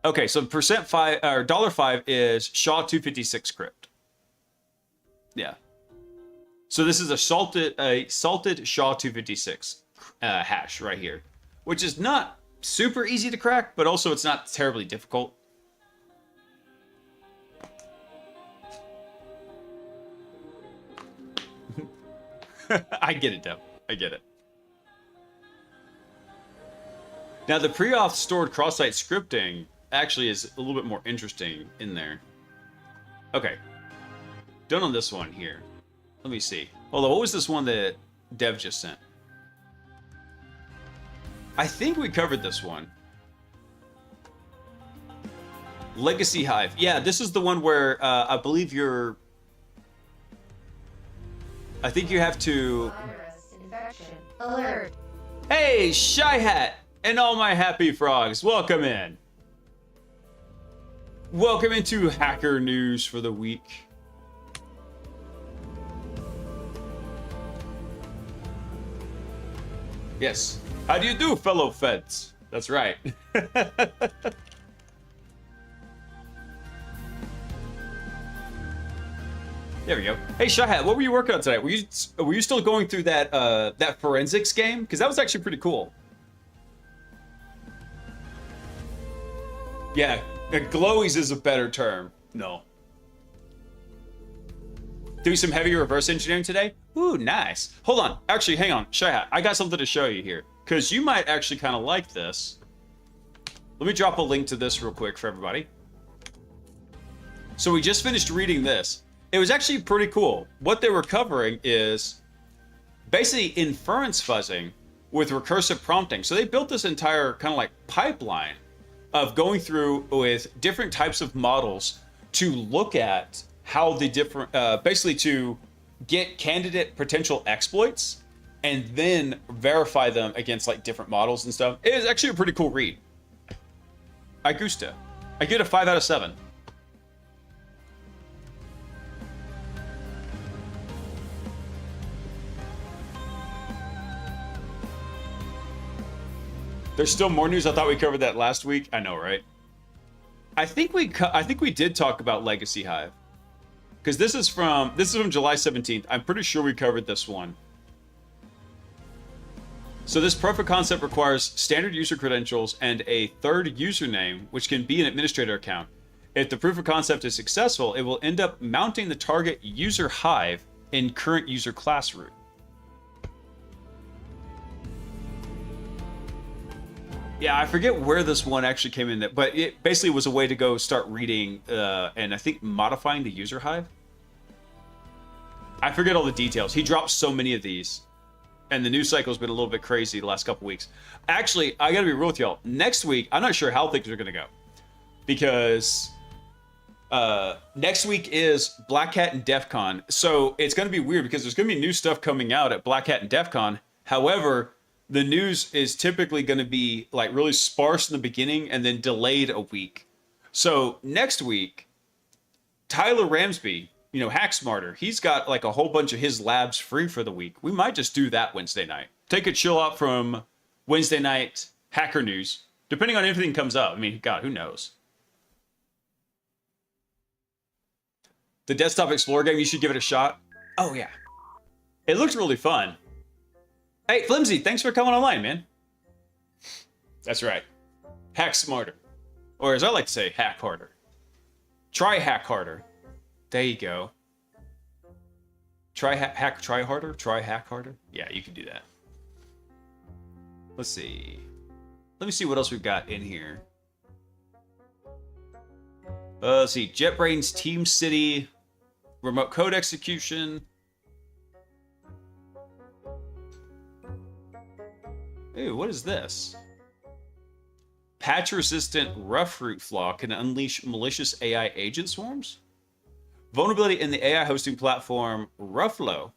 Speaker 4: Okay, so %5 or $5 is SHA-256 crypt. Yeah. So this is a salted SHA-256 hash right here, which is not super easy to crack, but also it's not terribly difficult. I get it, Deb. I get it. Now, the pre-auth stored cross-site scripting actually is a little bit more interesting in there. Okay. Done on this one here. Let me see. Hold on, what was this one that Dev just sent? I think we covered this one. Legacy Hive. Yeah, this is the one where I believe you're... I think you have to...
Speaker 7: Virus infection alert.
Speaker 4: Hey, Shy Hat and all my happy frogs, welcome in. Welcome into Hacker News for the week. Yes. How do you do, fellow feds? That's right. There we go. Hey, Shy Hat, what were you working on tonight? Were you still going through that that forensics game? Because that was actually pretty cool. Yeah, glowies is a better term. No. Doing some heavy reverse engineering today? Ooh, nice. Hold on. Actually, hang on. Shy Hat, I got something to show you here. Because you might actually kind of like this. Let me drop a link to this real quick for everybody. So we just finished reading this. It was actually pretty cool. What they were covering is basically inference fuzzing with recursive prompting. So they built this entire kind of like pipeline of going through with different types of models to look at how the different, basically to get candidate potential exploits and then verify them against like different models and stuff. It is actually a pretty cool read. I gusta. I give it a 5 out of 7. There's still more news. I thought we covered that last week. I know, right? I think we did talk about Legacy Hive, because this is from July 17th. I'm pretty sure we covered this one. So this proof of concept requires standard user credentials and a third username, which can be an administrator account. If the proof of concept is successful, it will end up mounting the target user hive in current user class root. Yeah, I forget where this one actually came in, but it basically was a way to go start reading and I think modifying the user hive. I forget all the details. He dropped so many of these, and the news cycle's been a little bit crazy the last couple weeks. Actually, I gotta be real with y'all. Next week, I'm not sure how things are gonna go, because next week is Black Hat and DEF CON. So it's gonna be weird because there's gonna be new stuff coming out at Black Hat and DEF CON. However, the news is typically going to be like really sparse in the beginning and then delayed a week. So next week, Tyler Ramsby, Hack Smarter, he's got like a whole bunch of his labs free for the week. We might just do that Wednesday night. Take a chill out from Wednesday night Hacker News, depending on if anything comes up. I mean, God, who knows? The Desktop Explorer game, you should give it a shot. Oh yeah. It looks really fun. Hey, Flimsy, thanks for coming online, man. That's right. Hack smarter. Or as I like to say, hack harder. Try hack harder. There you go. Try try harder? Try hack harder? Yeah, you can do that. Let's see. Let me see what else we've got in here. Let's see. JetBrains Team City. Remote code execution. Ooh, what is this? Patch-resistant roughroot flaw can unleash malicious AI agent swarms? Vulnerability in the AI hosting platform Roughflow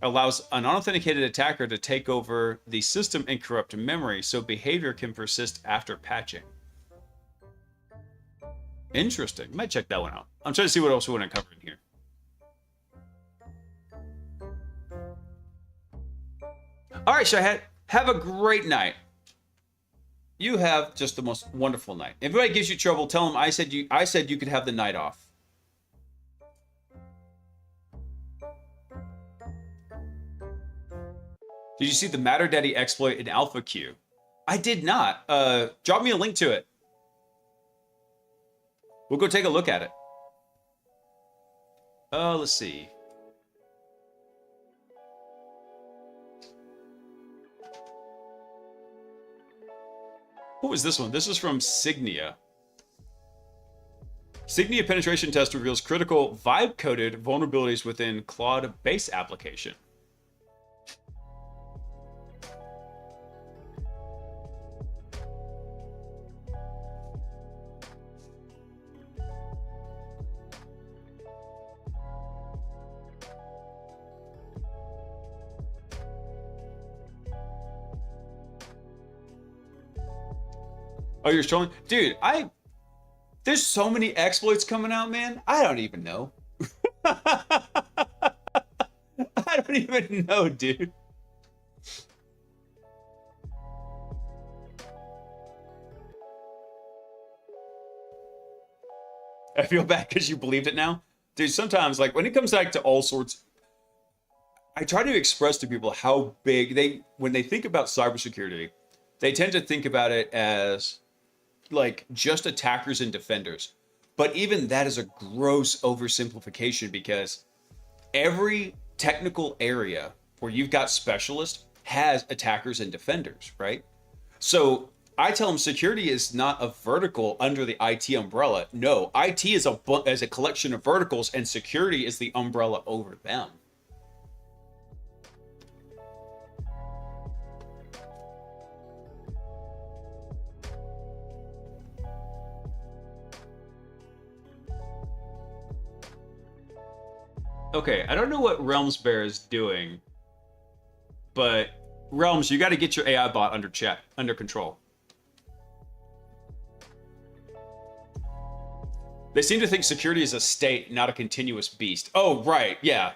Speaker 4: allows an unauthenticated attacker to take over the system and corrupt memory, so behavior can persist after patching. Interesting. Might check that one out. I'm trying to see what else we want to cover in here. All right, Shahed. Have a great night. You have just the most wonderful night. If anybody gives you trouble, tell them I said you could have the night off. Did you see the Matter Daddy exploit in Alpha Q? I did not. Drop me a link to it. We'll go take a look at it. Let's see. What was this one? This is from Signia. Signia penetration test reveals critical vibe-coded vulnerabilities within Claude base application. Oh, you're trolling? Dude, there's so many exploits coming out, man. I don't even know. I don't even know, dude. I feel bad because you believed it now. Dude, sometimes, like, when it comes back to all sorts, I try to express to people how big when they think about cybersecurity, they tend to think about it as like just attackers and defenders. But even that is a gross oversimplification, because every technical area where you've got specialists has attackers and defenders, right? So I tell them security is not a vertical under the IT umbrella. No, IT is a collection of verticals, and security is the umbrella over them. Okay, I don't know what Realms Bear is doing, but Realms, you got to get your AI bot under control. They seem to think security is a state, not a continuous beast. Oh, right, yeah.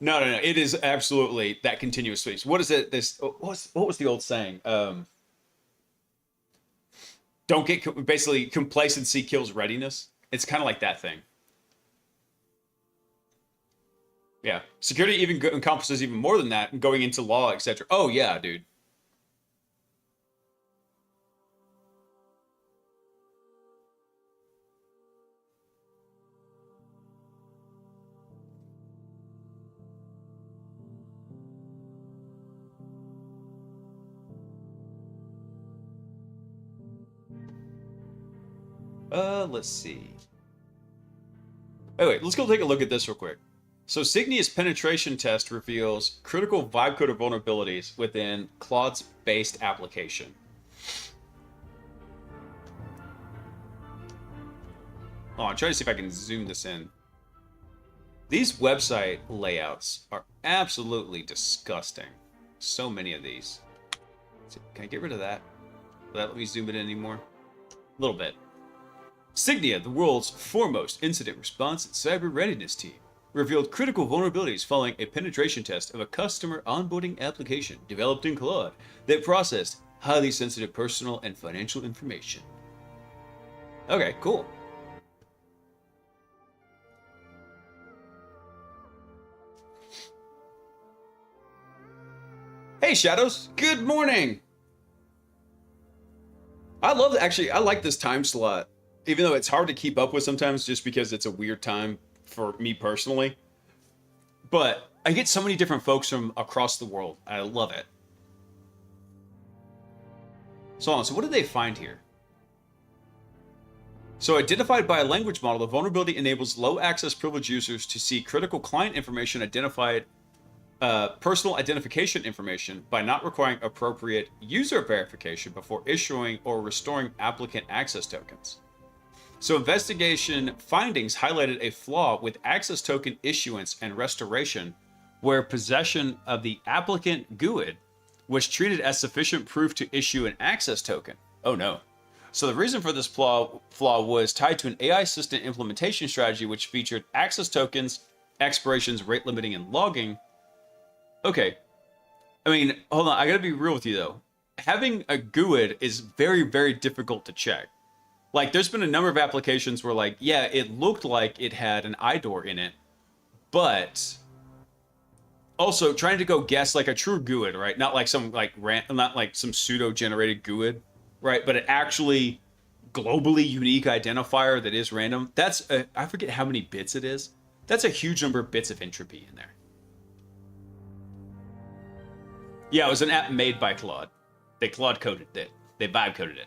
Speaker 4: No. It is absolutely that continuous beast. What is it? What was the old saying? Don't get basically complacency kills readiness. It's kind of like that thing. Yeah, security even encompasses even more than that, going into law, etc. Oh yeah, dude. Let's see. Oh wait, let's go take a look at this real quick. So Signia's penetration test reveals critical vibe coding vulnerabilities within Claude's based application. Oh, I'm trying to see if I can zoom this in. These website layouts are absolutely disgusting. So many of these. Can I get rid of that? Will that let me zoom it in anymore? A little bit. Signia, the world's foremost incident response and cyber readiness team, revealed critical vulnerabilities following a penetration test of a customer onboarding application developed in Claude that processed highly sensitive personal and financial information. Okay, cool. Hey Shadows, good morning! I like this time slot. Even though it's hard to keep up with sometimes just because it's a weird time for me personally. But I get so many different folks from across the world. I love it. So what did they find here? So identified by a language model, the vulnerability enables low access privilege users to see critical client information identified personal identification information by not requiring appropriate user verification before issuing or restoring applicant access tokens. So investigation findings highlighted a flaw with access token issuance and restoration, where possession of the applicant GUID was treated as sufficient proof to issue an access token. Oh no. So the reason for this flaw was tied to an AI assistant implementation strategy which featured access tokens, expirations, rate limiting, and logging. Okay. I mean, hold on, I gotta be real with you though. Having a GUID is very, very difficult to check. Like, there's been a number of applications where, like, yeah, it looked like it had an IDOR in it, but also trying to go guess like a true GUID, right? Not like some not like some pseudo-generated GUID, right? But an actually globally unique identifier that is random. That's I forget how many bits it is. That's a huge number of bits of entropy in there. Yeah, it was an app made by Claude. They Claude coded it. They vibe coded it.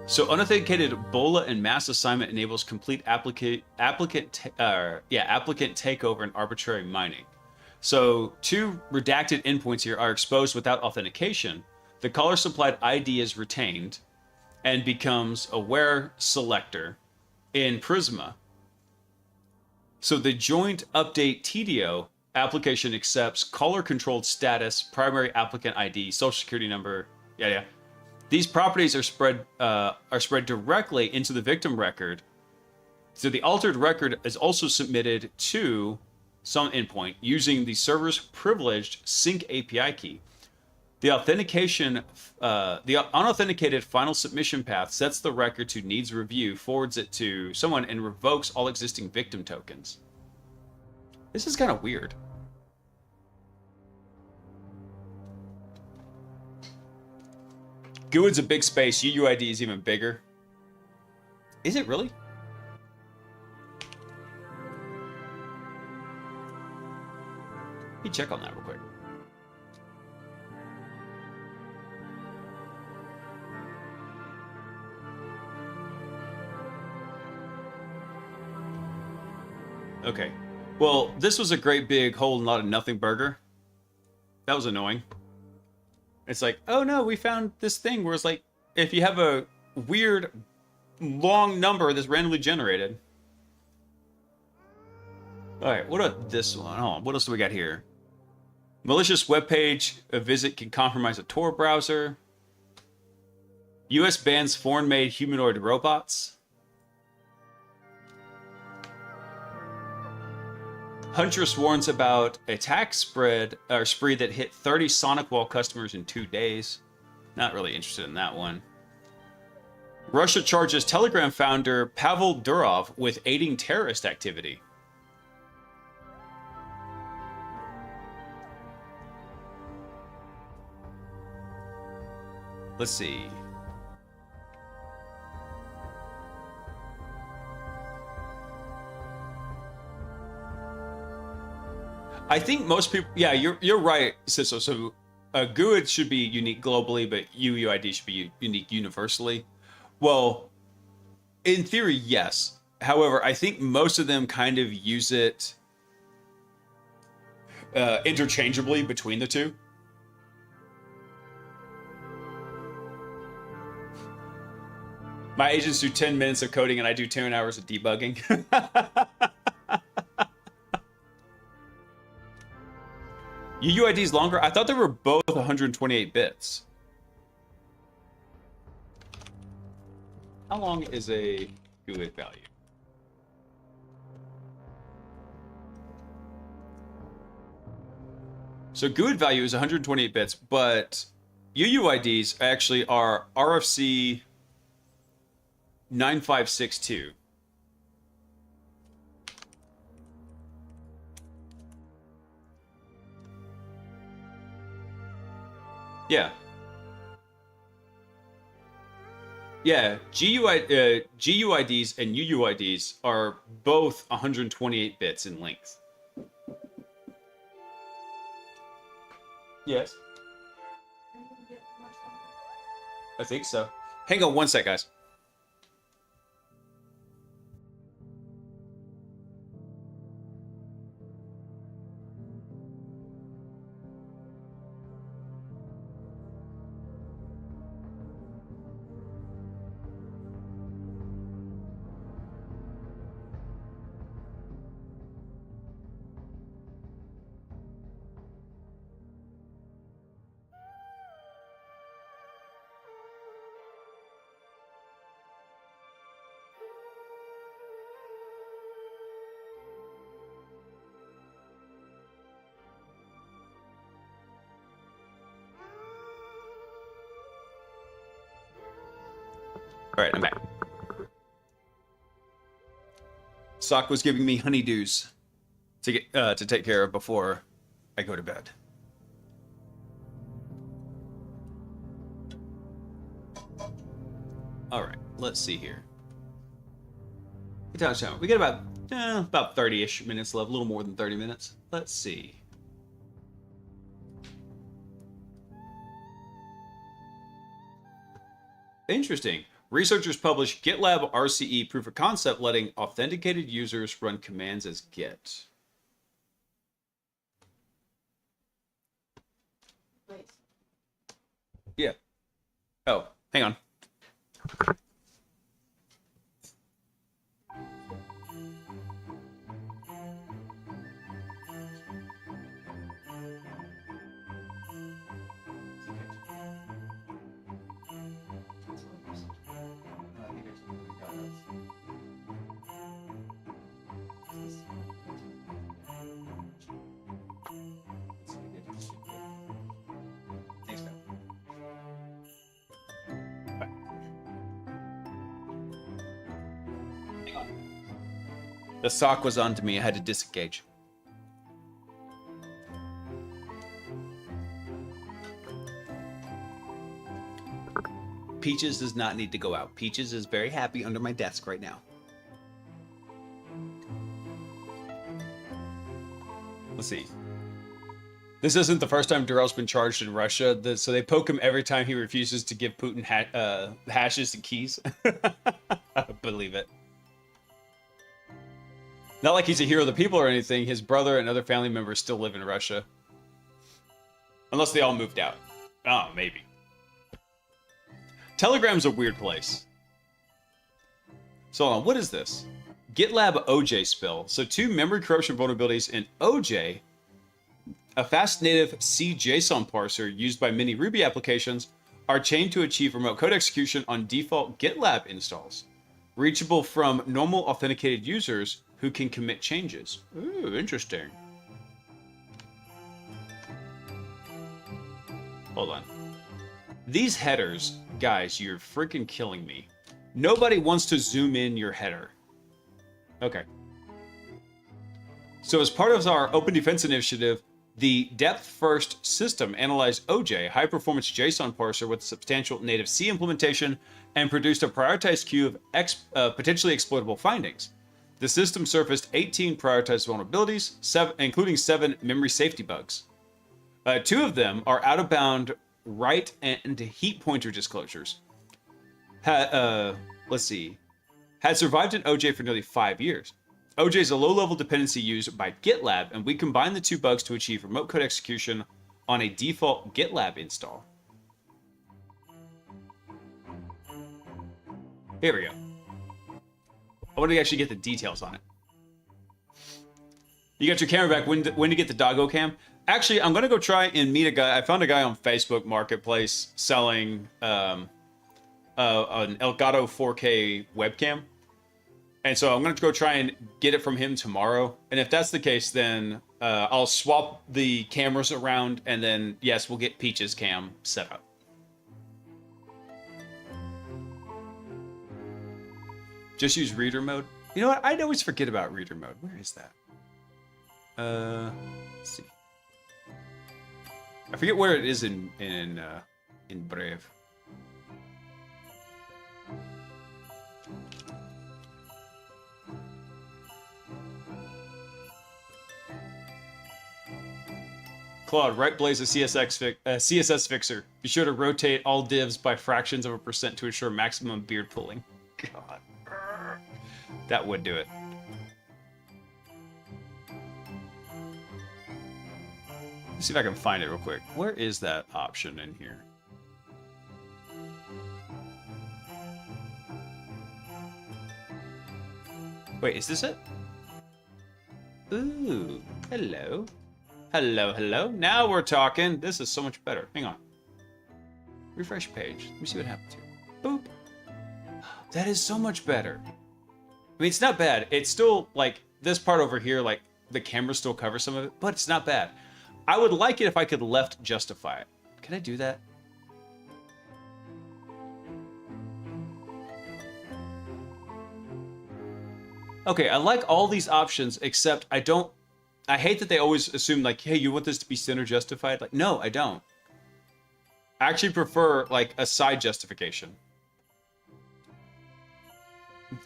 Speaker 4: So unauthenticated BOLA and mass assignment enables complete applicant takeover and arbitrary mining. So two redacted endpoints here are exposed without authentication. The caller supplied ID is retained and becomes a where selector in Prisma. So the joint update TDO application accepts caller controlled status, primary applicant ID, social security number. Yeah. These properties are spread directly into the victim record. So the altered record is also submitted to some endpoint using the server's privileged sync API key. The unauthenticated final submission path sets the record to needs review, forwards it to someone, and revokes all existing victim tokens. This is kind of weird. GUID's a big space. UUID is even bigger. Is it really? Let me check on that real quick. Okay. Well, this was a great big whole lot of nothing burger. That was annoying. It's like, oh no, we found this thing where it's like, if you have a weird long number that's randomly generated. All right, what about this one? Hold on, what else do we got here? Malicious web page. A visit can compromise a Tor browser. U.S. bans foreign-made humanoid robots. Huntress warns about attack spree that hit 30 Sonic Wall customers in 2 days. Not really interested in that one. Russia charges Telegram founder Pavel Durov with aiding terrorist activity. Let's see. I think most people, yeah, you're right, Ciso. So GUID should be unique globally, but UUID should be unique universally. Well, in theory, yes. However, I think most of them kind of use it interchangeably between the two. My agents do 10 minutes of coding and I do 10 hours of debugging. UUID is longer? I thought they were both 128 bits. How long is a GUID value? So GUID value is 128 bits, but UUIDs actually are RFC 9562. Yeah. Yeah, GUIDs and UUIDs are both 128 bits in length. Yes. I think so. Hang on one sec, guys. All right, I'm back. Sock was giving me honeydews to get to take care of before I go to bed. All right, let's see here. We got about 30-ish minutes left, a little more than 30 minutes. Let's see. Interesting. Researchers published GitLab RCE proof of concept letting authenticated users run commands as Git.
Speaker 7: Blaise.
Speaker 4: Yeah. Oh, hang on. The sock was onto me. I had to disengage. Peaches does not need to go out. Peaches is very happy under my desk right now. Let's see. This isn't the first time Durrell's been charged in Russia, so they poke him every time he refuses to give Putin hashes and keys. I believe it. Not like he's a hero of the people or anything. His brother and other family members still live in Russia. Unless they all moved out. Oh, maybe. Telegram's a weird place. So hold on, what is this? GitLab OJ spill. So 2 memory corruption vulnerabilities in OJ, a fast native C JSON parser used by many Ruby applications, are chained to achieve remote code execution on default GitLab installs, reachable from normal authenticated users who can commit changes. Ooh, interesting. Hold on. These headers, guys, you're freaking killing me. Nobody wants to zoom in your header. Okay. So as part of our Open Defense initiative, the depth-first system analyzed OJ, high-performance JSON parser with substantial native C implementation, and produced a prioritized queue of potentially exploitable findings. The system surfaced 18 prioritized vulnerabilities, including 7 memory safety bugs. 2 of them are out-of-bound write and heap pointer disclosures. Let's see. Had survived in OJ for nearly 5 years. OJ is a low-level dependency used by GitLab, and we combine the 2 bugs to achieve remote code execution on a default GitLab install. Here we go. I want to actually get the details on it. You got your camera back. When to get the doggo cam? Actually, I'm going to go try and meet a guy. I found a guy on Facebook Marketplace selling an Elgato 4K webcam. And so I'm going to go try and get it from him tomorrow. And if that's the case, then I'll swap the cameras around. And then, yes, we'll get Peach's cam set up. Just use reader mode. You know what? I always forget about reader mode. Where is that? Let's see. I forget where it is in Brave. Claude, write Blaise a CSS fixer. Be sure to rotate all divs by fractions of a percent to ensure maximum beard pulling. God. That would do it. Let's see if I can find it real quick. Where is that option in here? Wait, is this it? Ooh, hello. Hello, hello. Now we're talking. This is so much better. Hang on. Refresh page. Let me see what happens here. Boop. That is so much better. I mean, it's not bad. It's still, like, this part over here, like, the camera still covers some of it, but it's not bad. I would like it if I could left justify it. Can I do that? Okay, I like all these options, except I hate that they always assume, like, hey, you want this to be center justified? Like, no, I don't. I actually prefer, like, a side justification.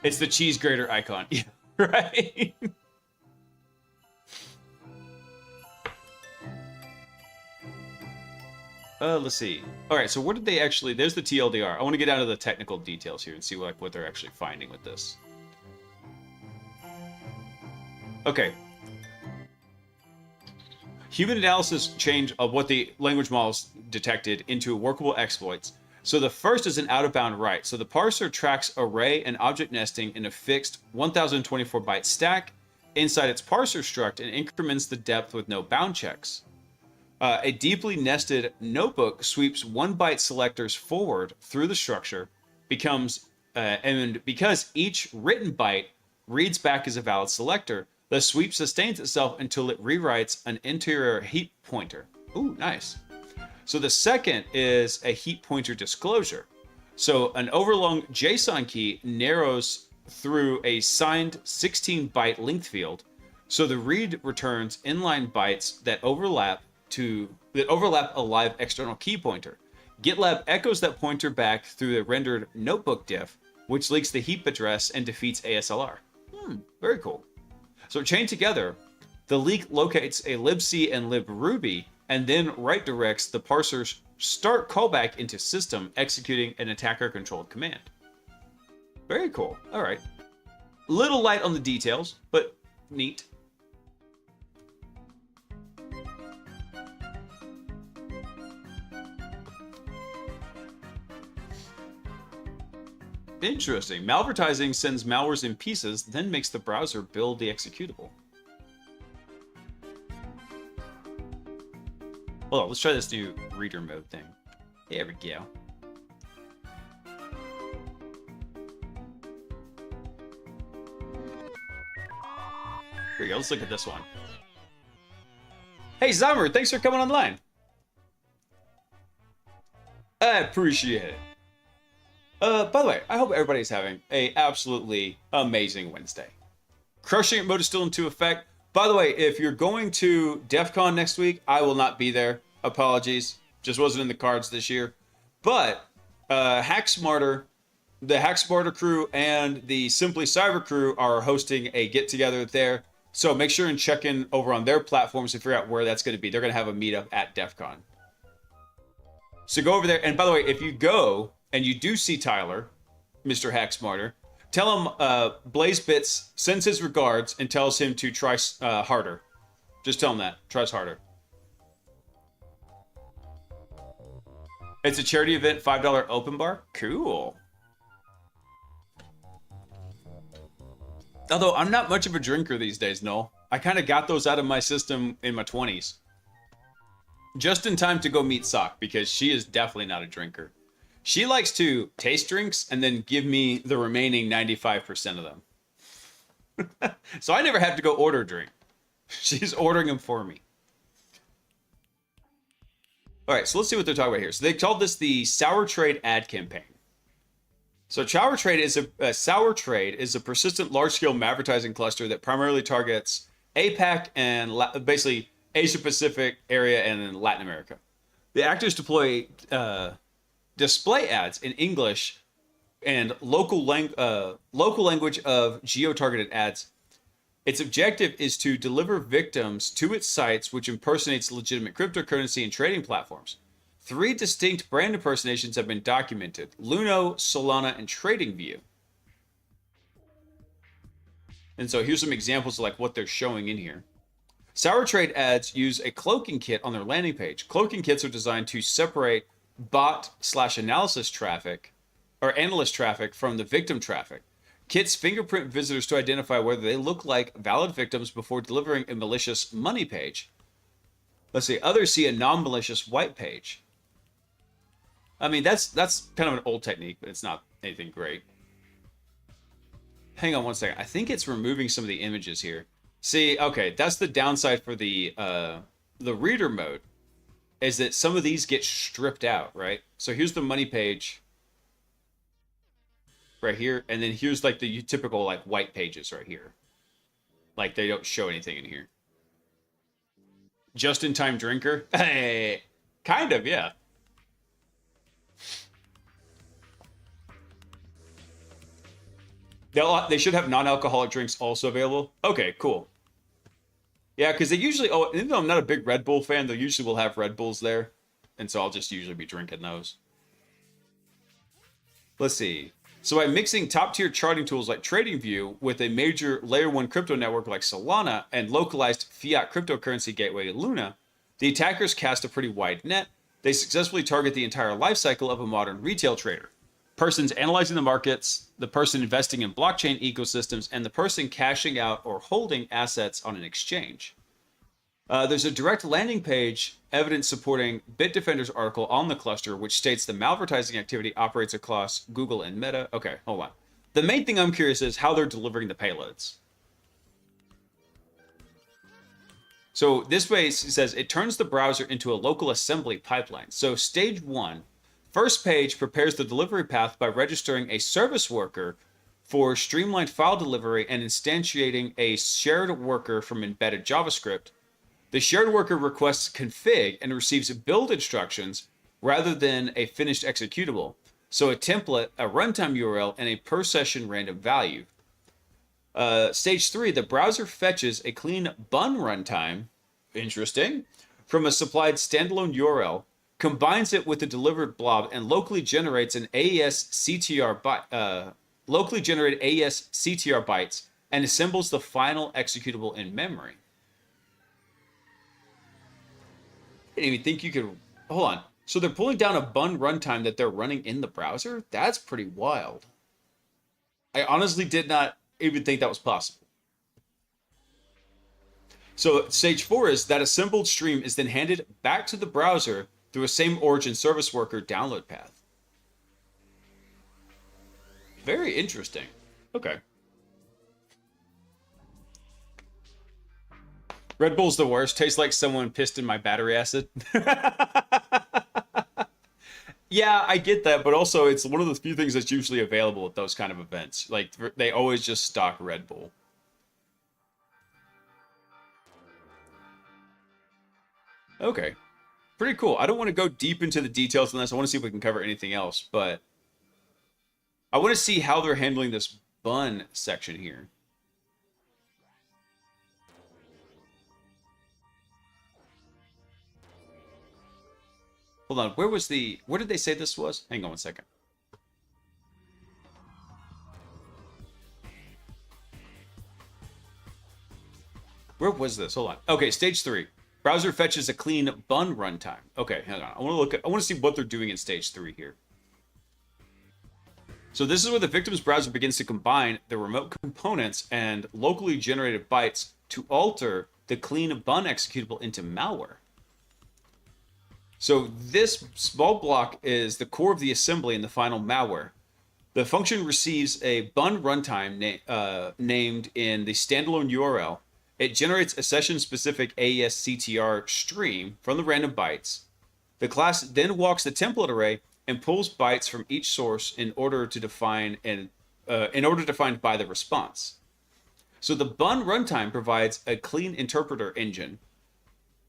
Speaker 4: It's the cheese grater icon. Yeah, right? Let's see. All right, so what did they actually... There's the TLDR. I want to get down to the technical details here and see what they're actually finding with this. Okay. Human analysis change of what the language models detected into workable exploits. So the first is an out-of-bound write. So the parser tracks array and object nesting in a fixed 1024-byte stack inside its parser struct and increments the depth with no bound checks. A deeply nested notebook sweeps 1-byte selectors forward through the structure, and because each written byte reads back as a valid selector, the sweep sustains itself until it rewrites an interior heap pointer. Ooh, nice. So the second is a heap pointer disclosure. So an overlong JSON key narrows through a signed 16-byte length field. So the read returns inline bytes that overlap a live external key pointer. GitLab echoes that pointer back through the rendered notebook diff, which leaks the heap address and defeats ASLR. Very cool. So chained together, the leak locates a libc and libruby, and then right directs the parser's start callback into system, executing an attacker-controlled command. Very cool. All right. Little light on the details, but neat. Interesting. Malvertising sends malwares in pieces, then makes the browser build the executable. Hold on, let's try this new reader mode thing. There we go. Here we go, let's look at this one. Hey, Zomer, thanks for coming online. I appreciate it. By the way, I hope everybody's having a absolutely amazing Wednesday. Crushing It mode is still into effect. By the way, if you're going to DEF CON next week, I will not be there. Apologies. Just wasn't in the cards this year. But Hack Smarter, the Hack Smarter crew, and the Simply Cyber crew are hosting a get-together there. So make sure and check in over on their platforms to figure out where that's going to be. They're going to have a meetup at DEF CON. So go over there. And by the way, if you go and you do see Tyler, Mr. Hack Smarter, tell him Blaise Bits sends his regards and tells him to try harder. Just tell him that. Tries harder. It's a charity event, $5 open bar. Cool. Although I'm not much of a drinker these days, Noel. I kind of got those out of my system in my 20s. Just in time to go meet Sock, because she is definitely not a drinker. She likes to taste drinks and then give me the remaining 95% of them. So I never have to go order a drink. She's ordering them for me. All right, so let's see what they're talking about here. So they called this the Sour Trade ad campaign. So Sour Trade is a persistent large-scale advertising cluster that primarily targets APAC and basically Asia Pacific area and then Latin America. The actors deploy display ads in English and local language of geo-targeted ads. Its objective is to deliver victims to its sites, which impersonates legitimate cryptocurrency and trading platforms. 3 distinct brand impersonations have been documented: Luno, Solana, and TradingView. And so here's some examples of like what they're showing in here. Sour Trade ads use a cloaking kit on their landing page. Cloaking kits are designed to separate bot/analysis traffic or analyst traffic from the victim traffic. Kits fingerprint visitors to identify whether they look like valid victims before delivering a malicious money page. Let's see, others see a non-malicious white page. I mean, that's kind of an old technique, but it's not anything great. Hang on one second. I think it's removing some of the images here. See, okay, that's the downside for the reader mode, is that some of these get stripped out, right? So here's the money page right here, and then here's like the typical like white pages right here. Like they don't show anything in here. Just-in-time drinker? Hey, kind of, yeah. They should have non-alcoholic drinks also available. Okay, cool. Yeah, because they usually, even though I'm not a big Red Bull fan, they usually will have Red Bulls there. And so I'll just usually be drinking those. Let's see. So by mixing top-tier charting tools like TradingView with a major layer 1 crypto network like Solana and localized fiat cryptocurrency gateway Luna, the attackers cast a pretty wide net. They successfully target the entire lifecycle of a modern retail trader. Persons analyzing the markets, the person investing in blockchain ecosystems, and the person cashing out or holding assets on an exchange. There's a direct landing page, evidence supporting Bitdefender's article on the cluster, which states the malvertising activity operates across Google and Meta. Okay, hold on. The main thing I'm curious is how they're delivering the payloads. So this way it says it turns the browser into a local assembly pipeline. So stage 1. First page prepares the delivery path by registering a service worker for streamlined file delivery and instantiating a shared worker from embedded JavaScript. The shared worker requests config and receives build instructions rather than a finished executable. So a template, a runtime URL, and a per session random value. Stage 3, the browser fetches a clean bun runtime, interesting, from a supplied standalone URL, combines it with the delivered blob, and locally generates an AES CTR bytes and assembles the final executable in memory. I didn't even think you could. Hold on. So they're pulling down a bun runtime that they're running in the browser? That's pretty wild. I honestly did not even think that was possible. So stage 4 is that assembled stream is then handed back to the browser through a same origin service worker download path. Very interesting. Okay. Red Bull's the worst. Tastes like someone pissed in my battery acid. Yeah, I get that, but also it's one of the few things that's usually available at those kind of events. Like, they always just stock Red Bull. Okay. Pretty cool. I don't want to go deep into the details on this. I want to see if we can cover anything else, but I want to see how they're handling this bun section here. Hold on, where did they say this was? Hang on one second. Where was this? Hold on. Okay, stage 3. Browser fetches a clean bun runtime. Okay, hang on. I want to see what they're doing in stage 3 here. So this is where the victim's browser begins to combine the remote components and locally generated bytes to alter the clean bun executable into malware. So this small block is the core of the assembly and the final malware. The function receives a bun runtime named in the standalone URL. It generates a session-specific AES-CTR stream from the random bytes. The class then walks the template array and pulls bytes from each source in order to define by the response. So the bun runtime provides a clean interpreter engine.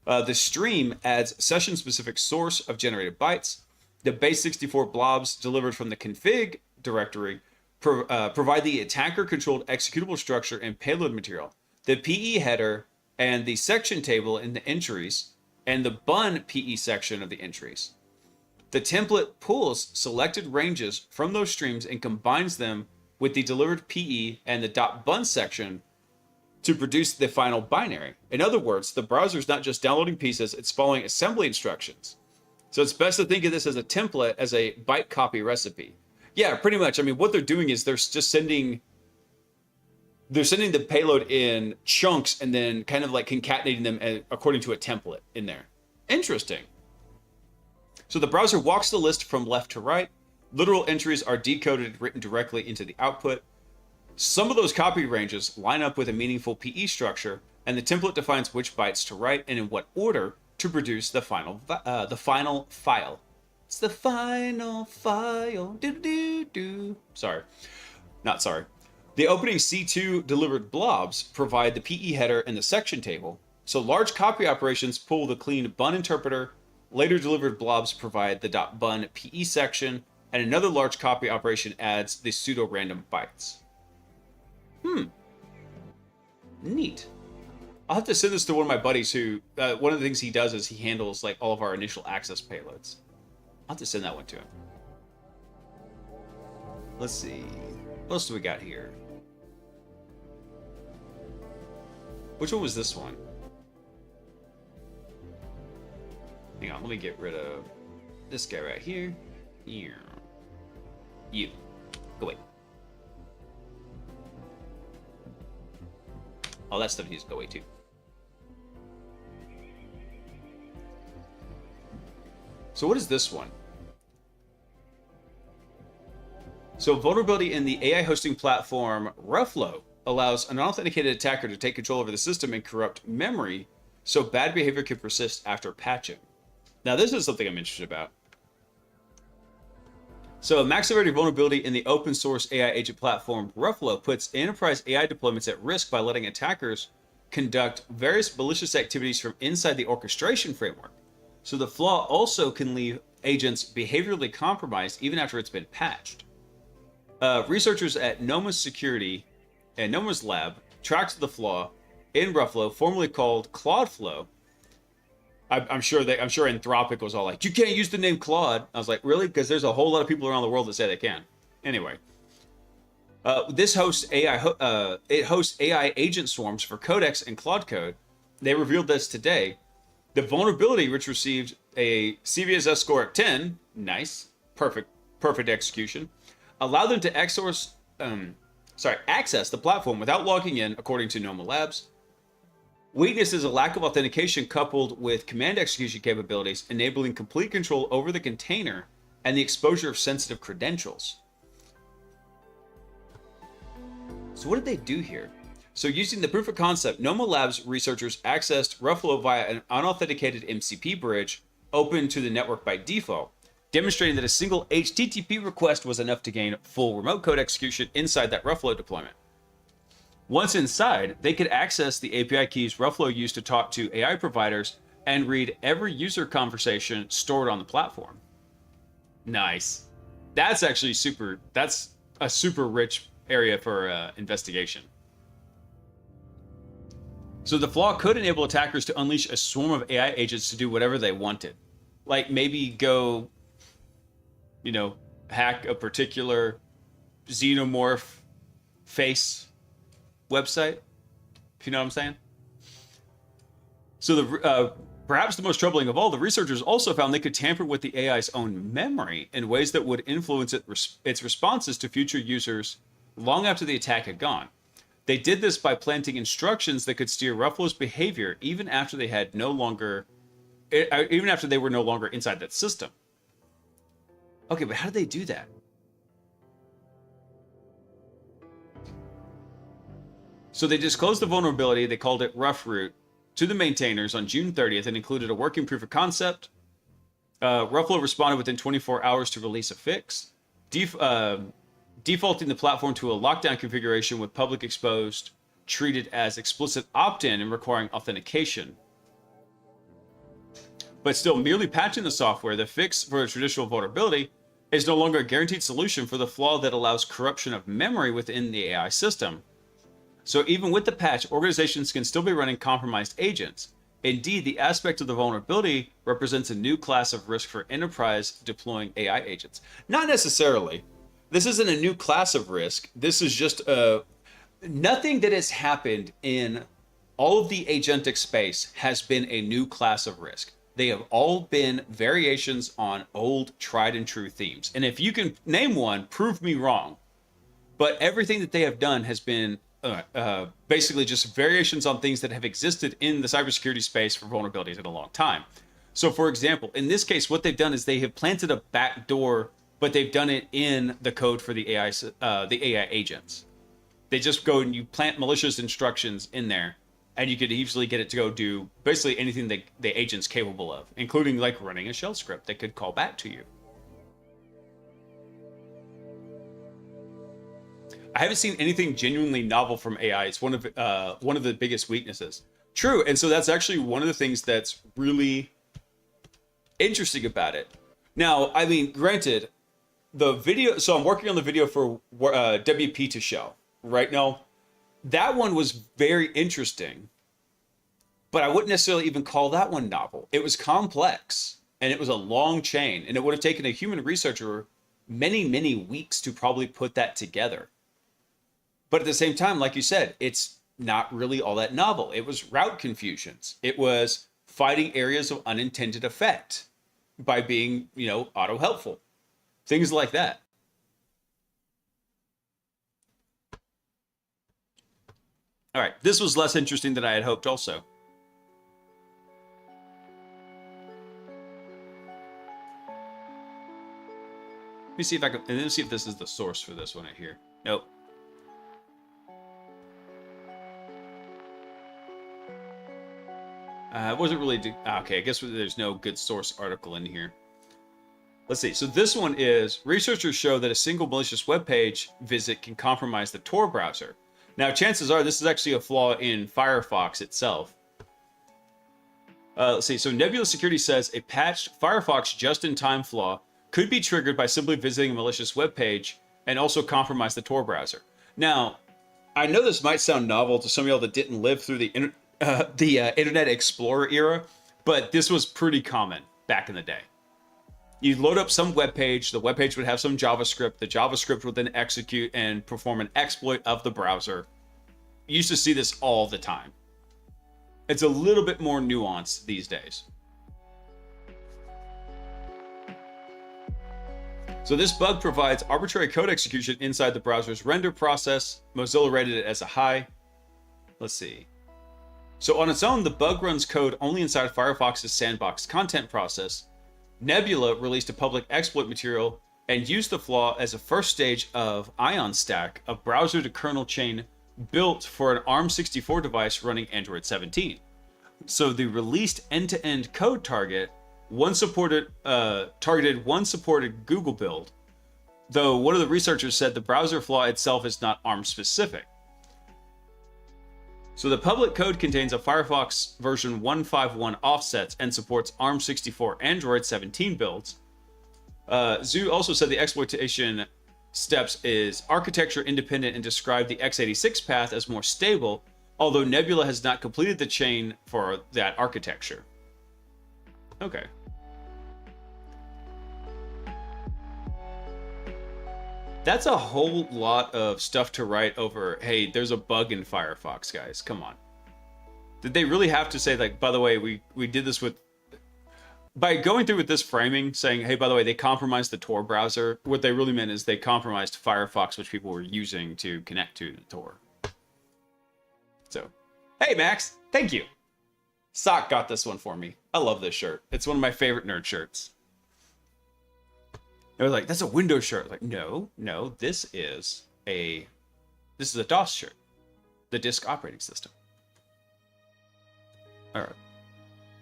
Speaker 4: The stream adds session-specific source of generated bytes. The base64 blobs delivered from the config directory provide the attacker-controlled executable structure and payload material. The PE header and the section table in the entries, and the bun PE section of the entries. The template pulls selected ranges from those streams and combines them with the delivered PE and the .bun section to produce the final binary. In other words, the browser is not just downloading pieces, it's following assembly instructions. So it's best to think of this as a template, as a byte copy recipe. Yeah, pretty much. I mean, what they're doing is they're just sending the payload in chunks and then kind of like concatenating them according to a template in there. Interesting. So the browser walks the list from left to right. Literal entries are decoded and written directly into the output. Some of those copy ranges line up with a meaningful PE structure, and the template defines which bytes to write and in what order to produce the final file. It's the final file. Sorry. Not sorry. The opening C2 delivered blobs provide the PE header and the section table. So large copy operations pull the clean bun interpreter. Later delivered blobs provide the .bun PE section, and another large copy operation adds the pseudo-random bytes. Neat. I'll have to send this to one of my buddies who, one of the things he does is he handles like all of our initial access payloads. I'll have to send that one to him. Let's see. What else do we got here? Which one was this one? Hang on, let me get rid of this guy right here. Here. You. Go away. All that stuff needs to go away too. So what is this one? So vulnerability in the AI hosting platform Ruffalo allows an unauthenticated attacker to take control over the system and corrupt memory, so bad behavior can persist after patching. Now this is something I'm interested about. So a max severity vulnerability in the open source AI agent platform Ruffalo puts enterprise AI deployments at risk by letting attackers conduct various malicious activities from inside the orchestration framework. So the flaw also can leave agents behaviorally compromised even after it's been patched. Researchers at Noma's Security and Noma's Lab tracked the flaw in Ruffalo, formerly called Claudeflow. I'm sure Anthropic was all like, "You can't use the name Claude." I was like, "Really?" Because there's a whole lot of people around the world that say they can. Anyway, this hosts AI. It hosts AI agent swarms for Codex and Claude Code. They revealed this today. The vulnerability, which received a CVSS score of 10, nice, perfect execution, allowed them to access the platform without logging in, according to Noma Labs. Weakness is a lack of authentication coupled with command execution capabilities, enabling complete control over the container and the exposure of sensitive credentials. So what did they do here? So using the proof of concept, Noma Labs researchers accessed Ruffalo via an unauthenticated MCP bridge open to the network by default, demonstrating that a single HTTP request was enough to gain full remote code execution inside that Ruffalo deployment. Once inside, they could access the API keys Ruffalo used to talk to AI providers and read every user conversation stored on the platform. Nice. That's actually that's a super rich area for investigation. So the flaw could enable attackers to unleash a swarm of AI agents to do whatever they wanted. Like maybe go, hack a particular xenomorph face website, if you know what I'm saying. So perhaps the most troubling of all, the researchers also found they could tamper with the AI's own memory in ways that would influence its responses to future users long after the attack had gone. They did this by planting instructions that could steer Ruffalo's behavior even after they were no longer inside that system. Okay, but how did they do that? So they disclosed the vulnerability, they called it Roughroot, to the maintainers on June 30th and included a working proof of concept. Ruffalo responded within 24 hours to release a fix, defaulting the platform to a lockdown configuration with public exposed treated as explicit opt-in and requiring authentication. But still, merely patching the software, the fix for a traditional vulnerability, is no longer a guaranteed solution for the flaw that allows corruption of memory within the AI system. So even with the patch, organizations can still be running compromised agents. Indeed, the aspect of the vulnerability represents a new class of risk for enterprise deploying AI agents. Not necessarily. This isn't a new class of risk. This is just nothing that has happened in all of the agentic space has been a new class of risk. They have all been variations on old tried and true themes. And if you can name one, prove me wrong. But everything that they have done has been basically just variations on things that have existed in the cybersecurity space for vulnerabilities in a long time. So for example, in this case, what they've done is they have planted a backdoor, but they've done it in the code for the AI agents. They just go and you plant malicious instructions in there, and you could easily get it to go do basically anything that the agent's capable of, including like running a shell script that could call back to you. I haven't seen anything genuinely novel from AI. It's one of the biggest weaknesses. True, and so that's actually one of the things that's really interesting about it. Now, I mean, granted, the video. So I'm working on the video for WP to show right now. That one was very interesting, but I wouldn't necessarily even call that one novel. It was complex, and it was a long chain, and it would have taken a human researcher many, many weeks to probably put that together. But at the same time, like you said, it's not really all that novel. It was route confusions. It was fighting areas of unintended effect by being, auto-helpful. Things like that. All right, this was less interesting than I had hoped also. Let me see if I can, and then see if this is the source for this one right here. Nope. It wasn't really... okay, I guess there's no good source article in here. Let's see. So this one is, researchers show that a single malicious web page visit can compromise the Tor browser. Now, chances are this is actually a flaw in Firefox itself. Let's see. So Nebula Security says a patched Firefox just-in-time flaw could be triggered by simply visiting a malicious web page and also compromise the Tor browser. Now, I know this might sound novel to some of y'all that didn't live through the Internet Explorer era, but this was pretty common back in the day. You'd load up some web page, the web page would have some JavaScript, the JavaScript would then execute and perform an exploit of the browser. You used to see this all the time. It's a little bit more nuanced these days. So this bug provides arbitrary code execution inside the browser's render process. Mozilla rated it as a high. Let's see. So on its own, the bug runs code only inside Firefox's sandbox content process. Nebula released a public exploit material and used the flaw as a first stage of Ion Stack, a browser to kernel chain built for an ARM64 device running Android 17. So the released end-to-end code targeted one supported Google build, though one of the researchers said the browser flaw itself is not ARM specific. So the public code contains a Firefox version 151 offsets and supports ARM64 Android 17 builds. Zhu also said the exploitation steps is architecture independent and described the x86 path as more stable, although Nebula has not completed the chain for that architecture. Okay. That's a whole lot of stuff to write over, hey, there's a bug in Firefox, guys. Come on. Did they really have to say, like, by the way, we did this with... By going through with this framing, saying, hey, by the way, they compromised the Tor browser, what they really meant is they compromised Firefox, which people were using to connect to the Tor. So, hey, Max, thank you. Sock got this one for me. I love this shirt. It's one of my favorite nerd shirts. They were like, that's a Windows shirt. Like, no, this is a DOS shirt. The disk operating system. All right.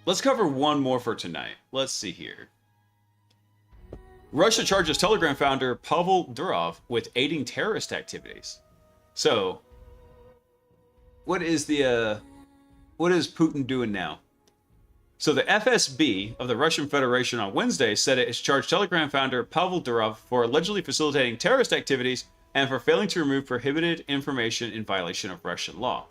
Speaker 4: Let's cover one more for tonight. Let's see here. Russia charges Telegram founder Pavel Durov with aiding terrorist activities. So, what is Putin doing now? So the FSB of the Russian Federation on Wednesday said it has charged Telegram founder Pavel Durov for allegedly facilitating terrorist activities and for failing to remove prohibited information in violation of Russian law.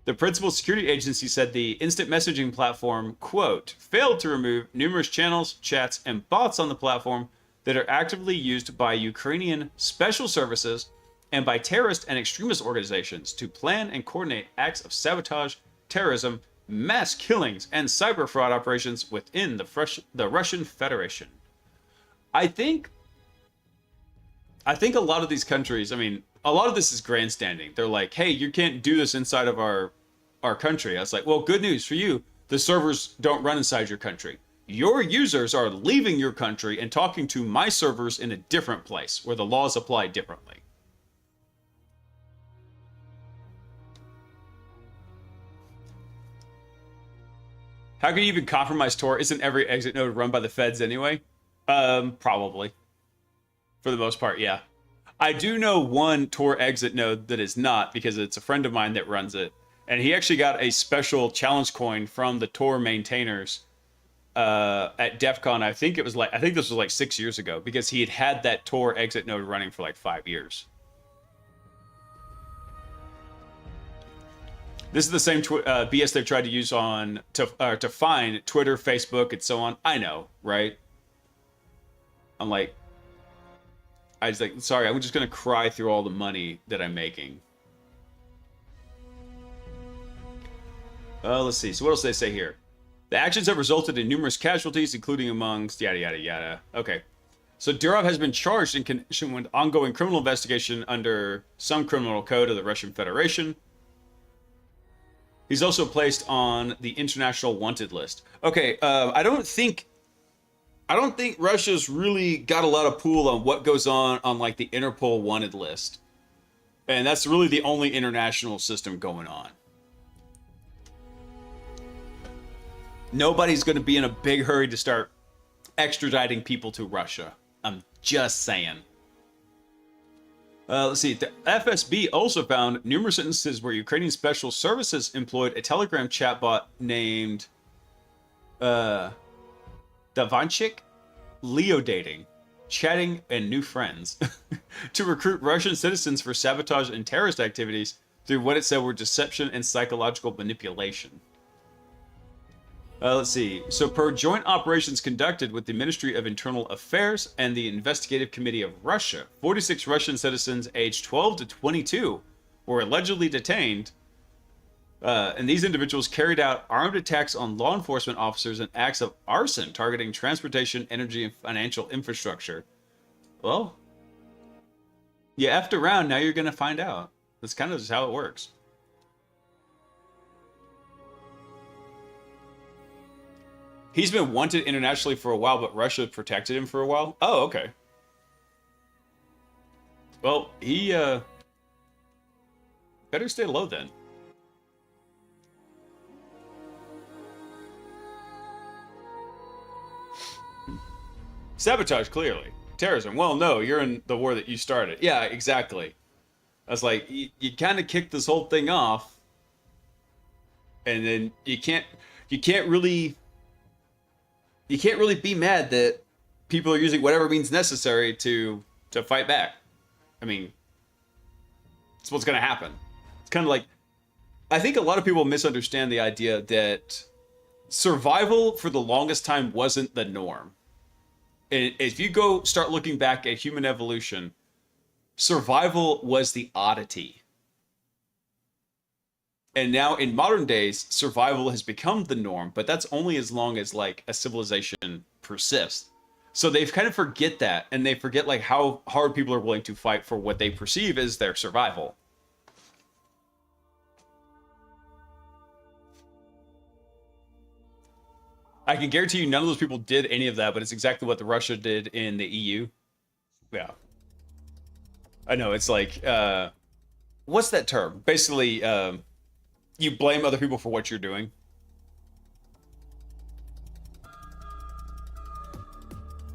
Speaker 4: The principal security agency said the instant messaging platform, quote, failed to remove numerous channels, chats, and bots on the platform that are actively used by Ukrainian special services and by terrorist and extremist organizations to plan and coordinate acts of sabotage, terrorism, mass killings, and cyber fraud operations within the Russian Federation. I think a lot of these countries, I mean, a lot of this is grandstanding. They're like, hey, you can't do this inside of our country. I was like, well, good news for you. The servers don't run inside your country. Your users are leaving your country and talking to my servers in a different place where the laws apply differently. How can you even compromise Tor? Isn't every exit node run by the feds anyway? Probably. For the most part, yeah. I do know one Tor exit node that is not, because it's a friend of mine that runs it. And he actually got a special challenge coin from the Tor maintainers at DEF CON. I think this was like 6 years ago, because he had that Tor exit node running for like 5 years. This is the same BS they've tried to use to find Twitter, Facebook, and so on. I know, right? I'm like, sorry, I'm just gonna cry through all the money that I'm making. Let's see. So what else do they say here? The actions have resulted in numerous casualties, including amongst yada yada yada. Okay. So Durov has been charged in connection with ongoing criminal investigation under some criminal code of the Russian Federation. He's also placed on the international wanted list. Okay, I don't think Russia's really got a lot of pool on what goes on like the Interpol wanted list. And that's really the only international system going on. Nobody's going to be in a big hurry to start extraditing people to Russia. I'm just saying. Let's see. The FSB also found numerous instances where Ukrainian special services employed a Telegram chatbot named Davanchik, Leo dating, chatting, and new friends to recruit Russian citizens for sabotage and terrorist activities through what it said were deception and psychological manipulation. Let's see. So per joint operations conducted with the Ministry of Internal Affairs and the Investigative Committee of Russia, 46 Russian citizens aged 12 to 22 were allegedly detained. And these individuals carried out armed attacks on law enforcement officers and acts of arson targeting transportation, energy, and financial infrastructure. Well, you effed around, now you're gonna find out. That's kind of just how it works. He's been wanted internationally for a while, but Russia protected him for a while. Oh, okay. Well, he better stay low then. Sabotage, clearly. Terrorism. Well, no, you're in the war that you started. Yeah, exactly. I was like, you kind of kicked this whole thing off, and then you can't really be mad that people are using whatever means necessary to fight back. I mean, it's what's going to happen. It's kind of like, I think a lot of people misunderstand the idea that survival for the longest time wasn't the norm. If you go start looking back at human evolution, survival was the oddity. And now in modern days, survival has become the norm, but that's only as long as like a civilization persists. So they kind of forget that, and they forget like how hard people are willing to fight for what they perceive as their survival. I can guarantee you none of those people did any of that, but it's exactly what the Russia did in the EU. Yeah. I know, it's like, what's that term? Basically, you blame other people for what you're doing.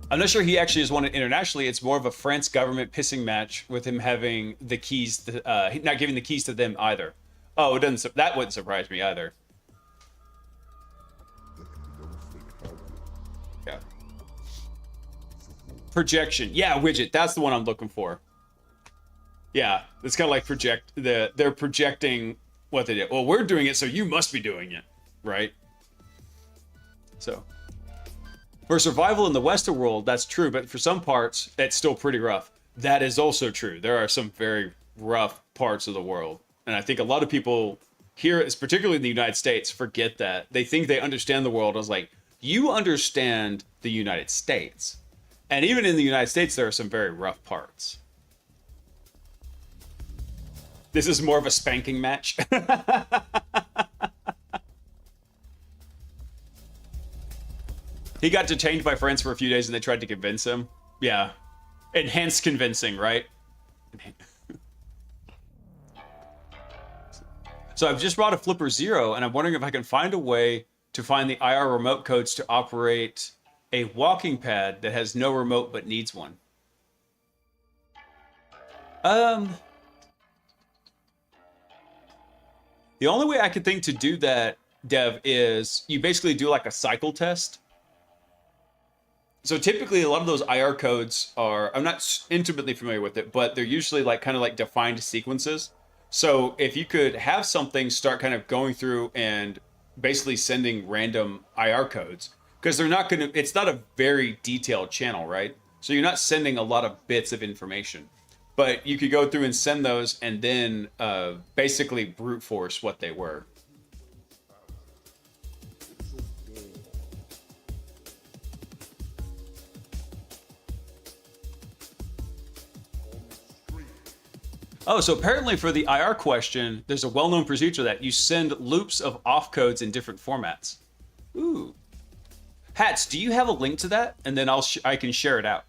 Speaker 4: I'm not sure he actually has won it internationally. It's more of a France government pissing match with him having the keys, not giving the keys to them either. Oh, that wouldn't surprise me either. Yeah. Projection. Yeah, widget. That's the one I'm looking for. Yeah, it's kind of like they're projecting what they did. Well, we're doing it, so you must be doing it, right? So, for survival in the Western world, that's true, but for some parts, it's still pretty rough. That is also true. There are some very rough parts of the world, and I think a lot of people here, particularly in the United States, forget that. They think they understand the world. I was like, you understand the United States, and even in the United States, there are some very rough parts. This is more of a spanking match. He got detained by friends for a few days and they tried to convince him. Yeah. Enhanced convincing, right? So I've just brought a Flipper Zero and I'm wondering if I can find a way to find the IR remote codes to operate a walking pad that has no remote but needs one. The only way I could think to do that, Dev, is you basically do like a cycle test. So typically a lot of those IR codes are, I'm not intimately familiar with it, but they're usually like kind of like defined sequences. So if you could have something start kind of going through and basically sending random IR codes, because they're not going to, it's not a very detailed channel, right? So you're not sending a lot of bits of information. But you could go through and send those and then basically brute force what they were. Oh, so apparently for the IR question, there's a well-known procedure that you send loops of off codes in different formats. Ooh. Hats, do you have a link to that? And then I can share it out.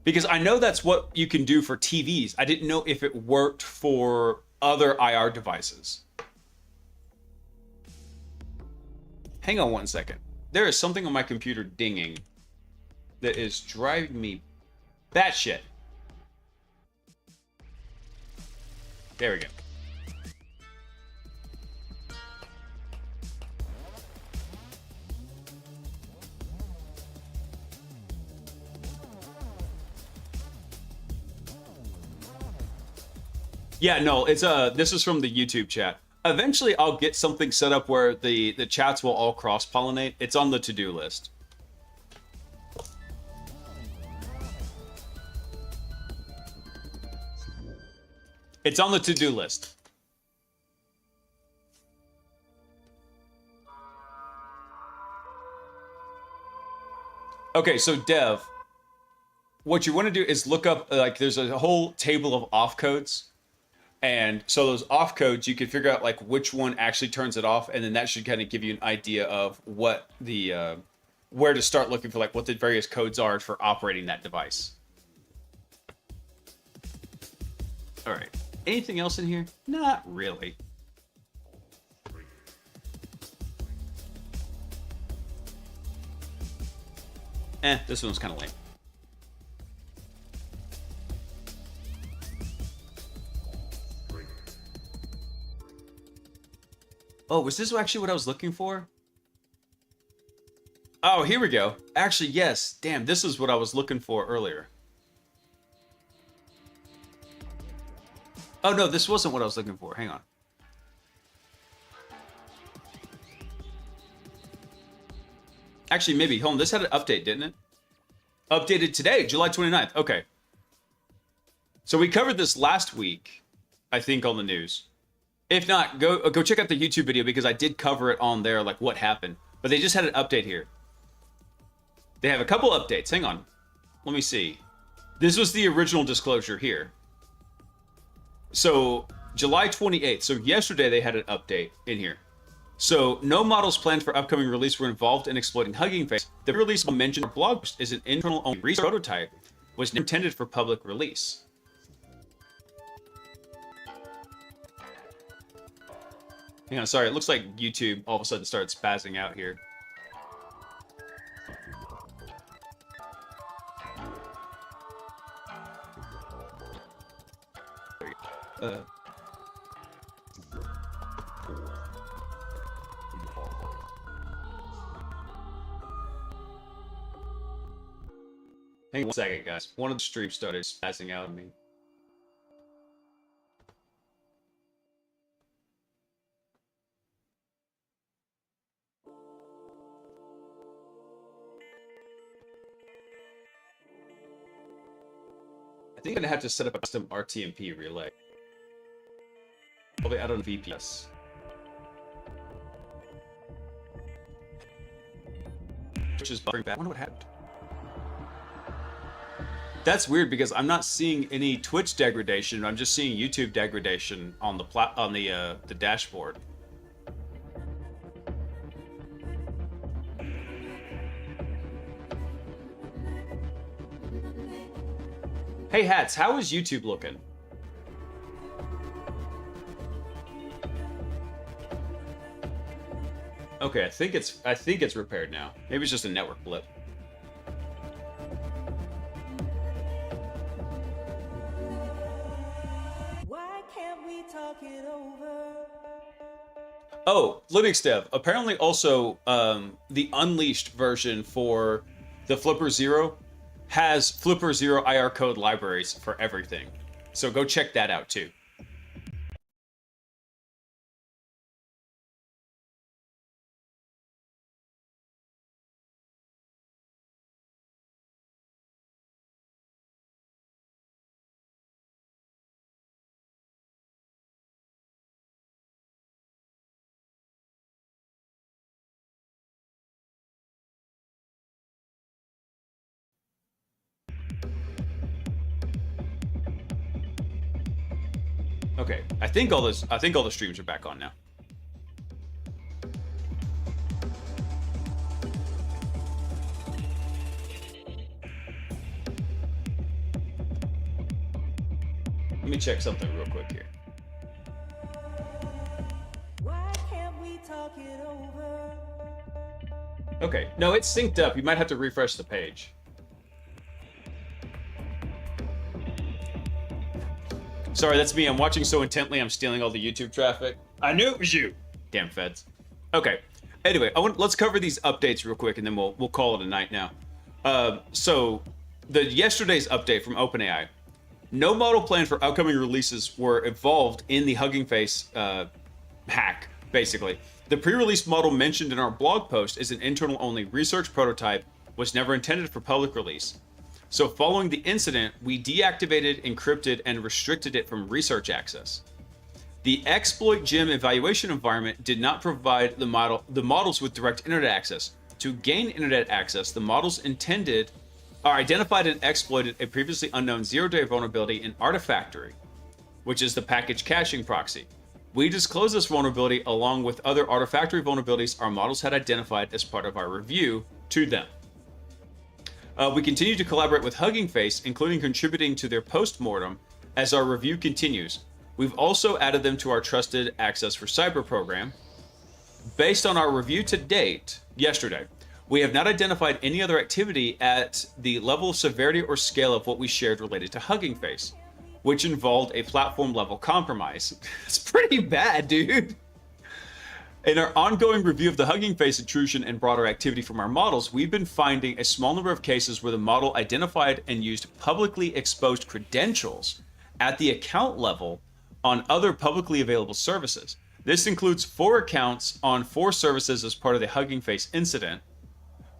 Speaker 4: Because I know that's what you can do for TVs. I didn't know if it worked for other IR devices. Hang on one second. There is something on my computer dinging that is driving me batshit. There we go. Yeah, no, it's this is from the YouTube chat. Eventually I'll get something set up where the chats will all cross-pollinate. It's on the to-do list. It's on the to-do list. Okay, so Dev, what you want to do is look up, like, there's a whole table of off codes. And so those off codes, you can figure out like which one actually turns it off. And then that should kind of give you an idea of what the, where to start looking for, like what the various codes are for operating that device. All right. Anything else in here? Not really. This one's kind of lame. Oh, was this actually what I was looking for? Oh, here we go. Actually, yes. Damn, this is what I was looking for earlier. Oh, no, this wasn't what I was looking for. Hang on. Actually, maybe. Hold on. This had an update, didn't it? Updated today, July 29th. Okay. So we covered this last week, I think, on the news. If not, go check out the YouTube video because I did cover it on there, like what happened. But they just had an update here. They have a couple updates. Hang on. Let me see. This was the original disclosure here. So, July 28th. So, yesterday they had an update in here. So, no models planned for upcoming release were involved in exploiting Hugging Face. The release mentioned in our blog post is an internal only research prototype, was never intended for public release. Hang on, sorry, it looks like YouTube all of a sudden starts spazzing out here. Hang on one second, guys. One of the streams started spazzing out on me. I think I'm gonna have to set up a custom RTMP relay. Probably add on VPS. Which is buffering back. I wonder what happened. That's weird because I'm not seeing any Twitch degradation. I'm just seeing YouTube degradation on the dashboard. Hey Hats, how is YouTube looking? Okay, I think it's repaired now. Maybe it's just a network blip.
Speaker 8: Why can't we talk it over?
Speaker 4: Oh, Linux Dev. Apparently also the unleashed version for the Flipper Zero has Flipper Zero IR code libraries for everything. So go check that out too. Okay, I think all the streams are back on now. Let me check something real quick here.
Speaker 8: Why can't we talk it over?
Speaker 4: Okay, no, it's synced up. You might have to refresh the page. Sorry, that's me. I'm watching so intently, I'm stealing all the YouTube traffic. I knew it was you. Damn feds. Okay. Anyway, let's cover these updates real quick, and then we'll call it a night now. So, yesterday's update from OpenAI. No model plan for upcoming releases were involved in the Hugging Face hack, basically. The pre-release model mentioned in our blog post is an internal-only research prototype, was never intended for public release. So following the incident, we deactivated, encrypted, and restricted it from research access. The exploit gem evaluation environment did not provide the models with direct internet access. To gain internet access, the models intended are identified and exploited a previously unknown zero-day vulnerability in Artifactory, which is the package caching proxy. We disclosed this vulnerability along with other Artifactory vulnerabilities our models had identified as part of our review to them. We continue to collaborate with Hugging Face, including contributing to their post-mortem as our review continues. We've also added them to our Trusted Access for Cyber program. Based on our review to date, yesterday, we have not identified any other activity at the level of severity or scale of what we shared related to Hugging Face, which involved a platform-level compromise. It's pretty bad, dude. In our ongoing review of the Hugging Face intrusion and broader activity from our models, we've been finding a small number of cases where the model identified and used publicly exposed credentials at the account level on other publicly available services. This includes 4 accounts on 4 services as part of the Hugging Face incident.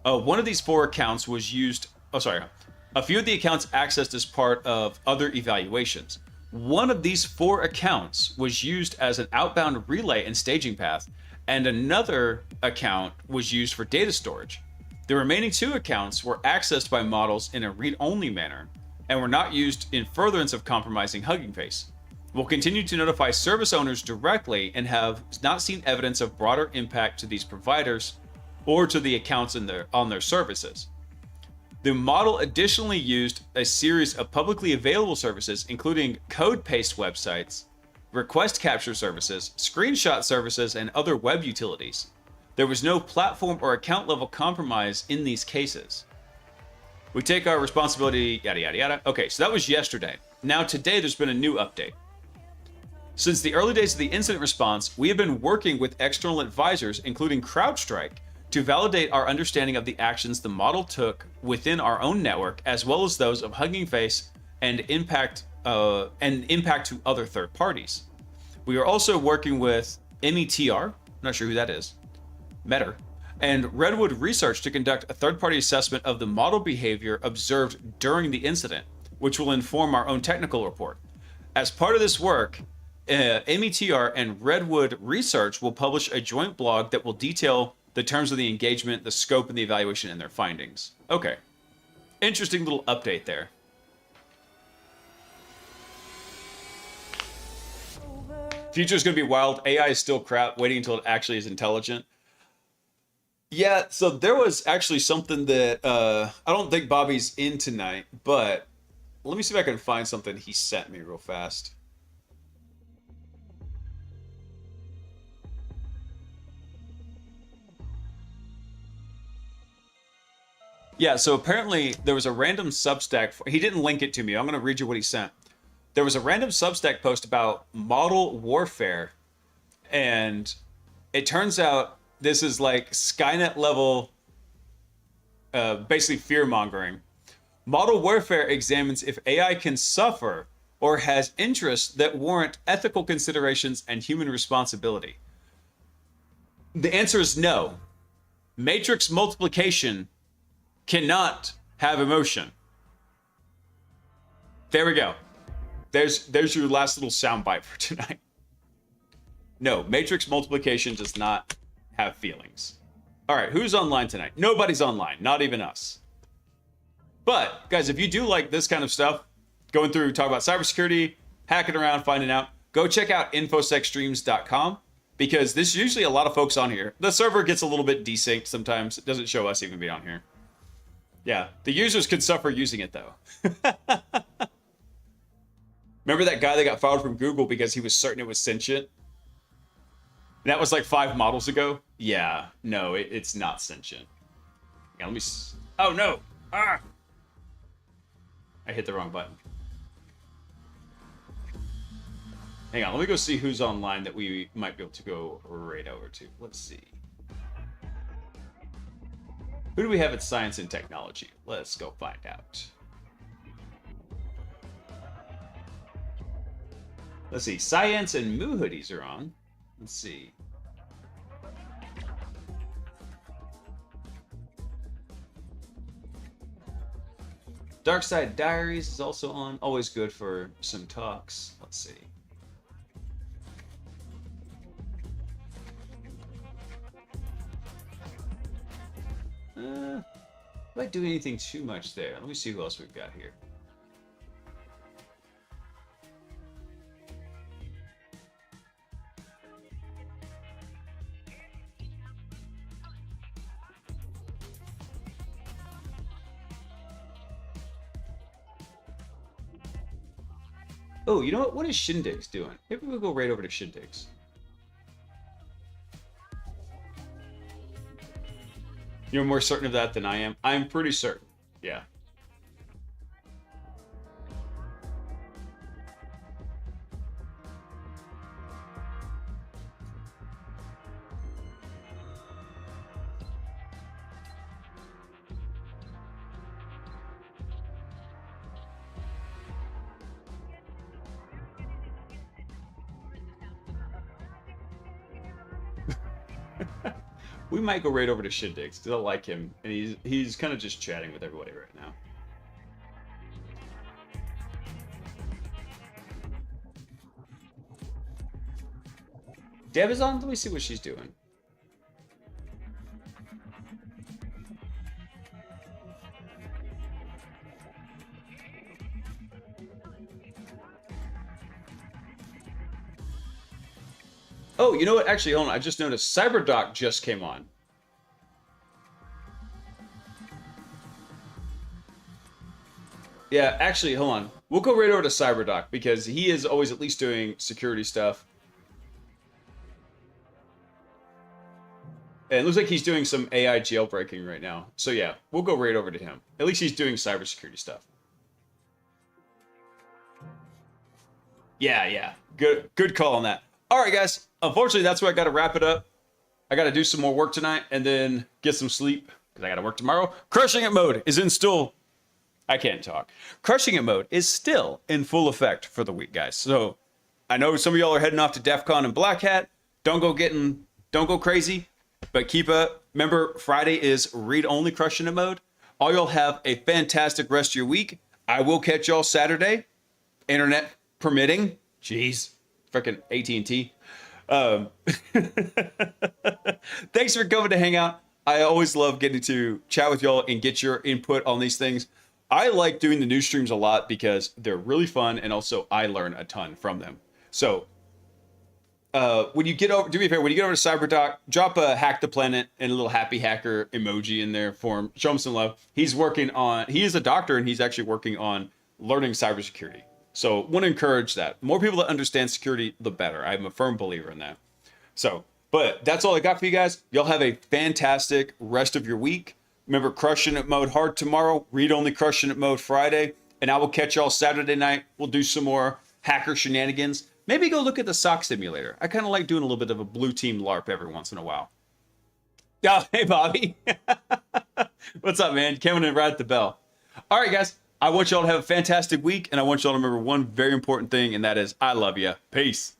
Speaker 4: One of these 4 accounts was used... A few of the accounts accessed as part of other evaluations. One of these 4 accounts was used as an outbound relay and staging path, and another account was used for data storage. The remaining 2 accounts were accessed by models in a read-only manner and were not used in furtherance of compromising Hugging Face. We'll continue to notify service owners directly and have not seen evidence of broader impact to these providers or to the accounts on their services. The model additionally used a series of publicly available services, including code paste websites, request capture services, screenshot services, and other web utilities. There was no platform or account level compromise in these cases. We take our responsibility, yada, yada, yada. Okay, so that was yesterday. Now today there's been a new update. Since the early days of the incident response, we have been working with external advisors, including CrowdStrike, to validate our understanding of the actions the model took within our own network, as well as those of Hugging Face and impact to other third parties. We are also working with METR, not sure who that is, Metter, and Redwood Research to conduct a third-party assessment of the model behavior observed during the incident, which will inform our own technical report. As part of this work, METR and Redwood Research will publish a joint blog that will detail the terms of the engagement, the scope of the evaluation, and their findings. Okay. Interesting little update there. Future's gonna be wild. AI is still crap, waiting until it actually is intelligent. Yeah, so there was actually something that I don't think Bobby's in tonight, but let me see if I can find something he sent me real fast. Yeah, so apparently there was a random Substack. He didn't link it to me. I'm going to read you what he sent. There was a random Substack post about model warfare, and it turns out this is like Skynet level, basically fear-mongering. Model warfare examines if AI can suffer or has interests that warrant ethical considerations and human responsibility. The answer is no. Matrix multiplication cannot have emotion. There we go. There's your last little soundbite for tonight. No, matrix multiplication does not have feelings. All right, who's online tonight? Nobody's online, not even us. But guys, if you do like this kind of stuff, going through, talk about cybersecurity, hacking around, finding out, go check out infosecstreams.com, because there's usually a lot of folks on here. The server gets a little bit desynced sometimes. It doesn't show us even being on here. Yeah, the users could suffer using it though. Remember that guy that got fired from Google because he was certain it was sentient? And that was like 5 models ago? Yeah, no, it's not sentient. Yeah, let me... Oh no! Ah! I hit the wrong button. Hang on, let me go see who's online that we might be able to go right over to. Let's see. Who do we have at Science and Technology? Let's go find out. Let's see. Science and Moo Hoodies are on. Let's see. Dark Side Diaries is also on. Always good for some talks. Let's see. Do I do anything too much there? Let me see who else we've got here. Oh, you know what? What is Shindig's doing? Maybe we'll go right over to Shindig's. You're more certain of that than I am. I'm pretty certain. Yeah. We might go right over to Shindig's because I like him, and he's kind of just chatting with everybody right now. Deb is on. Let me see what she's doing. Oh, you know what? Actually, hold on. I just noticed CyberDoc just came on. Yeah, actually, hold on. We'll go right over to CyberDoc because he is always at least doing security stuff. And it looks like he's doing some AI jailbreaking right now. So yeah, we'll go right over to him. At least he's doing cybersecurity stuff. Yeah. Good call on that. All right, guys. Unfortunately, that's where I got to wrap it up. I got to do some more work tonight and then get some sleep because I got to work tomorrow. Crushing It mode is in still. I can't talk. Crushing It mode is still in full effect for the week, guys. So I know some of y'all are heading off to DEF CON and Black Hat. Don't go crazy, but keep up. Remember, Friday is read-only Crushing It mode. All y'all have a fantastic rest of your week. I will catch y'all Saturday, internet permitting. Jeez, freaking AT&T. Thanks for coming to hang out. I always love getting to chat with y'all and get your input on these things. I like doing the news streams a lot because they're really fun and also I learn a ton from them. So when you get over, do me a favor, when you get over to CyberDoc, drop a Hack the Planet and a little happy hacker emoji in there for him. Show him some love. He is a doctor and he's actually working on learning cybersecurity. So want to encourage that. The more people that understand security, the better. I'm a firm believer in that. So, but that's all I got for you guys. Y'all have a fantastic rest of your week. Remember, Crushing It mode hard tomorrow. Read only Crushing It mode Friday. And I will catch y'all Saturday night. We'll do some more hacker shenanigans. Maybe go look at the sock simulator. I kind of like doing a little bit of a blue team LARP every once in a while. Oh, hey, Bobby. What's up, man? Coming in right at the bell. All right, guys. I want y'all to have a fantastic week, and I want y'all to remember one very important thing, and that is I love you. Peace.